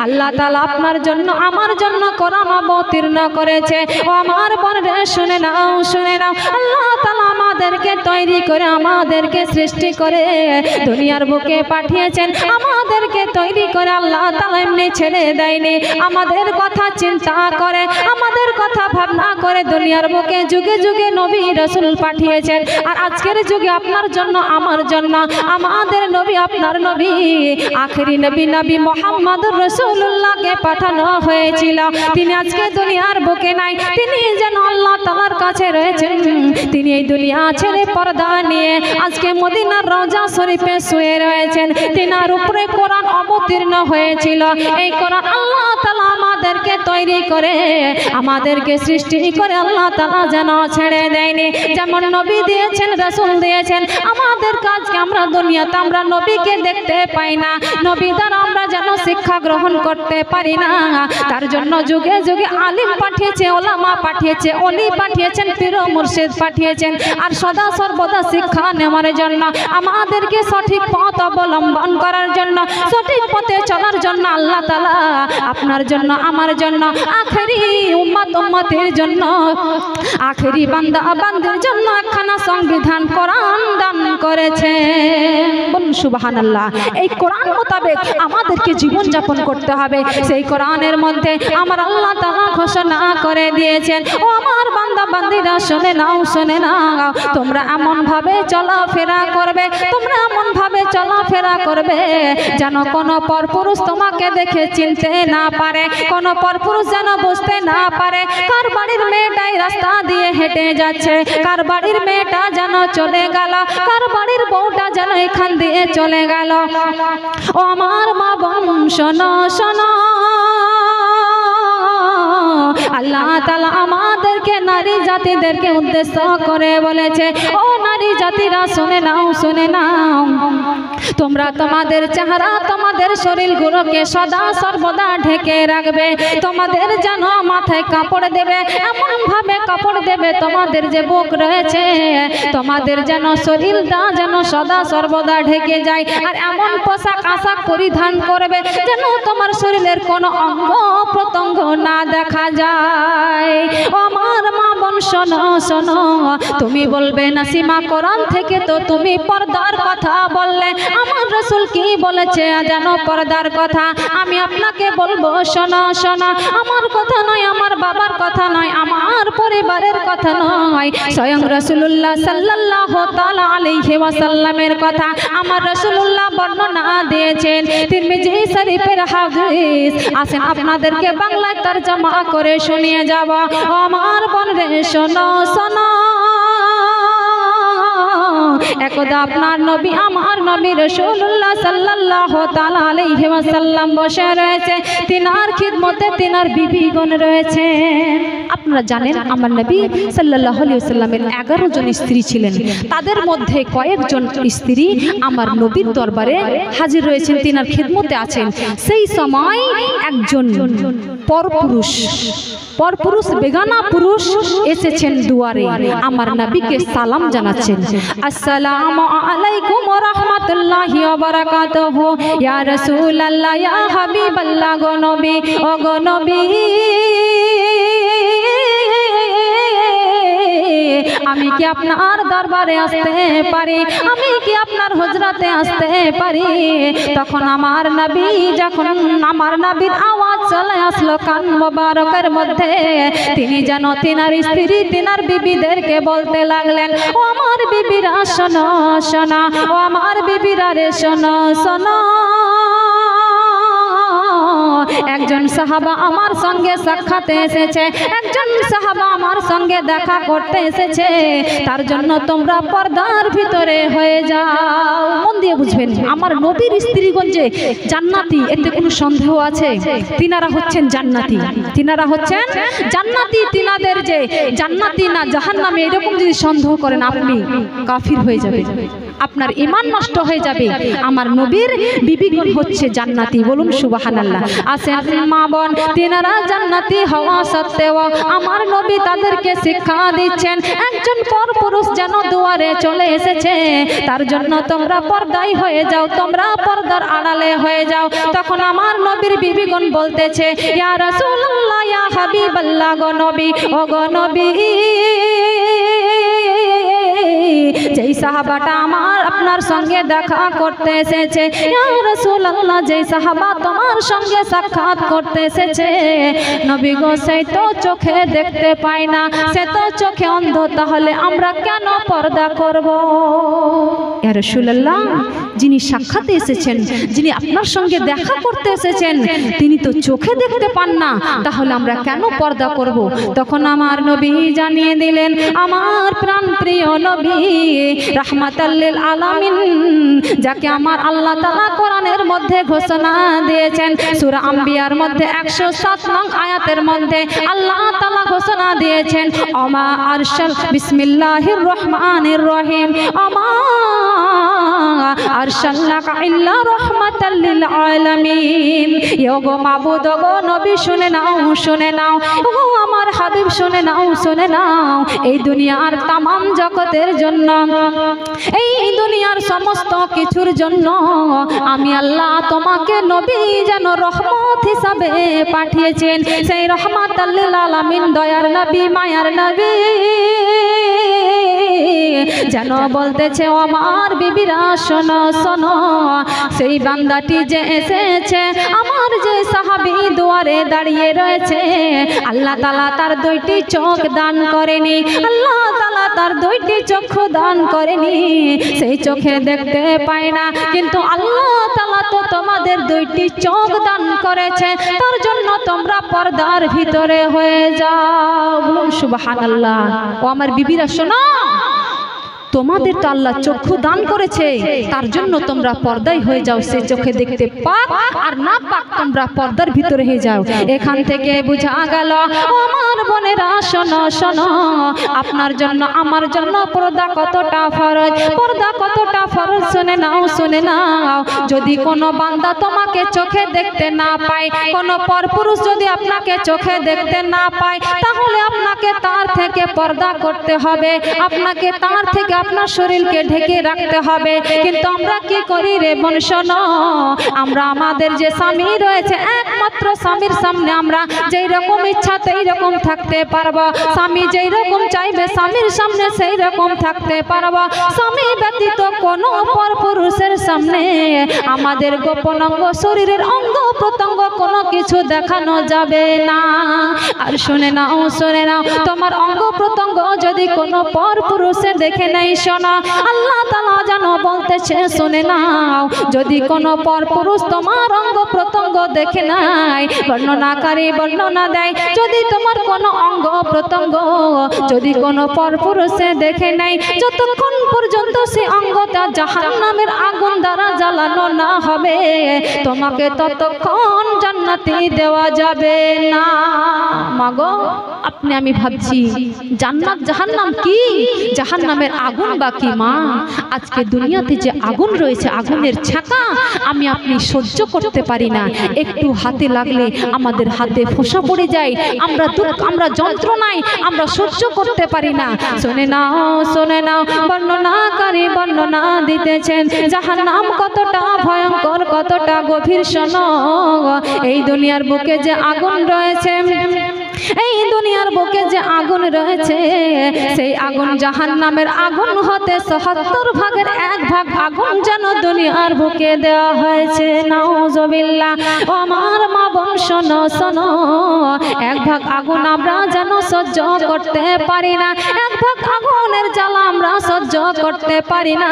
আল্লাহ তাআলা আপনার জন্য আমার জন্য কোরআন অবতীর্ণ করেছে। ও আমার বোনেরা শুনে নাও, শুনে নাও, আল্লাহ তাআলা আমাদেরকে তৈরি করে, আমাদেরকে সৃষ্টি করে দুনিয়ার বুকে পাঠিয়েছেন। আমাদেরকে তৈরি করে আল্লাহ তাআলা এমনি ছেড়ে দেয়নি, আমাদের কথা চিন্তা করে, আমাদের কথা ভাবনা করে দুনিয়ার বুকে যুগে যুগে নবী রাসূল পাঠিয়েছেন। আর আজকের যুগে আপনার জন্য, আমার জন্য আমাদের নবী, আপনার নবী, আখেরি নবী নবী মুহাম্মদুর রাসূলুল্লাহকে পাঠানো হয়েছিল। তিনি আজকে দুনিয়ার বুকে নাই, তিনি যেন আল্লাহ তাআলার কাছে রয়েছেন। তিনি এই দুনিয়া ছেড়ে পর্দা নিয়ে আজকে মদিনার রওজা শরীফে শুয়ে রয়েছেন। তিনার উপরে কোরআন অবতীর্ণ হয়েছিল। এই কোরআন আল্লাহ তাআলা আমাদেরকে তৈরি করে, আমাদেরকে সৃষ্টি করে আল্লাহ তাআলা যেন ছেড়ে দেয়নি। যেমন নবী দিয়েছেন, রাসূল দিয়েছেন, আমাদের কাজকে আমরা দুনিয়াতে আমরা নবীকে দেখতে পাই না, নবী দ্বারা আমরা যেন শিক্ষা গ্রহণ করতে পারি না, তার জন্য যুগে যুগে আলিম পাঠিয়েছে, ওলামা পাঠিয়েছে, ওলি পাঠিয়েছেন, পীর মুর্শিদ পাঠিয়েছেন। আর সদা সর্বদা শিক্ষা নেওয়ার জন্য, আমাদেরকে সঠিক পথ অবলম্বন করার জন্য, সঠিক পথে চলার জন্য আল্লাহ তাআলা আপনার জন্য, আমার জন্য, আখেরি উম্মত উম্মতের জন্য, আখেরি বান্দা বান্দির জন্য একখানা সংবিধান কোরআন দান করেছে। বলুন সুবহানাল্লাহ। এই কোরআন মোতাবেক আমাদেরকে জীবন যাপন করতে হবে। সেই কোরআনের মধ্যে আমার আল্লাহ তাআলা ঘোষণা করে দিয়েছেন, ও আমার বান্দা বান্দিরা শুনে নাও, শুনে নাও, তোমরা এমন ভাবে চলাফেরা করবে, তোমরা এমন ভাবে চলাফেরা করবে যেন কোনো পরপুরুষ তোমাকে দেখে চিনতে না পারে, কোনো পরপুরুষ যেন বুঝতে না পারে কার বাড়ির মেয়েটাই রাস্তা দিয়ে হেঁটে যাচ্ছে, কার বাড়ির মেয়েটা যেন চলে গেল, কার বাড়ির বউটা যেন এখান দিয়ে চলে গেল। ও আমার মা বোন শোনো, শোনো, আল্লাহ তাআলা আমাদেরকে নারী জাতিদেরকে উদ্দেশ্য করে বলেছে, ও নারী জাতিরা শুনে নাও, শুনে নাও, তোমরা তোমাদের চেহারা, তোমাদের শরীরগুলোকে সদা সর্বদা ঢেকে রাখবে। তোমাদের যেন মাথায় কাপড় দেবে, এমন ভাবে কাপড় দেবে তোমাদের যে বুক রয়েছে, তোমাদের যেন শরীরটা যেন সদা সর্বদা ঢেকে যায়। আর এমন পোশাক আশাক পরিধান করবে যেন তোমার শরীরের কোনো অঙ্গ প্রত্যঙ্গ না দেখা যায়। ও আমার মা বোন শোনো, শোনো, তুমি বলবে না সীমা কোরআন থেকে তো তুমি পর্দার কথা বললে, আমার রাসূল কি বলেছে জানো পর্দার কথা? আমি আপনাকে বলবো শোনো, শোনো, আমার কথা নয়, আমার বাবার কথা নয়, আমার পরিবারের কথা নয়, স্বয়ং রাসূলুল্লাহ সাল্লাল্লাহু তাআলা আলাইহি ওয়াসাল্লামের কথা আমার রাসূলুল্লাহ বর্ণনা দিয়েছেন। তিরমিজি শরীফের হাদিস। আসেন আপনাদেরকে বাংলায় তরজমা করে শুনিয়ে যাব। আমার বোন রে শোনো, শোনো, একদা আপনার নবী, আমার নবী রাসূলুল্লাহ সাল্লাল্লাহু তাআলা আলাইহি ওয়াসাল্লাম বসে রয়েছে, তিনার খিদমতে তিনার বিবিগণ রয়েছে। আপনারা জানেন আমার নবী সাল্লাল্লাহু আলাইহি ওয়াসাল্লামের 11 জন স্ত্রী ছিলেন, তাদের মধ্যে কয়েকজন স্ত্রী আমার নবীর দরবারে হাজির রয়েছেন, তিনার খিদমতে আছেন। সেই সময় একজন পরপুরুষ বেগানা পুরুষ এসেছেন দুয়ারে, আমার নবীকে সালাম জানাচ্ছেন, আসসালামু আলাইকুম ওয়া রাহমাতুল্লাহি ওয়া বারাকাতুহু, ইয়া রাসূলুল্লাহ, ইয়া হাবিবাল্লাহ, গো নবী, ও গো নবী, আমি কি আপনার দরবারে আসতে পারি? আমি কি আপনার হুজরাতে আসতে পারি? তখন আমার নবী, যখন আমার নবীর আওয়াজ চলে আসলো কান মোবারকের মধ্যে, তিনি যেন তিনার স্ত্রী, তিনার বিবিদেরকে বলতে লাগলেন, ও আমার বিবিরা শোনো, শোনো, ও আমার বিবিরা রে শোনো, শোনো, একজন সাহাবা আমার সঙ্গে সাক্ষাতে এসেছে, একজন সাহাবা আমার সঙ্গে দেখা করতে এসেছে, তার জন্য তোমরা পর্দার ভিতরে হয়ে যাও। মন দিয়ে বুঝবেন, আমার নবীর স্ত্রীগণ যে জান্নাতি, এতে কোনো সন্দেহ আছে? তিনারা হচ্ছেন জান্নাতি, তিনারা হচ্ছেন জান্নাতি। তিনাদের যে জান্নাতি না জাহান্নামী, এরকম যদি সন্দেহ করেন আপনি কাফির হয়ে যাবেন, আপনার ঈমান নষ্ট হয়ে যাবে। আমার নবীর বিবিগণ হচ্ছে জান্নাতি, বলুন সুবহানাল্লাহ। আসেন মা বোন, তিনারা জান্নাতি হওয়া সত্ত্বেও আমার নবী তাদেরকে শিক্ষা দিচ্ছেন, একজন পরপুরুষ যেন দুয়ারে চলে এসেছে, তার জন্য তোমরা পর্দায় হয়ে যাও, তোমরা পর্দার আড়ালে হয়ে যাও। তখন আমার নবীর বিবিগণ বলতেছে, ইয়া রাসূলুল্লাহ, ইয়া হাবিবাল্লাহ, গো নবী, ও গো নবী, যেই সাহাবাটা আমার আপনার সঙ্গে দেখা করতে এসেছে, ইয়া রাসূলুল্লাহ, যেই সাহাবা তোমার সঙ্গে সাক্ষাৎ করতে এসেছে, নবী গো সেই তো চোখে দেখতে পায় না, সে তো চোখে অন্ধ, তাহলে আমরা কেন পর্দা করব? ইয়া রাসূলুল্লাহ, যিনি সাক্ষাতে এসেছেন, যিনি আপনার সঙ্গে দেখা করতে এসেছেন, তিনি তো চোখে দেখতে পান না, তাহলে আমরা কেন পর্দা করব? তখন আমার নবী জানিয়ে দিলেন, আমার প্রাণ প্রিয় নবী রাহমাতাল লিল আলামিন, যাকে আমার আল্লাহ তাআলা কোরআনের মধ্যে ঘোষণা দিয়েছেন, সূরা আম্বিয়ার মধ্যে 107 নং আয়াতের মধ্যে আল্লাহ তাআলা ঘোষণা দিয়েছেন, আমা আরশাল বিসমিল্লাহির রহমানির রহিম, আমা আরশালনাকা ইল্লা রাহমাতাল লিল আলামিন। ইগো মাবুদ, গো নবী শুনে নাও, শুনে নাও, ও আমার হাবিব শুনে নাও, শুনে নাও, এই দুনিয়ার তামাম জগতের জন্য, এই দুনিয়ার সমস্ত কিছুর জন্য আমি আল্লাহ তোমাকে নবী যেন রহমত হিসাবে পাঠিয়েছেন। সেই রহমাতাল লিল আলামিন, দয়ার নবী, মায়ার নবী, যেন বলতেছে ও আমার বিবিরা শোনো শোনো, সেই বান্দাটি যে এসেছে আমার যে সাহাবী দুয়ারে দাঁড়িয়ে রয়েছে, আল্লাহ তাআলা তার দুইটি চোখ দান করেনি, আল্লাহ তাআলা তার দুইটি চক্ষু দান করেনি, সেই চোখে দেখতে পায় না, কিন্তু আল্লাহ তাআলা তো তোমাদের দুইটি চোখ দান করেছে, তার জন্য তোমরা পর্দার ভিতরে হয়ে যাও। বলুন সুবহানাল্লাহ। ও আমার বিবিরা শোনো, তোমাদের তো আল্লাহ চক্ষু দান করেছে, তার জন্য তোমরা পর্দায় হয়ে যাও, সে চোখে দেখতে পাক আর না পাক তোমরা পর্দার ভিতরে হয়ে যাও। এখান থেকে বোঝা গেল আমার বোনেরা শোনো শোনো, আপনার জন্য আমার জন্য পর্দা কতটা ফরজ, পর্দা কতটা ফরজ শুনে নাও শুনে নাও। যদি কোনো বান্দা তোমাকে চোখে দেখতে না পায়, কোনো পরপুরুষ যদি আপনাকে চোখে দেখতে না পায়, তাহলে আপনাকে তার থেকে পর্দা করতে হবে, আপনাকে তার থেকে আপনার শরীরকে ঢেকে রাখতে হবে। কিন্তু আমরা কি করি রে বোন শোনো, আমরা আমাদের যে স্বামী রয়েছে একমাত্র স্বামীর সামনে আমরা যেই রকম ইচ্ছা সেই রকম থাকতে পারবো, স্বামী যেই রকম চাইবে স্বামীর সামনে সেই রকম থাকতে পারবো। স্বামী ব্যতীত কোনো পরপুরুষের সামনে আমাদের গোপন অঙ্গ শরীরের অঙ্গ প্রত্যঙ্গ কোনো কিছু দেখানো যাবে না। আর শুনে নাও শুনে নাও, তোমার অঙ্গ প্রত্যঙ্গ যদি কোনো পরপুরুষে দেখে নাই শোনা, আল্লাহ তাআলা যেন বলতেছে শুনে নাও, যদি কোনো পরপুরুষ তোমার অঙ্গ প্রত্যঙ্গ দেখে নাই, বর্ণনাকারী বর্ণনা দেয়, যদি তোমার কোনো অঙ্গ প্রত্যঙ্গ যদি কোনো পরপুরুষে দেখে নাই, যতক্ষণ পর্যন্ত সে অঙ্গটা জাহান্নামের আগুন দ্বারা জ্বালানো না হবে, তোমাকে ততক্ষণ জান্নাতে দেওয়া যাবে না। মাগো আপনি আমি ভাবছি জান্নাত জাহান্নাম কি, জাহান্নামের আগুন বাকি মা। আজকে দুনিয়াতে যে আগুন রয়েছে, আগুনের ছাকা আমি আপনি সহ্য করতে পারি না, একটু হাতে লাগলে আমাদের হাতে ফোঁসা পড়ে যায়, আমরা দুঃখ আমরা যন্ত্রণায় আমরা সহ্য করতে পারি না। শুনে নাও শুনে নাও, বর্ণনাকারী বর্ণনা দিতেছেন জাহান্নাম কতটা ভয়ঙ্কর কতটা গভীর। শোনো, এই দুনিয়ার বুকে যে আগুন রয়েছে, এই দুনিয়ার বুকে যে আগুন রয়েছে, সেই আগুন জাহান্নামের আগুন হতে ৭৭ ভাগের ১ ভাগ আগুন যেন দুনিয়ার বুকে দেওয়া হয়েছে। নাউজুবিল্লাহ। ও আমার মা বোন শোনো শোনো, ১ ভাগ আগুন আমরা যেন সহ্য করতে পারি না, ১ ভাগ আগুনের জ্বালা আমরা সহ্য করতে পারি না,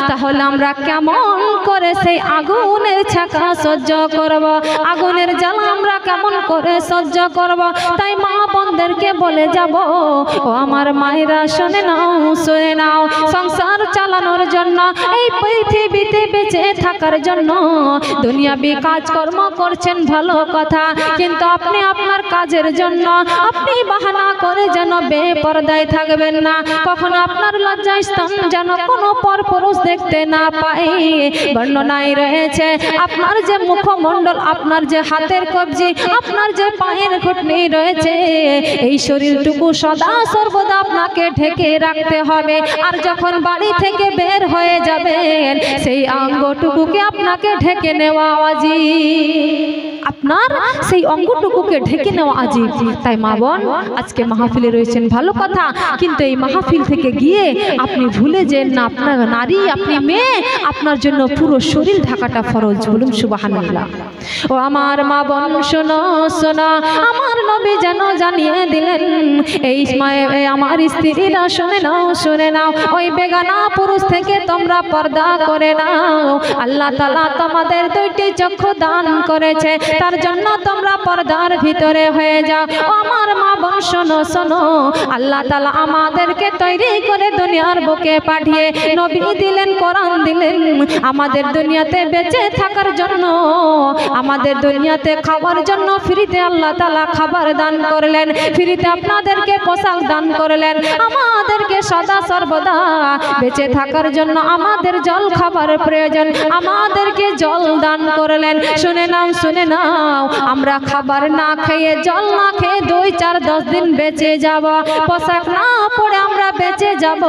তাহলে আমরা কেমন করে সেই আগুনের ছাকা সহ্য করব, আগুনের জ্বালা আমরা কেমন করে সহ্য করব? তাই মা বোনদেরকে বলে যাব, ও আমার মায়েরা শুনে নাও শুনে নাও, সংসার চালানোর জন্য এই পৃথিবীতে বেঁচে থাকার জন্য দুনিয়াবি কাজকর্ম করছেন ভালো কথা, কিন্তু আপনি আপনার কাজের জন্য আপনি বাহানা করে যেন বেপরদায় থাকবেন না, কখনো আপনার লজ্জায় স্থান যেন কোনো পরপুরুষ দেখতে না পায়। বর্ণনায় রয়েছে আপনার যে মুখমণ্ডল, আপনার যে হাতের কবজি, আপনার যে পায়ের ঘুটনি রয়েছে, এই শরীরটুকু সদা সর্বদা আপনাকে ঢেকে রাখতে হবে। আর যখন বাড়ি থেকে বের হয়ে যাবেন, সেই অঙ্গটুকুকে আপনাকে ঢেকে নেওয়া উচিত, আপনার সেই অঙ্গটুকুকে ঢেকে নেওয়া উচিত। তাই মা বোন আজকে মাহফিলে রয়েছেন ভালো কথা, কিন্তু এই মাহফিল থেকে গিয়ে আপনি ভুলে যেন না আপনার নারী, আপনি মেয়ে, আপনার জন্য পুরো শরীর ঢাকাটা ফরজ। বলুন সুবহানাল্লাহ। ও আমার মা বোন শোনো শোনো, আমার নবী যেন জানিয়ে দিলেন, এই আমার স্ত্রীরা শুনে নাও শুনে নাও, ওই বেগানা পুরুষ থেকে তোমরা পর্দা করে নাও। আল্লাহ তাআলা তোমাদের দুইটি চক্ষু দান করেছে, তার জন্য তোমরা পর্দার ভিতরে হয়ে যাও। ও আমার মা বোন শোনো শোনো, আল্লাহ তাআলা আমাদেরকে তৈরি করে দুনিয়ার বুকে পাঠিয়ে নবী দিলেন, কোরআন দিলেন, আমাদের দুনিয়াতে বেঁচে থাকার জন্য, আমাদের দুনিয়াতে খাবার জন্য ফ্রিতে আল্লাহ তাআলা খাবার দান করলেন, ফ্রিতে আপনাদেরকে পোশাক দান করলেন, আমাদেরকে সদা সর্বদা বেঁচে থাকার জন্য আমাদের জল খাবার প্রয়োজন, আমাদেরকে জল দান করলেন। শুনে নাও শুনে নাও, আমরা খাবার না খেয়ে জল না খেয়ে 2, 4, 10 দিন বেঁচে যাব, পোশাক না পরে আমরা বেঁচে যাব,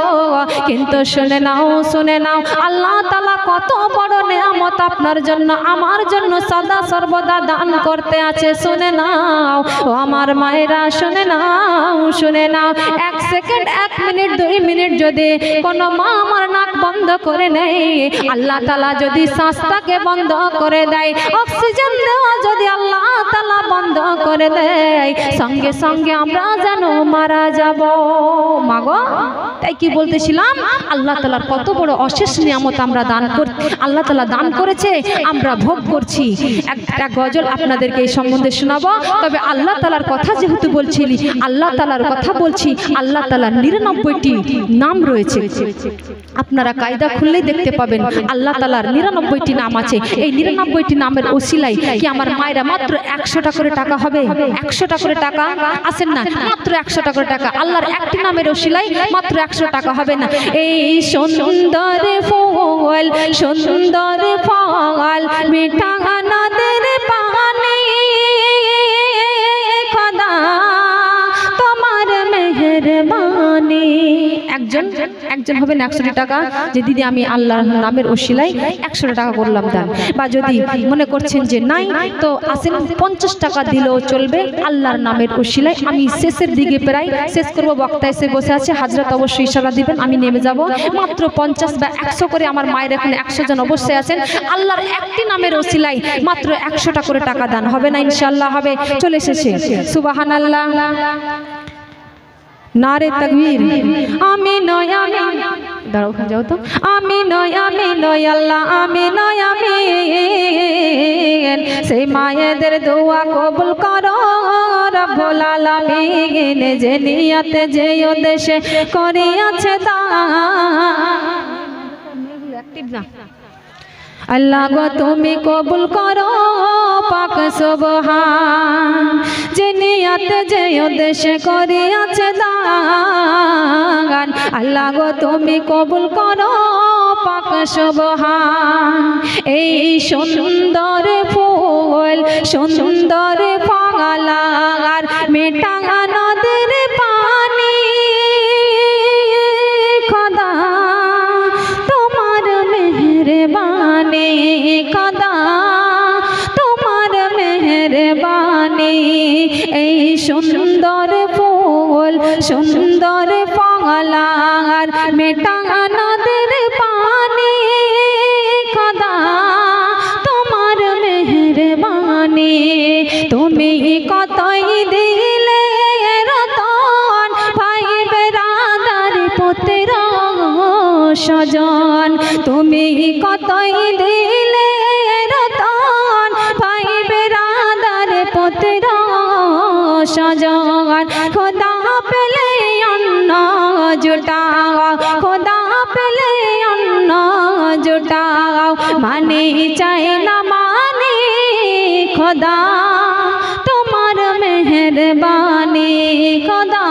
কিন্তু শুনে নাও আল্লাহ তাআলা কত বড় নিয়ামত আপনার জন্য আমার জন্য সদা সর্বদা দান করতে আছে। শুনে নাও ও আমার মায়েরা শুনে নাও শুনে নাও, 1 সেকেন্ড 1 মিনিট 2 মিনিট যদি কোনো মা আমার নাক বন্ধ করে নেয়, আল্লাহ তাআলা যদি শ্বাসটাকে বন্ধ করে দেয়, অক্সিজেন দেওয়া যদি আল্লাহ তাআলা বন্ধ করে দেয়, সঙ্গে সঙ্গে আমরা যেন মারা যাব। মাগো তাই কি বলতেছিলাম, আল্লাহ তাআলার কত বড় অশেষ নিয়ামত আমরা দান আল্লাহ তাআলা দান করেছে, আমরা ভোগ করছি। একটা গজল আপনাদেরকে এই সম্বন্ধে শোনাবো। তবে আল্লাহ তাআলার কথা যেহেতু বলছিলি, আল্লাহ তাআলার কথা বলছি, আল্লাহ তাআলার 99টি নাম রয়েছে। আপনারা কায়দা খুললেই দেখতে পাবেন আল্লাহ তাআলার 99টি নাম আছে। এই 99টি নামের ওসিলায় কি আমার মায়েরা মাত্র 100টা করে টাকা হবে, 100টা করে টাকা আসেন না, মাত্র 100টা করে টাকা আল্লাহর একটি নামের ওসিলায় মাত্র 100 টাকা হবে না। এই সুন্দর ফুল সুন্দর ফল মিঠা নদের পানি, খোদা তোমার মেহেরবানি। একজন হবেন 100 টাকা যে দিদি আমি আল্লাহর নামের ওসিলায় 100 টাকা করলাম দান। বা যদি মনে করছেন যে নাই তো আসেন 50 টাকা দিলেও চলবে, আল্লাহর নামের ওসিলায়। আমি শেষের দিকে প্রায় শেষ করব, বক্তা এসে বসে আছে, হাজরত অবশ্যই ইশারা দিবেন, আমি নেমে যাব। মাত্র 50 বা 100 করে আমার মায়ের এখানে 100 জন অবশ্যই আছেন, আল্লাহর একটি নামের ওসিলায় মাত্র 100টা করে টাকা দান হবে না ইনশাআল্লাহ হবে। চলে এসেছে সুবহানাল্লাহ, নারে তাকবীর। আমি নয় আমি দাঁড়াও, ওখানে যাও তো। আমি নয় আল্লাহ, আমি নয় আমি, সেই মায়েদের দোয়া কবুল করো রব্বুল আলামিন, যে নিয়তে যে উদ্দেশ্যে করিয়াছে তা। আল্লাহ গো তুমি কবুল করো পাক সুবহান, যে নিয়তে যে উদ্দেশ্যে করিয়াছে দান। আল্লাহ গো তুমি কবুল করো পাক সুবহান। এই সুন্দর ফুল সুন্দর ফল আর মিঠা নদের পানি, খোদা তোমার মেহেরবানি, খোদা তোমার মেহেরবানি। এই সুন্দর ফুল সুন্দর ফল আর মিঠা নদের পানি, খোদা তোমার মেহেরবানি। তুমি কতই দিলে রতন ভাই বেরাদার পুত্র স্বজন, তুমি কতই দিলে রতন ভাই বেরাদার পুত্র স্বজন। খোদা পেলে অন্ন জুটাও, খোদা পেলে অন্ন জুটাও, মানে চাই না মানে খোদা তোমার মেহেরবানি, খোদা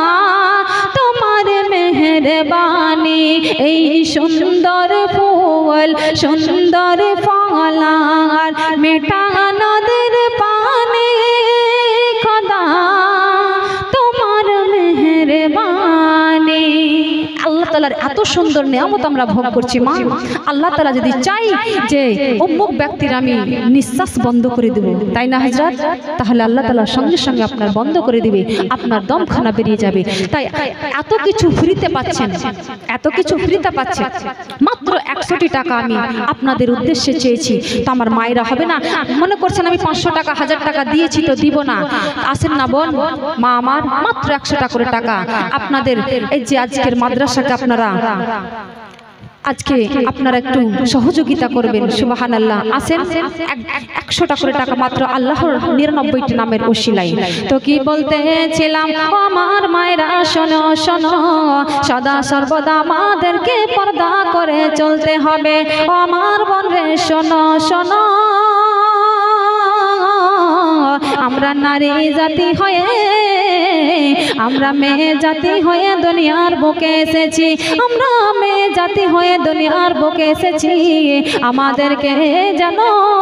তোমার মেহেরবানি। এই সুন্দর ফুল সুন্দর ফল আর মিঠা নদের পানি, খোদা তোমার মেহেরবানি। আল্লাহ তাআলার এত সুন্দর নিয়ামত আমরা ভোগ করছি মা। আল্লাহ তাআলা যদি চাই যে অমুক ব্যক্তির আমি নিঃশ্বাস বন্ধ করে দেব, তাই না হযরত, তাহলে আল্লাহ তাআলা সঙ্গে সঙ্গে আপনার বন্ধ করে দিবে, আপনার দমখানা বেরিয়ে যাবে। তাই এত কিছু ফ্রিতে পাচ্ছেন, এত কিছু ফ্রিতে পাচ্ছেন, মাত্র 100টি টাকা আমি আপনাদের উদ্দেশ্যে চেয়েছি। তো আমার মায়েরা হবে না মনে করছেন আমি 500 টাকা 1000 টাকা দিয়েছি তো দিব না, আসেন না বোন মা আমার, মাত্র 100 টাকা করে টাকা আপনাদের এই যে আজকের মাদ্রাসাকে আপনারা আজকে আপনারা একটু সহযোগিতা করবেন সুবহানাল্লাহ। আসেন 100টা করে টাকা মাত্র আল্লাহর 99টি নামের ওসিলায়। তো কি বলতেছিলাম আমার মায়েরা শোনো শোনো, সদা সর্বদা আমাদেরকে পর্দা করে চলতে হবে। আমার বোন রে শোনো শোনো, আমরা নারী জাতি হয়ে, আমরা মেয়ে জাতি হয়ে দুনিয়ার বুকে এসেছি। আমরা মেয়ে জাতি হয়ে দুনিয়ার বুকে এসেছি আমাদেরকে যেন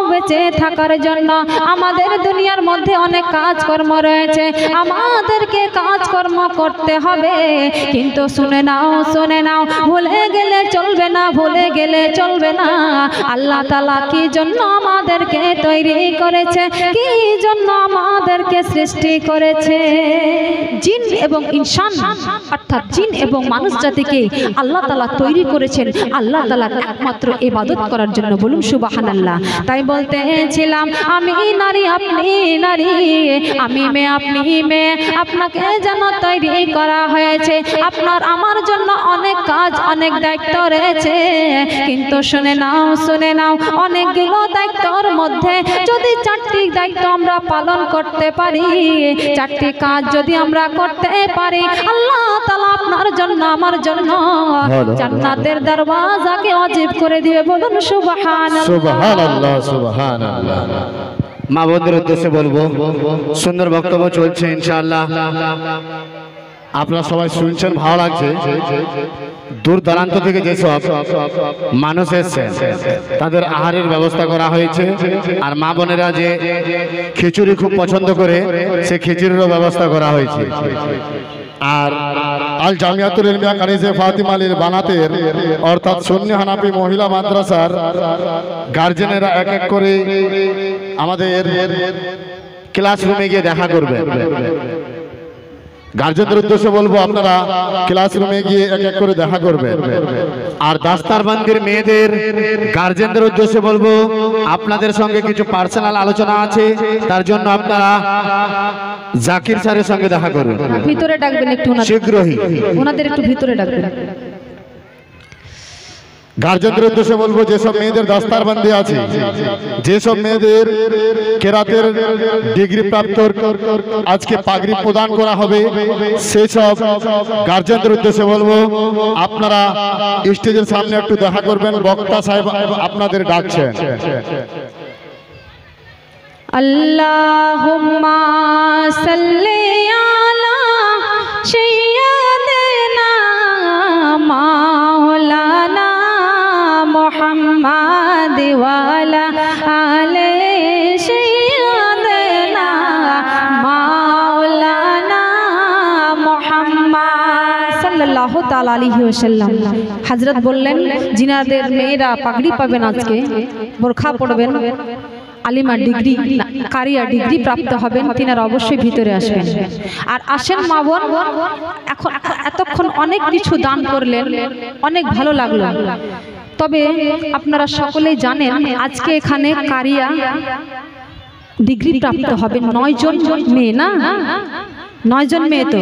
বেঁচে থাকার জন্য। আমাদের দুনিয়ার মধ্যে অনেক কাজকর্ম রয়েছে, আমাদেরকে কাজকর্ম করতে হবে, কিন্তু শুনে নাও ভুলে গেলে চলবে না, ভুলে গেলে চলবে না। আল্লাহ তাআলা কি জন্য আমাদেরকে তৈরি করেছে, কি জন্য আমাদেরকে সৃষ্টি করেছে? জিন এবং ইনসান অর্থাৎ জিন এবং মানুষ জাতিকে আল্লাহ তাআলা তৈরি করেছেন আল্লাহ তাআলার একমাত্র ইবাদত করার জন্য। বলুন সুবহানাল্লাহ। তাই বলতেছিলাম আমি নারী আপনি নারী, আমি মেয়ে আপনি মেয়ে, আপনাকে যেন তৈরি করা হয়েছে। আপনার আমার জন্য অনেক কাজ অনেক দায়িত্ব রয়েছে, কিন্তু শুনে নাও অনেকগুলো দায়িত্বর মধ্যে যদি 4টি দায়িত্ব আমরা পালন করতে পারি, 4টি কাজ যদি আমরা করতে পারি, আল্লাহ তাআলা আপনার জন্য আমার জন্য জান্নাতের দরওয়াজাকে ওয়াজিব করে দিবে। বলুন সুবহানাল্লাহ সুবহানাল্লাহ সুবহানাল্লাহ। মা বোনদের উদ্দেশ্যে বলবো, সুন্দর বক্তব্য চলছে ইনশাআল্লাহ, আপনারা সবাই শুনছেন, ভালো লাগছে। দূর দূরান্ত থেকে যেসব মানুষ এসছে তাদের আহারের ব্যবস্থা করা হয়েছে, আর মা বোনেরা যে খিচুড়ি খুব পছন্দ করে সে খিচুড়িরও ব্যবস্থা করা হয়েছে। আর আল জামিয়াতুল ইলমিয়া কানিজে ফাতিমা আলীর বানাতের অর্থাৎ সুন্নি হানাফি মহিলা মাদ্রাসার গার্জেনেরা এক এক করে আমাদের ক্লাসরুমে গিয়ে দেখা করবে। গার্জেনদের উদ্দেশ্যে বলবো আপনারা ক্লাসরুমে গিয়ে এক এক করে দেখা করবেন। আর দাস্তারবন্দির মেয়েদের গার্জেনদের উদ্দেশ্যে বলবো আপনাদের সঙ্গে কিছু পার্সোনাল আলোচনা আছে, তার জন্য আপনারা জাকির স্যারের সঙ্গে দেখা করবেন। ভিতরে ডাকবেন একটু, শীঘ্রই ওনাদের একটু ভিতরে ডাকবেন। গার্জেনদের উদ্দেশ্যে বলবো যেসব মেয়েদের দাস্তারবন্দি আছে, যেসব মেয়েদের কেরাতের ডিগ্রি প্রাপ্ত আজকে পাগড়ি প্রদান করা হবে, সেসব গার্জেনদের উদ্দেশ্যে বলবো আপনারা স্টেজের সামনে একটু দেখা করবেন, বক্তা সাহেব আপনাদের ডাকছেন। আল্লাহুম্মা সাল্লি আলা সাইয়্যিদিনা মাওলানা মুহাম্মাদ ওয়া আলা আলি সাইয়্যিদিনা মাওলানা মুহাম্মাদ সাল্লাল্লাহু তাআলা আলাইহি ওয়াসাল্লাম। হযরত বললেন জিনাদের মেয়েরা পাগড়ি পাবেন, আজকে বোরখা পরবেন, আলিমা ডিগ্রি কারিয়া ডিগ্রি প্রাপ্ত হবেন, তিনারা অবশ্যই ভিতরে আসবেন। আর আসেন মা বোন, এখন এতক্ষণ অনেক কিছু দান করলেন, অনেক ভালো লাগলো। তবে আপনারা সকলেই জানেন আজকে এখানে কারিয়া ডিগ্রি প্রাপ্ত হবেন 9 জন মেয়ে, না 9 জন মেয়ে তো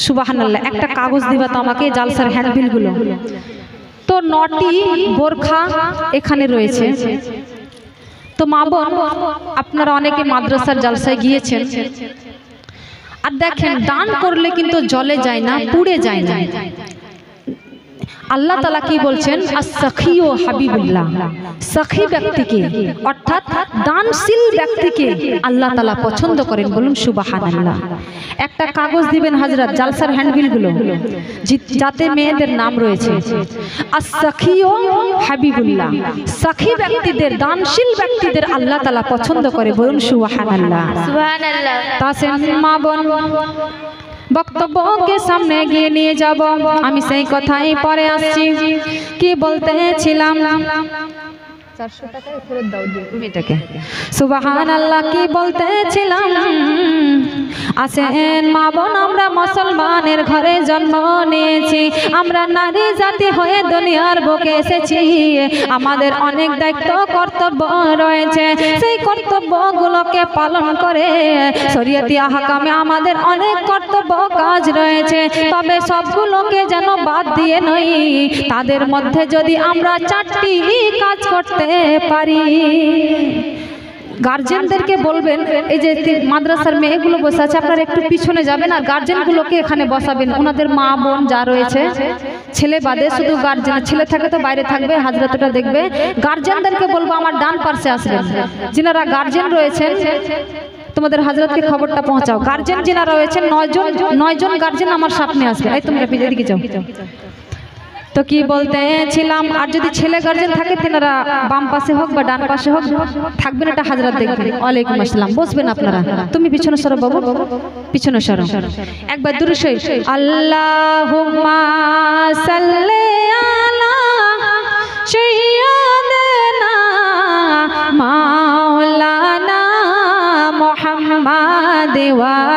সুবহানাল্লাহ। একটা কাগজ দিবা তো আমাকে জালসার হ্যান্ডবিলগুলো, তো 9টি বোরখা এখানে রয়েছে। তো মা বোন আপনারা অনেকে মাদ্রাসার জালসায় গিয়েছেন, আর দেখেন দান করলে কিন্তু জলে যায় না, পুড়ে যায় না। আল্লাহ তাআলা কি বলছেন, আস-সাখিয়ু হাবিবুল্লাহ, সাখী ব্যক্তিকে অর্থাৎ দানশীল ব্যক্তিকে আল্লাহ তাআলা পছন্দ করেন। বলুন সুবহানাল্লাহ। একটা কাগজ দিবেন হযরত জালসার হ্যান্ডবিলগুলো যাতে মেয়েদের নাম রয়েছে, আস-সাখিয়ু হাবিবুল্লাহ, সাখী ব্যক্তিদের দানশীল ব্যক্তিদের আল্লাহ তাআলা পছন্দ করে। বলুন সুবহানাল্লাহ সুবহানাল্লাহ। তাসেন মা বোন বক্তব্যকে সামনে গিয়ে নিয়ে যাব, আমি সেই কথাই পরে আসছি। কি বলতেছিলাম, 400 টাকা ফেরত দাও মেয়েটাকে। সুবহানাল্লাহ। কি বলতেছিলাম, আসেন মা বোন আমরা মুসলমানের ঘরে জন্ম নিয়েছি, আমরা নারী জাতি হয়ে দুনিয়ার বুকে এসেছি, আমাদের অনেক দায়িত্ব কর্তব্য রয়েছে, সেই কর্তব্যগুলোকে পালন করে শরীয়তি আহকামে আমাদের অনেক কর্তব্য কাজ রয়েছে। তবে সবগুলোকে যেন বাদ দিয়ে নই, তাদের মধ্যে যদি আমরা 4টি কাজ করতে পারি। গার্জেনদেরকে বলবেন, এই যে মাদ্রাসার মেয়েগুলো বসে আছে আপনারা একটু পিছনে যাবেন, আর গার্জেনগুলোকে এখানে বসাবেন। ওনাদের মা বোন যা রয়েছে, ছেলে বাদে শুধু গার্জেন, ছেলে থাকে তো বাইরে থাকবে, হাজরাতটা দেখবে। গার্জেনদেরকে বলবো আমার ডান পাশে আসবেন, যিনারা গার্জেন রয়েছেন তোমাদের হাজরাতকে খবরটা পৌঁছাও। গার্জেন যিনারা রয়েছেন 9 জন গার্জেন আমার সামনে আসবে। এই তোমরা এদিকে যাও। তো কি বলতেছিলাম, আর যদি ছেলে গার্জেন থাকে তেনারা বাম পাশে হোক বা ডান পাশে হোক থাকবেন, এটা হাজরাত দেখবেন। ওয়ালাইকুম আসসালাম, বসবেন আপনারা। তুমি পিছনে সরো বাবু, পিছনে সরো। একবার দূরে সই। আল্লাহুম্মা সাল্লি আলা সাইয়্যিদিনা মাওলানা মুহাম্মাদ ওয়া